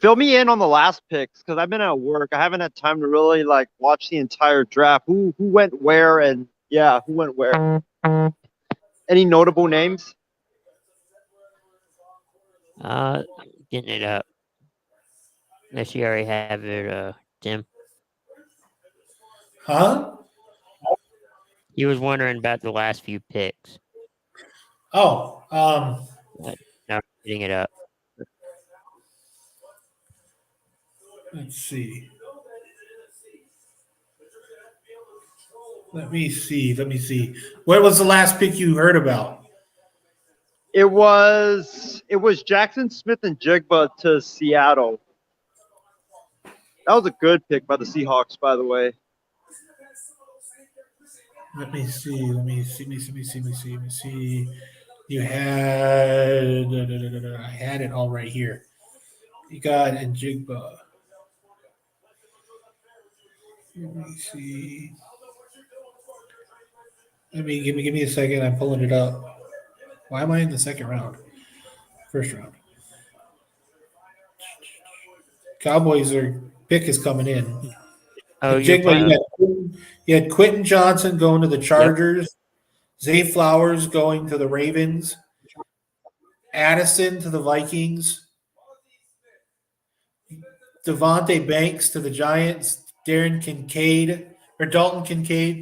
Fill me in on the last picks because I've been at work. I haven't had time to really like watch the entire draft. Who went where and yeah, who went where? Any notable names? Getting it up. Unless you already have it, Tim. Huh? He was wondering about the last few picks. Oh, Now I'm getting it up. let's see. Let me see. What was the last pick you heard about? It was Jackson Smith and Jigba to Seattle. That was a good pick by the Seahawks, by the way. Let me see. You had I had it all right here. You got Njigba. Let me see. Give me a second. I'm pulling it up. Why am I in the second round? First round. Cowboys pick is coming in. Oh, Njigba, you had Quentin Johnson going to the Chargers, Zay Flowers going to the Ravens, Addison to the Vikings, Devontae Banks to the Giants, Dalton Kincaid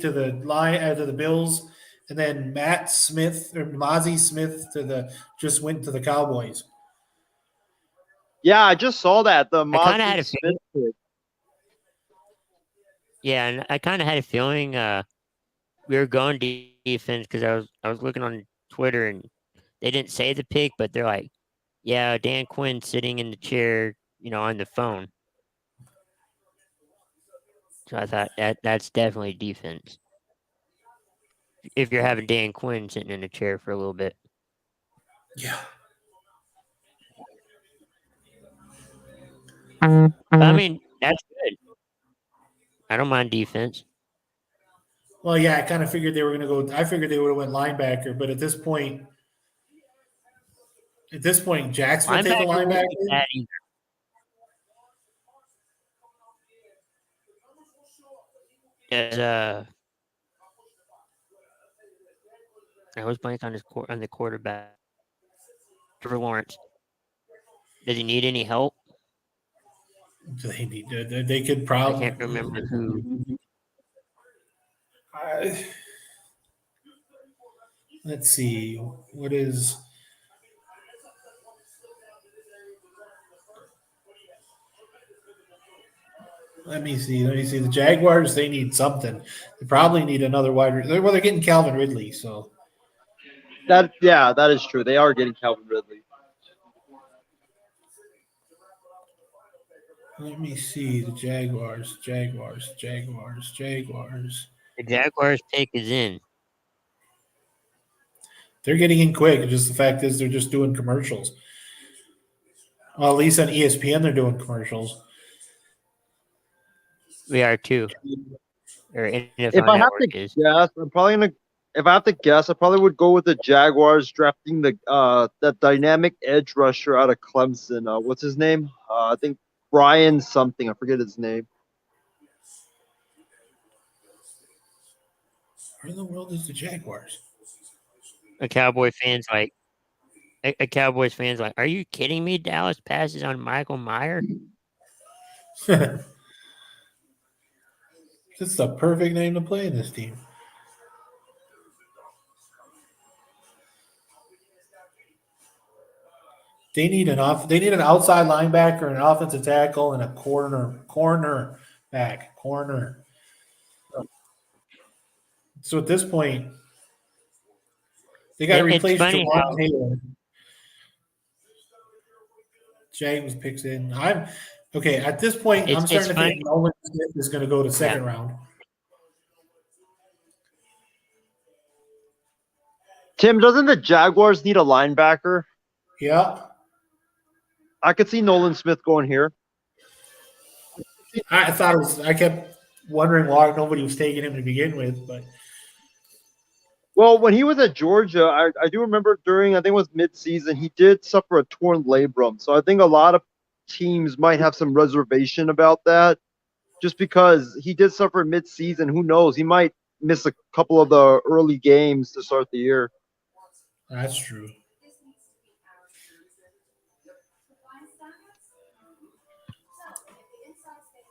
to the Bills, and then Mozzie Smith went to the Cowboys. Yeah, I just saw that. The I kinda had Mozzie a Smith pick. Yeah, and I kind of had a feeling we were going defense because I was looking on Twitter and they didn't say the pick, but they're like, "Yeah, Dan Quinn sitting in the chair, on the phone." So I thought that's definitely defense. If you're having Dan Quinn sitting in a chair for a little bit. Yeah. But, I mean, that's good. I don't mind defense. Well, yeah, I kind of figured they were going to go. I figured they would have went linebacker, but at this point, Jackson would take a wouldn't linebacker. be bad either. As, I was blank on the quarterback. Trevor Lawrence. Does he need any help? They could I probably. can't remember who. Let's see. What is? Let me see. The Jaguars, they need something. They probably need another wide receiver. Well, they're getting Calvin Ridley, so. That is true. They are getting Calvin Ridley. Let me see. The Jaguars. The Jaguars pick is in. They're getting in quick. Just the fact is they're just doing commercials. Well, at least on ESPN, they're doing commercials. We are too. Or NFL If I have Network to is. guess, I'm probably gonna if I have to guess, I probably would go with the Jaguars drafting that dynamic edge rusher out of Clemson. What's his name? I think Brian something. I forget his name. Where in the world is the Jaguars? A Cowboy fan's like, a Cowboys fan's like, are you kidding me? Dallas passes on Michael Meyer. This is the perfect name to play in this team. They need an outside linebacker, an offensive tackle, and a corner back. So at this point, they got to It's replace funny Jawan how- Taylor. James picks in. I'm okay. At this point, I'm It's starting to funny. think Nolan Smith is going to go to second round. Tim, doesn't the Jaguars need a linebacker? Yeah. I could see Nolan Smith going here. I thought it was. I kept wondering why nobody was taking him to begin with, but Well, when he was at Georgia, I do remember during, I think it was midseason, he did suffer a torn labrum. So I think a lot of teams might have some reservation about that just because he did suffer midseason. Who knows? He might miss a couple of the early games to start the year. that's true. This needs to be our compliance standards. So if the insides say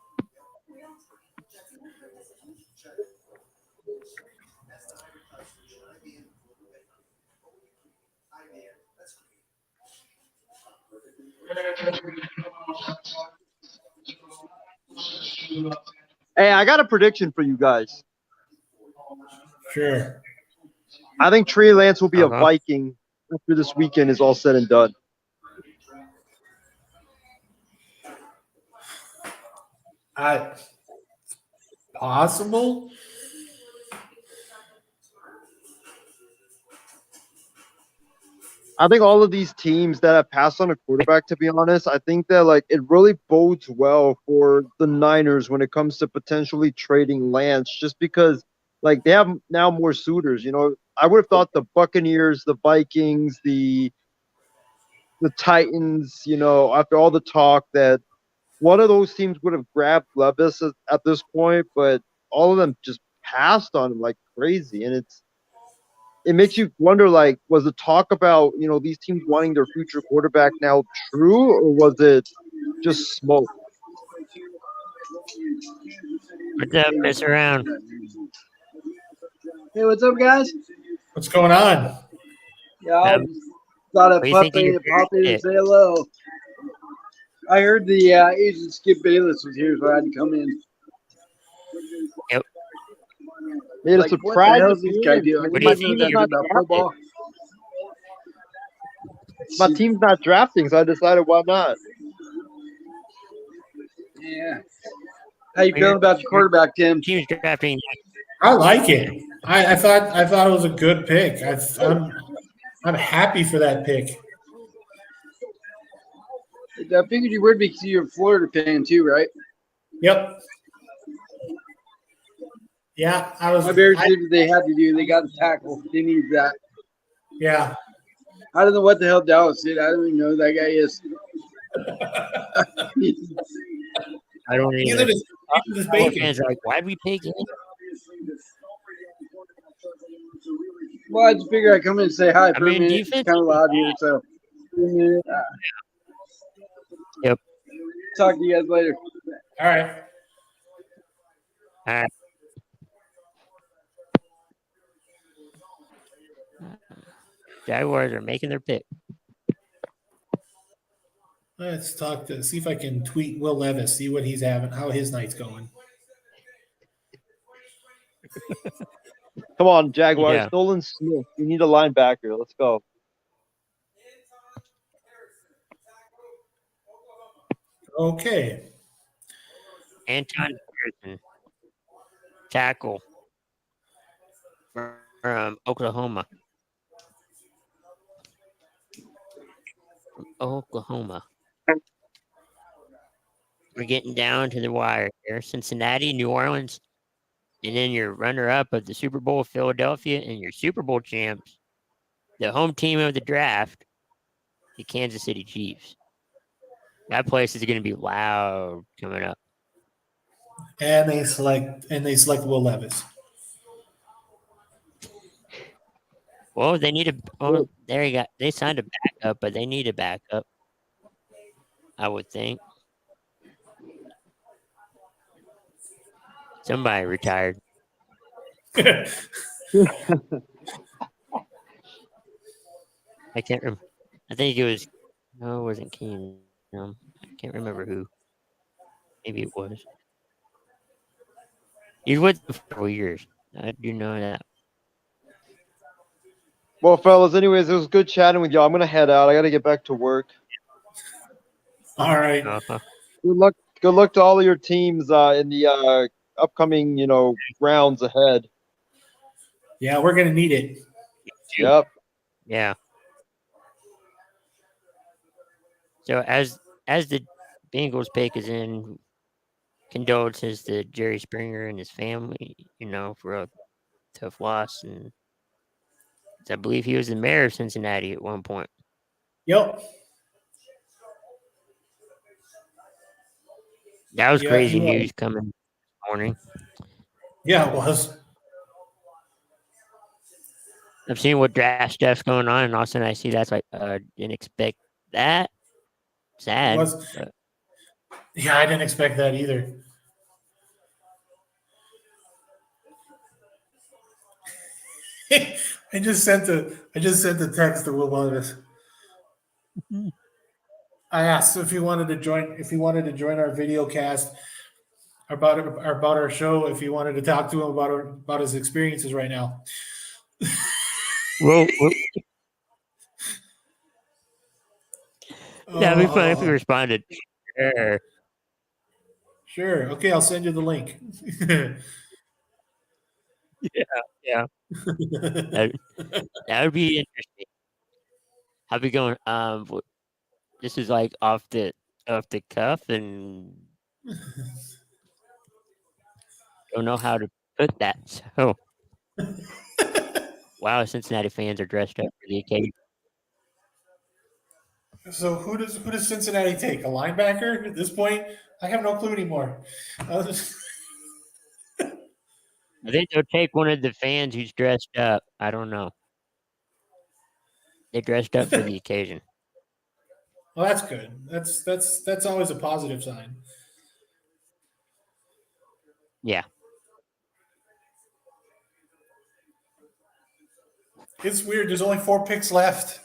real time, doesn't improve decisions. Hey, I got a prediction for you guys. Sure. I think Trey Lance will be a Uh-huh. Viking after this weekend is all said and done. Possible. I think all of these teams that have passed on a quarterback, to be honest, I think that like it really bodes well for the Niners when it comes to potentially trading Lance, just because like they have now more suitors. You know, I would have thought the Buccaneers, the Vikings, the Titans, you know, after all the talk that one of those teams would have grabbed Levis at this point, but all of them just passed on him like crazy, and it makes you wonder, like, was the talk about, you know, these teams wanting their future quarterback now true, or was it just smoke? What's up? Mess around. Hey, what's up, guys? What's going on? Yeah, I Um, just thought what I'd do you pop think of in, your pop in and pick? say hello. I heard the agent Skip Bayless was here, so I had to come in. Made a Like, what the surprise. hell is this guy doing? What do My you think team of is your not about football. My team's not drafting, so I decided why not. Yeah. How you feeling about your quarterback, Tim? Teams drafting. I like it. I thought it was a good pick. I'm happy for that pick. I figured you would be because you're a Florida fan too, right? Yep. Yeah, I was. My Bears did what they had to do. They got the tackle. They need that. Yeah. I don't know what the hell Dallas did. I don't even know who that guy is. I don't Neither either. does Cowboy Bacon. fans are like, why'd we pick him? Well, I just figured I'd come in and say hi for mean, a minute. It's defense- kind of loud here, so. Yep. Talk to you guys later. All right. All right. Jaguars are making their pick. Let's see if I can tweet Will Levis, see what he's having, how his night's going. Come on, Jaguars. Yeah. Nolan Smith. You need a linebacker. Let's go. Okay. Anton Harrison, tackle from Oklahoma. From Oklahoma. We're getting down to the wire here. Cincinnati, New Orleans. And then your runner-up of the Super Bowl, Philadelphia, and your Super Bowl champs, the home team of the draft, the Kansas City Chiefs. That place is going to be loud coming up. And they select Will Levis. Well, they need a. Oh, there you go. They signed a backup, but they need a backup. I would think. Somebody retired. I can't remember. I think it was. No, it wasn't Keenum. I can't remember who. Maybe it was. He's with them for 4 years. I do know that. Well, fellas, anyways, it was good chatting with y'all. I'm gonna head out. I gotta get back to work. All right. Uh-huh. Good luck to all of your teams in the upcoming, rounds ahead. Yeah, we're gonna need it. Yep. Yeah. So as the Bengals pick is in, condolences to Jerry Springer and his family, for a tough loss. And I believe he was the mayor of Cincinnati at one point. Yep. That was Yeah, crazy he was. news coming this morning. Yeah, it was. I've seen what draft stuff's going on, and all of a sudden I see that's like, didn't expect that. Sad. Was. But Yeah, I didn't expect that either. I just sent the text to Will Levis. I asked if he wanted to join our video cast about our show, if he wanted to talk to him about his experiences right now. well, yeah, it'd be fun if he Oh, responded. Sure. sure. Okay, I'll send you the link. Yeah. That would be interesting. How we going? This is like off the cuff, and don't know how to put that. So, wow, Cincinnati fans are dressed up for the occasion. So who does Cincinnati take? A linebacker at this point? I have no clue anymore. I think they'll take one of the fans who's dressed up. I don't know. They dressed up for the occasion. Well, that's good. That's always a positive sign. Yeah. It's weird. There's only 4 picks left.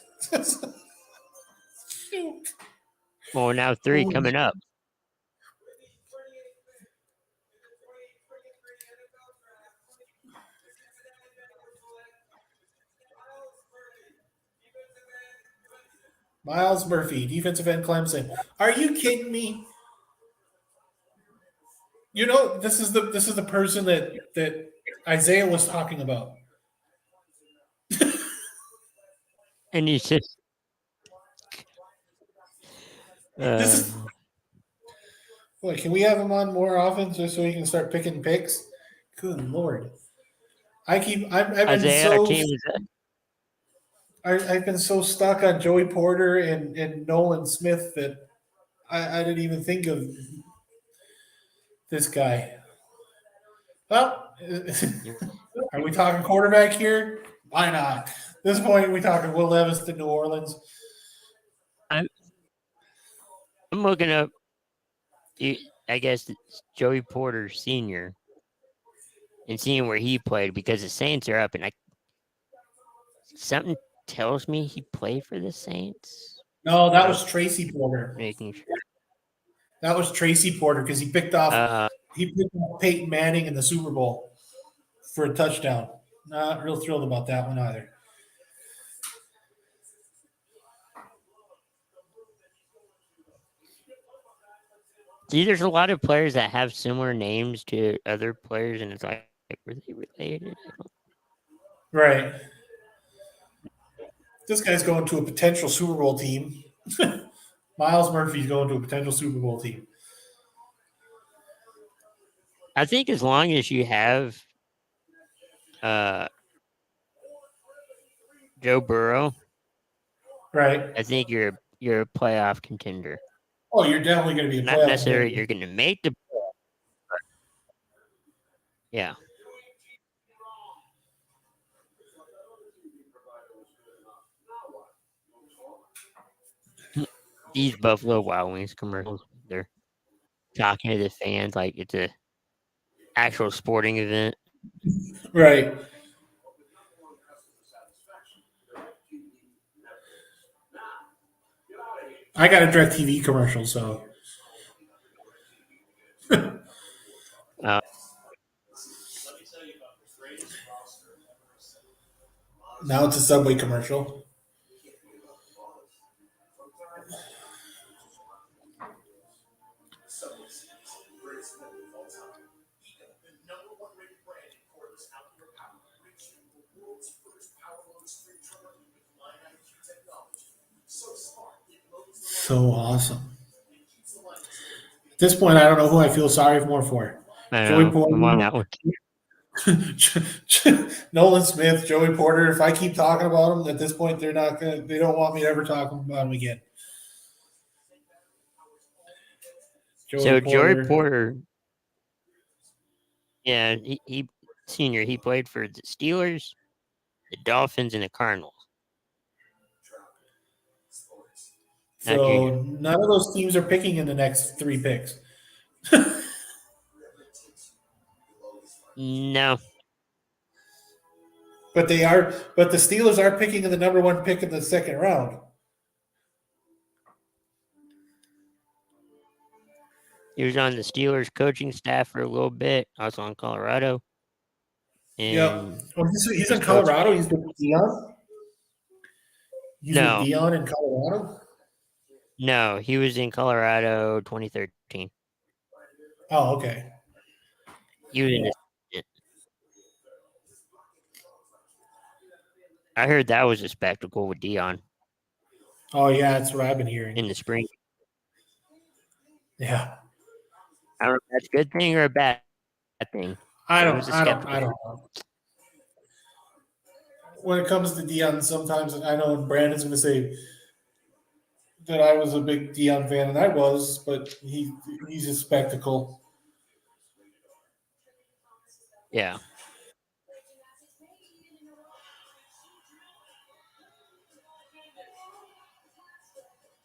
Well, now 3 coming up. Miles Murphy, defensive end, Clemson. Are you kidding me? This is the person that Isaiah was talking about. And he's just. Boy, can we have him on more often just so he can start picking picks? Good Lord. I've been Isaiah, our team is I've been so stuck on Joey Porter and Nolan Smith that I didn't even think of this guy. Well, are we talking quarterback here? Why not? At this point, we talking Will Levis to New Orleans. I'm looking up, I guess, it's Joey Porter Sr. and seeing where he played because the Saints are up, and something tells me he played for the Saints. No, that was Tracy Porter. Making sure. That was Tracy Porter because he picked off Peyton Manning in the Super Bowl for a touchdown. Not real thrilled about that one either. See, there's a lot of players that have similar names to other players, and it's like, were they related? Right. This guy's going to a potential Super Bowl team. Miles Murphy's going to a potential Super Bowl team. I think as long as you have Joe Burrow, Right. I think you're a playoff contender. Oh, you're definitely going to be a Not playoff necessarily contender. you're going to make the. Yeah. These Buffalo Wild Wings commercials, they're talking to the fans like it's a actual sporting event. Right. I got a DirecTV commercial, so Uh, now it's a Subway commercial. So awesome. At this point, I don't know who I feel sorry more for. I Joey know. I'm on Porter, that one. Nolan Smith, Joey Porter. If I keep talking about them, at this point, they're not gonna. They don't want me to ever talk about them again. Joey Porter, yeah, he senior. He played for the Steelers, the Dolphins, and the Cardinals. Not So junior. none of those teams are picking in the next 3 picks. No, But they are. But the Steelers are picking in the number 1 pick in the second round. he was on the Steelers coaching staff for a little bit. Also in Colorado. Yeah. And Oh, he's in coach- Colorado. He's with Dion. He's No. with Dion in Colorado. No, he was in Colorado 2013. Oh, okay. He was in I heard that was a spectacle with Dion Oh, yeah, that's what I've been hearing. in the spring. Yeah. I don't know if that's a good thing or a bad thing. I It don't was a know. skeptical. When it comes to Dion, sometimes I know Brandon's going to say that I was a big Dion fan, and I was, but he's a spectacle. Yeah.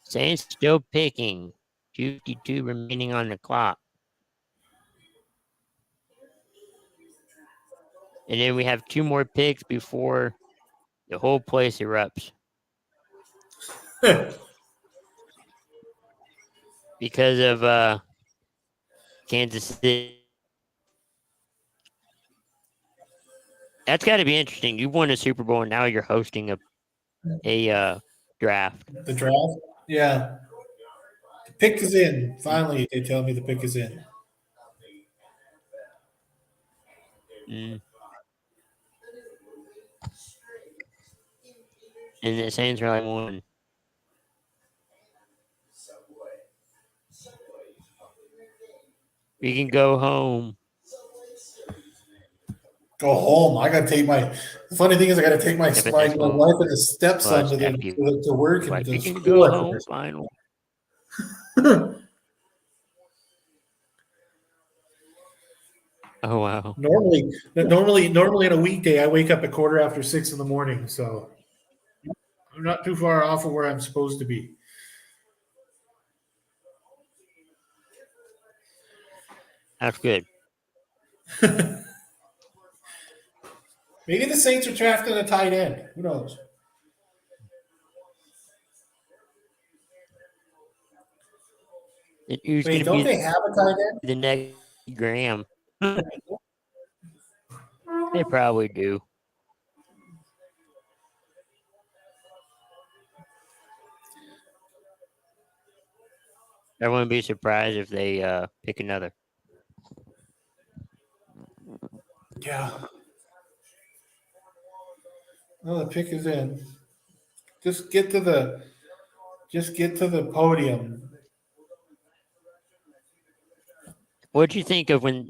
Saints still picking. 2:52 remaining on the clock. And then we have 2 more picks before the whole place erupts because of Kansas City. That's got to be interesting. You won a Super Bowl and now you're hosting a draft. The draft? Yeah. The pick is in. Finally, they tell me the pick is in. Mm. And the Saints are like 1. We can go home. Go home. I got to take my. The funny thing is, I got to take my but my that's wife what- and the stepson well, to work and Like, to we can school. go home finally. Oh wow. Normally in a weekday, I wake up at 6:15 in the morning, so I'm not too far off of where I'm supposed to be. That's good. Maybe the Saints are drafting a tight end. Who knows? Who's Wait, going don't to they have a tight end? be the next Graham? They probably do. I wouldn't be surprised if they pick another. Yeah. No, the pick is in. Just get to the podium. What'd you think of when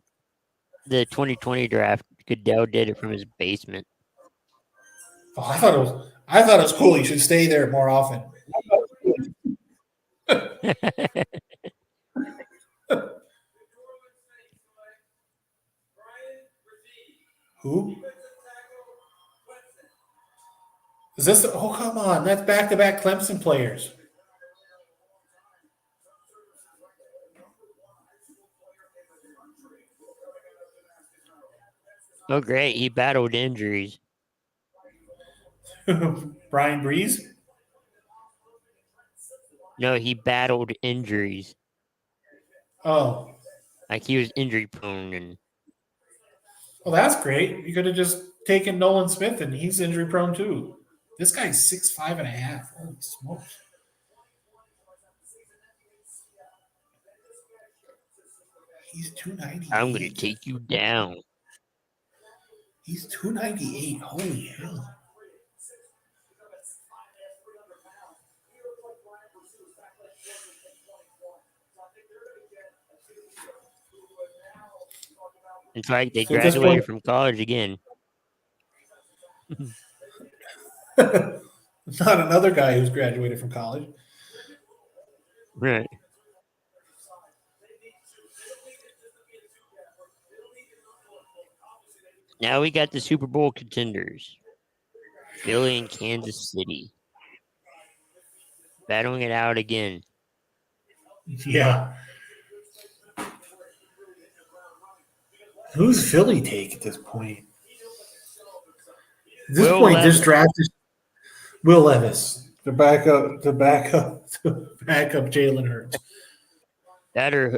the 2020 draft Goodell did it from his basement. Oh, I thought it was cool. He should stay there more often. Who? Is this? Oh, come on! That's back-to-back Clemson players. Oh, great. He battled injuries. Brian Breeze. No, he battled injuries. Oh, Like he was injury prone and well, that's great. You could have just taken Nolan Smith, and he's injury prone too. This guy's 6'5.5". Holy smokes! He's 298. I'm going to take you down. He's 298. Holy hell! In fact, they So at this graduated point- from college again. Not another guy who's graduated from college. Right. Now we got the Super Bowl contenders. Philly and Kansas City. Battling it out again. Yeah. Who's Philly take at this point? At this Will point, this Levis. draft is Will Levis to back up Jalen Hurts. That or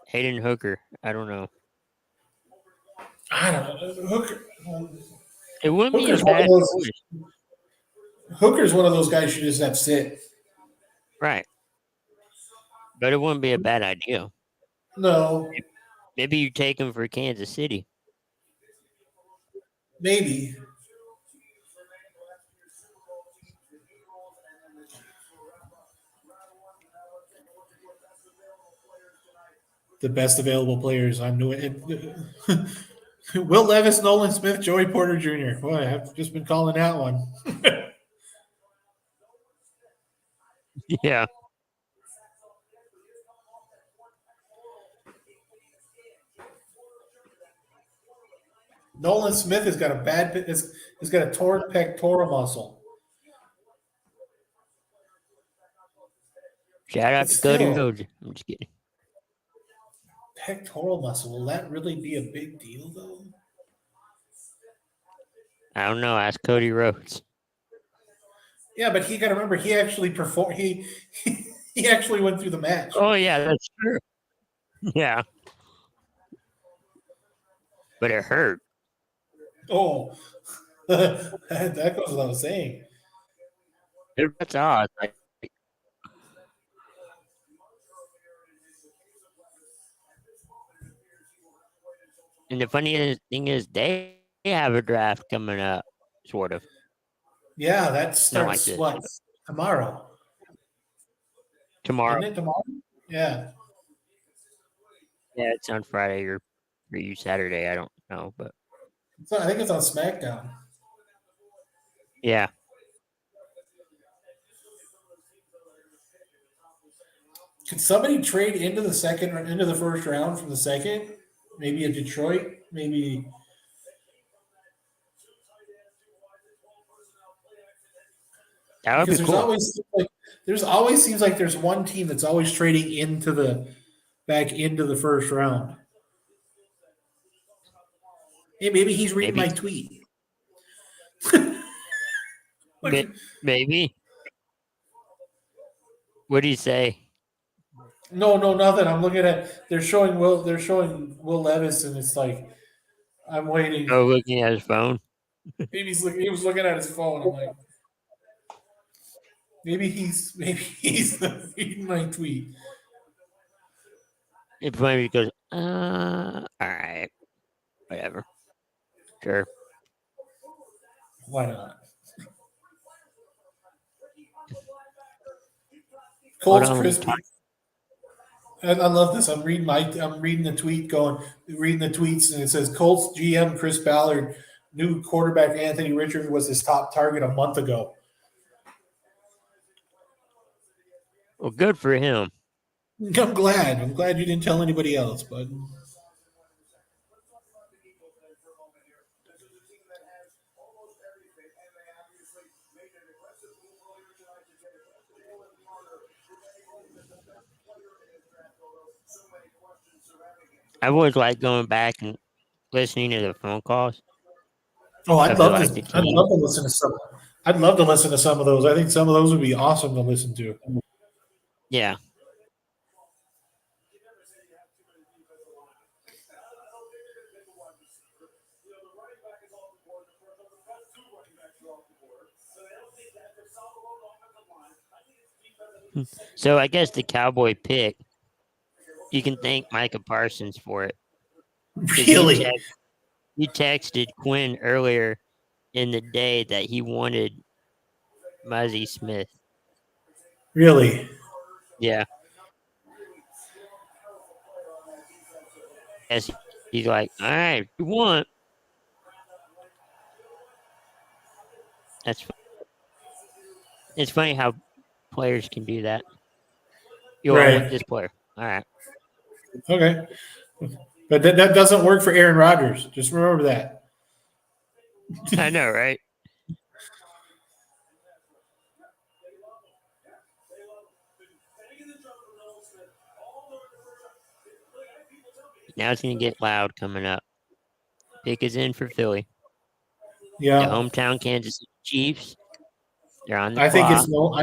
Hayden Hooker. I don't know. I don't know. It wouldn't be a Hooker's one of bad those- choice. Hooker's one of those guys you just have to sit. Right. But it wouldn't be a bad idea. No, Maybe you take him for Kansas City. maybe. The best available players. I'm doing it. Will Levis, Nolan Smith, Joey Porter Jr. Boy, I've just been calling that one. Yeah. Nolan Smith has got has got a torn pectoral muscle. Shout out But to Cody still- Rhodes. I'm just kidding. Pectoral muscle. Will that really be a big deal though? I don't know. Ask Cody Rhodes. Yeah, but he got to remember he actually performed. He actually went through the match. Oh, yeah, that's true. Yeah. But it hurt. Oh, that goes without saying. That's odd. Like, and the funny thing is, they have a draft coming up, sort of. Yeah, that Not like starts this. what tomorrow. Tomorrow. Isn't it tomorrow? Yeah. Yeah, it's on Friday or for you Saturday. I don't know, but I think it's on SmackDown. yeah. Could somebody trade into the first round from the second? Maybe a Detroit, maybe. That would Because be cool. there's always seems like there's one team that's always trading back into the first round. Hey, maybe he's reading Maybe. my tweet. Maybe. What do you say? No, nothing. I'm looking at. They're showing Will Levis, and it's like, I'm waiting. Oh, looking at his phone. Maybe he was looking at his phone. I'm like, maybe he's reading my tweet. It maybe goes, all right. Whatever. Sure. Why not? Hold Colts on, Crispy. I love this. I'm reading the tweets, and it says Colts GM Chris Ballard knew quarterback Anthony Richards was his top target a month ago. Well, good for him. I'm glad. I'm glad you didn't tell anybody else, but I always like going back and listening to the phone calls. oh, I'd love to. I'd love to listen to some. I'd love to listen to some of those. I think some of those would be awesome to listen to. Yeah. So I guess the Cowboy pick, you can thank Micah Parsons for it. 'Cause Really? He texted Quinn earlier in the day that he wanted Muzzy Smith. Really? Yeah. Yes, he's like, all right, if you want. It's funny how players can do that. You want Right. this player. All right. Okay. But that doesn't work for Aaron Rodgers. Just remember that. I know, right? Now it's going to get loud coming up. Pick is in for Philly. The Yeah. hometown Kansas City Chiefs. They're on the I think clock. it's no.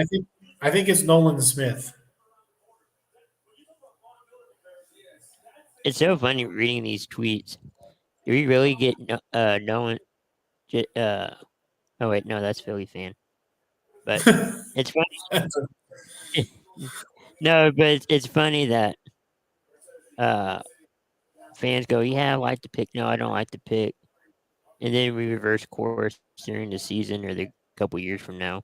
I think it's Nolan Smith. It's so funny reading these tweets. Do we really get Nolan? Oh wait, no, that's Philly fan. But it's funny. No, but it's funny that fans go, "Yeah, I like the pick." No, I don't like the pick. And then we reverse course during the season or the couple years from now.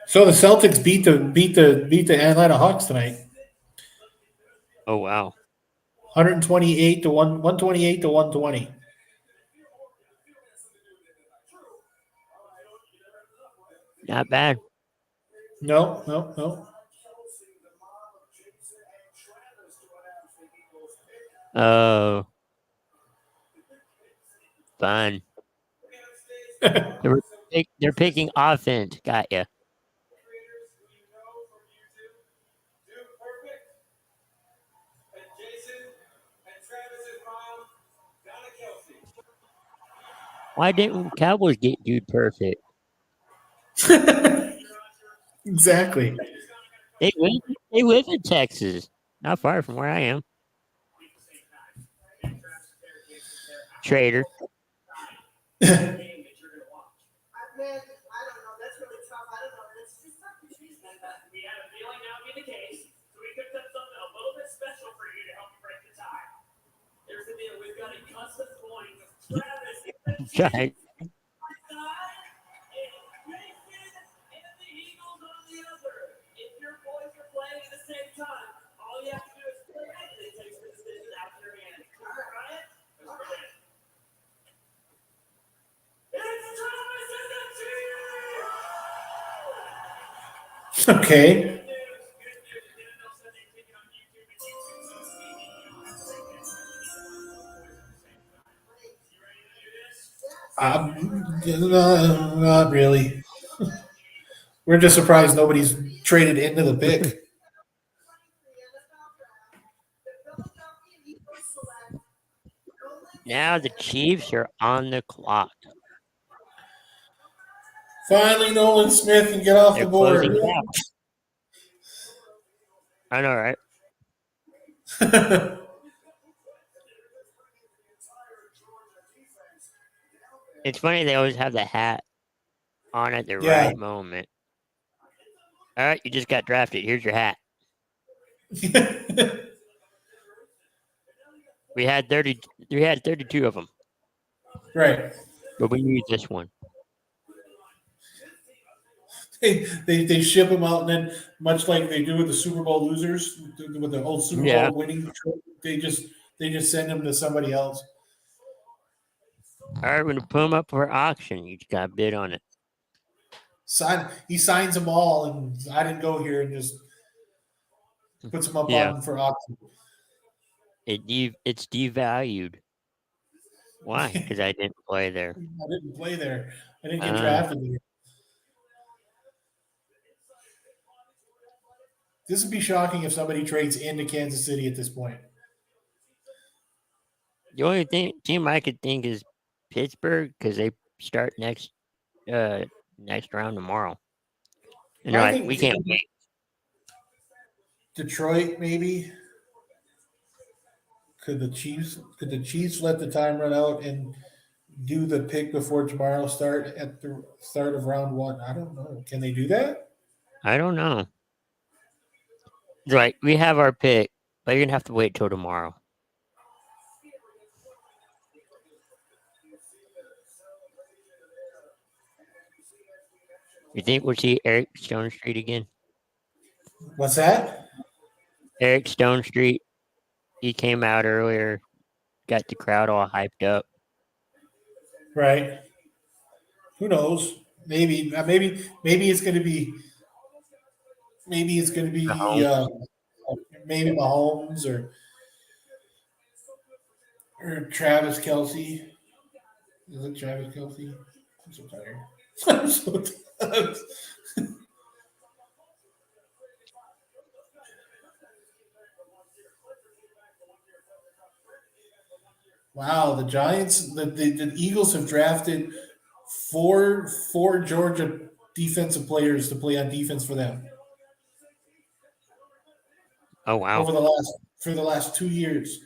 So the Celtics beat the Atlanta Hawks tonight. Oh wow. 128 to 128 to 120. Not bad. No. Oh. Fun. They're picking offense. Got ya. Why didn't Cowboys get Dude Perfect? Exactly. They live in Texas, not far from where I am. Trader. Right. Okay. Not really. We're just surprised nobody's traded into the pick. Now the Chiefs are on the clock. Finally, Nolan Smith can get off They're the board. closing out. I know, right? It's funny they always have the hat on at the Yeah. right moment. All right, you just got drafted. Here's your hat. We had 32 of them, Right. but we used this one. They ship them out, and then much like they do with the Super Bowl losers, with the old Super Yeah. Bowl winning, they just send them to somebody else. All right, we're gonna put them up for auction. You just got to bid on it. He signs them all, and I didn't go here, and just puts them up Yeah. on for auction. It's devalued. Why? Because I didn't play there. I didn't play there. I didn't get Ah. drafted there. This would be shocking if somebody trades into Kansas City at this point. The only team I could think is Pittsburgh because they start next round tomorrow. And they're I like, think we can't wait. Detroit, maybe. Could the Chiefs let the time run out and do the pick before tomorrow start at the start of round one? I don't know. Can they do that? I don't know. It's like, we have our pick, but you're going to have to wait till tomorrow. You think we'll see Eric Stone Street again? What's that? Eric Stone Street. He came out earlier, got the crowd all hyped up. Right. Who knows? Maybe it's going to be. Maybe it's going to be maybe Mahomes or Travis Kelce. Is it Travis Kelce? I'm so tired. I'm so tired. Wow, the Giants, the Eagles have drafted four Georgia defensive players to play on defense for them Oh, wow. for the last 2 years.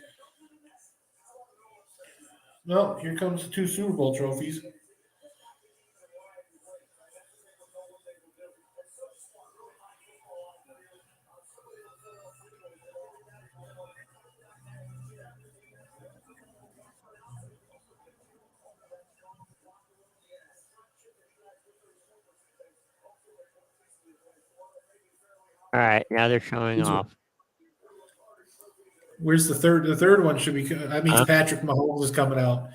No, here comes the 2 Super Bowl trophies. All right, now they're showing These are- off. Where's the third? The third one should be. That means Huh? Patrick Mahomes is coming out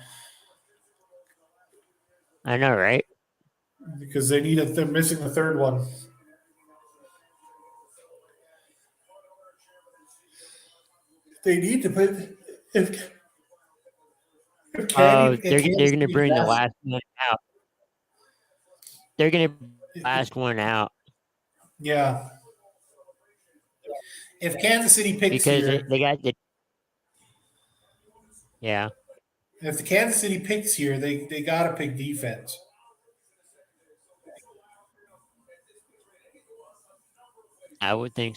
I know, right? because they're missing the third one. They need to put if Oh, Candy- if they're Kansas going to City bring the drafts- last one out. They're going to last one out Yeah. If Kansas City picks because here, they got the. Yeah. if the Kansas City picks here, they got to pick defense. I would think.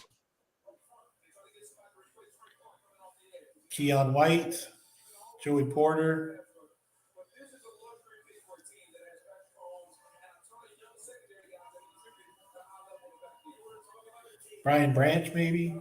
Keon White, Joey Porter. Brian Branch, maybe.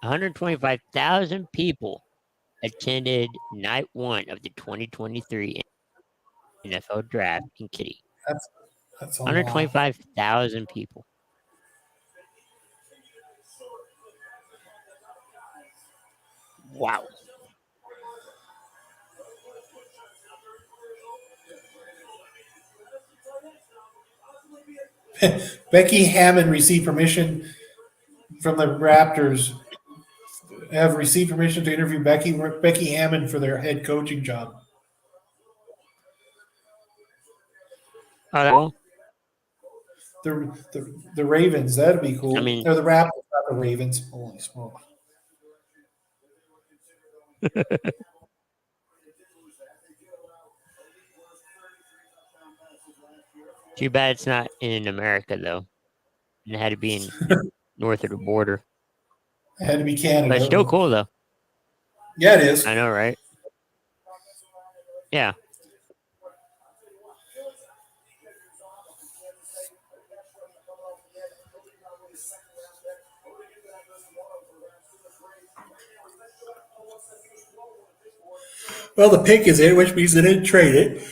One 125,000 people attended night one of the 2023 NFL Draft in Kitty. That's a lot. 125,000 people. Wow. Becky Hammond received permission from the Raptors. Have received permission to interview Becky Hammond for their head coaching job. Oh, The Ravens, that'd be cool. I mean- or the Raptors, not the Ravens. Holy smoke! Too bad it's not in America though. It had to be in north of the border. It had to be Canada. But still cool though. Yeah, it is. I know, right? Yeah. Well, the pick is in, which means they didn't trade it.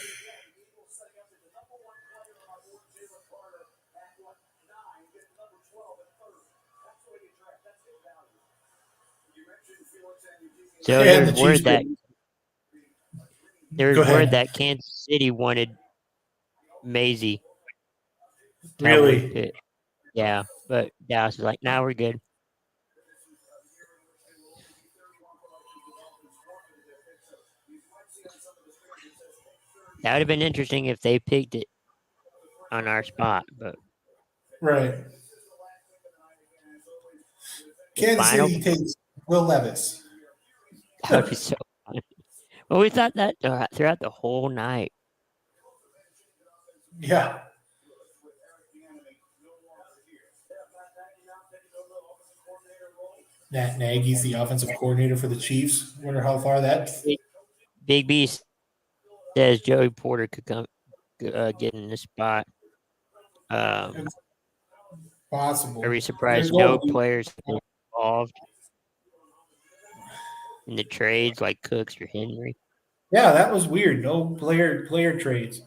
So And there's the Chiefs word that pick. there's Go word ahead. that Kansas City wanted Maisie. Cowboys Really? pick. Yeah, but Dallas is like, now we're good. That would have been interesting if they picked it on our spot, but Right. the Kansas final City takes Will Levis. that would be so fun. Well, we thought that throughout the whole night. Yeah. Matt Nagy's the offensive coordinator for the Chiefs. Wonder how far that. Big B says Joey Porter could come get in this spot. Possible. Are we surprised There's no no- players involved in the trades like Cooks or Henry? Yeah, that was weird. No player trades.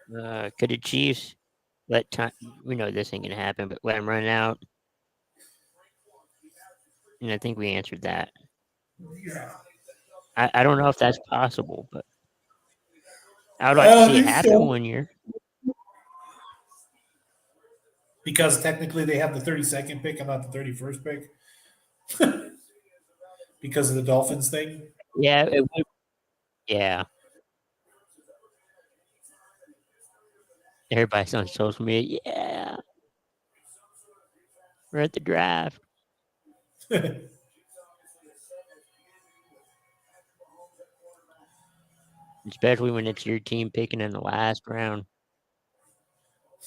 Could the Chiefs let time? We know this ain't gonna happen, but let him run out. And I think we answered that. Yeah. I don't know if that's possible, but I would like to see it happen one year. Because technically they have the 32nd pick and not the 31st pick. Because of the Dolphins thing. Yeah, it would. Yeah. Everybody's on social media. Yeah. We're at the draft. Especially when it's your team picking in the last round.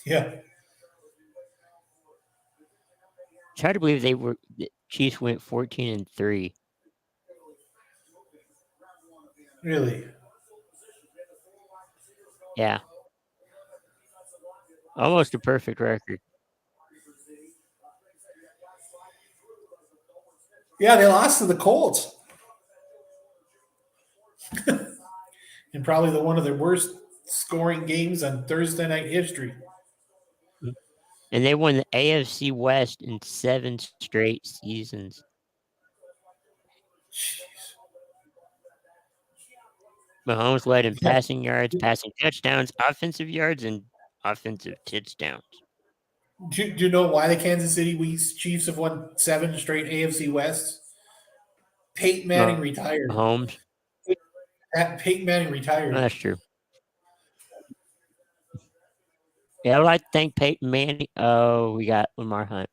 Yeah. It's hard to believe the Chiefs went 14-3. Really. Yeah. Almost a perfect record. Yeah, they lost to the Colts. And probably one of the worst scoring games on Thursday night history. And they won the AFC West in 7 straight seasons. Jeez. Mahomes led in passing yards, passing touchdowns, offensive yards, and offensive touchdowns. Do you know why the Kansas City Chiefs have won 7 straight AFC West? Peyton Manning retired. Mahomes. Peyton Manning retired. That's true. Yeah, I would like to thank Peyton Manning. Oh, we got Lamar Hunt.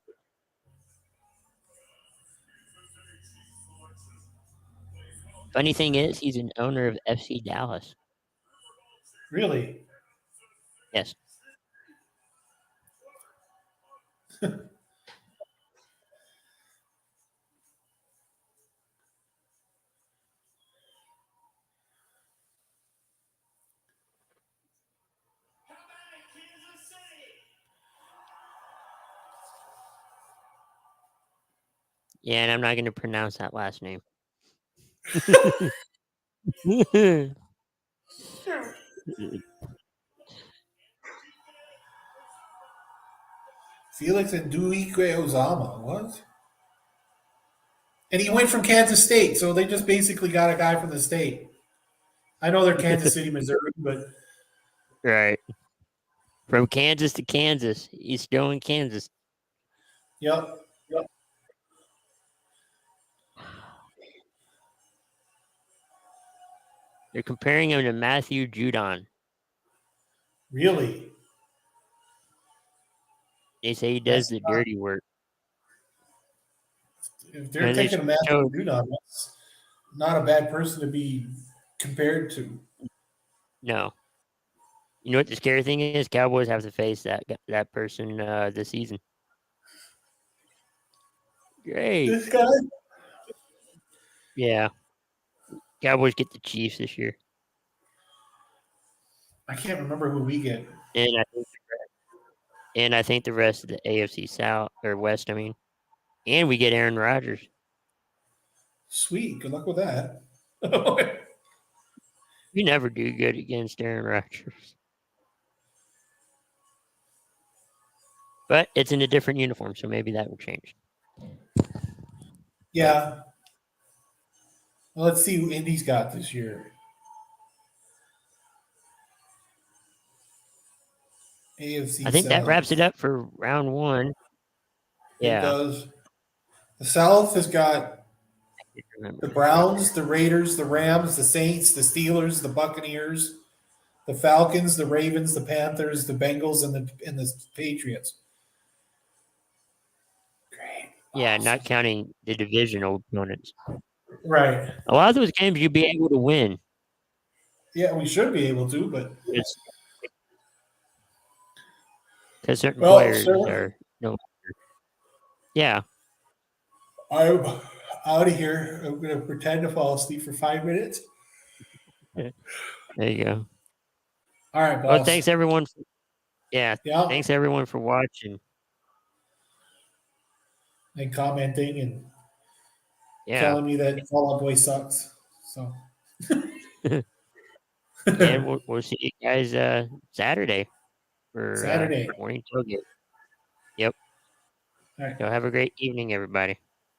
Funny thing is, he's an owner of FC Dallas. Really? Yes. Yeah, and I'm not going to pronounce that last name. Felix and Duike Ozama. What? And he went from Kansas State, so they just basically got a guy from the state. I know they're Kansas City, Missouri, but Right. From Kansas to Kansas. He's still in Kansas. yep. They're comparing him to Matthew Judon. Really? They say he does the dirty work. If they're And they taking a Matthew showed- Judon, that's not a bad person to be compared to. No. You know what the scary thing is? Cowboys have to face that person this season. Great. This guy. Yeah. Cowboys get the Chiefs this year. I can't remember who we get. And I think the rest of the AFC South or West, I mean. And we get Aaron Rodgers. Sweet. Good luck with that. We never do good against Aaron Rodgers. But it's in a different uniform, so maybe that will change. Yeah. Well, let's see who Indy's got this year. AFC I think that South. wraps it up for round one. It Yeah. does. The South has got I can't remember. the Browns, the Raiders, the Rams, the Saints, the Steelers, the Buccaneers, the Falcons, the Ravens, the Panthers, the Bengals, and the Patriots. Great. Yeah, not counting the divisional opponents. Right. A lot of those games you'd be able to win. Yeah, we should be able to, but Because certain Well, players sir. are no longer. Yeah. I'm out of here. I'm going to pretend to fall asleep for 5 minutes. There you go. All right, boss. Well, thanks everyone. Yeah. Yeah, Thanks everyone for watching. and commenting and Yeah. telling me that Fall Out Boy sucks. So And we'll see you guys Saturday for Saturday. morning tailgate. Yep. All right. So have a great evening, everybody.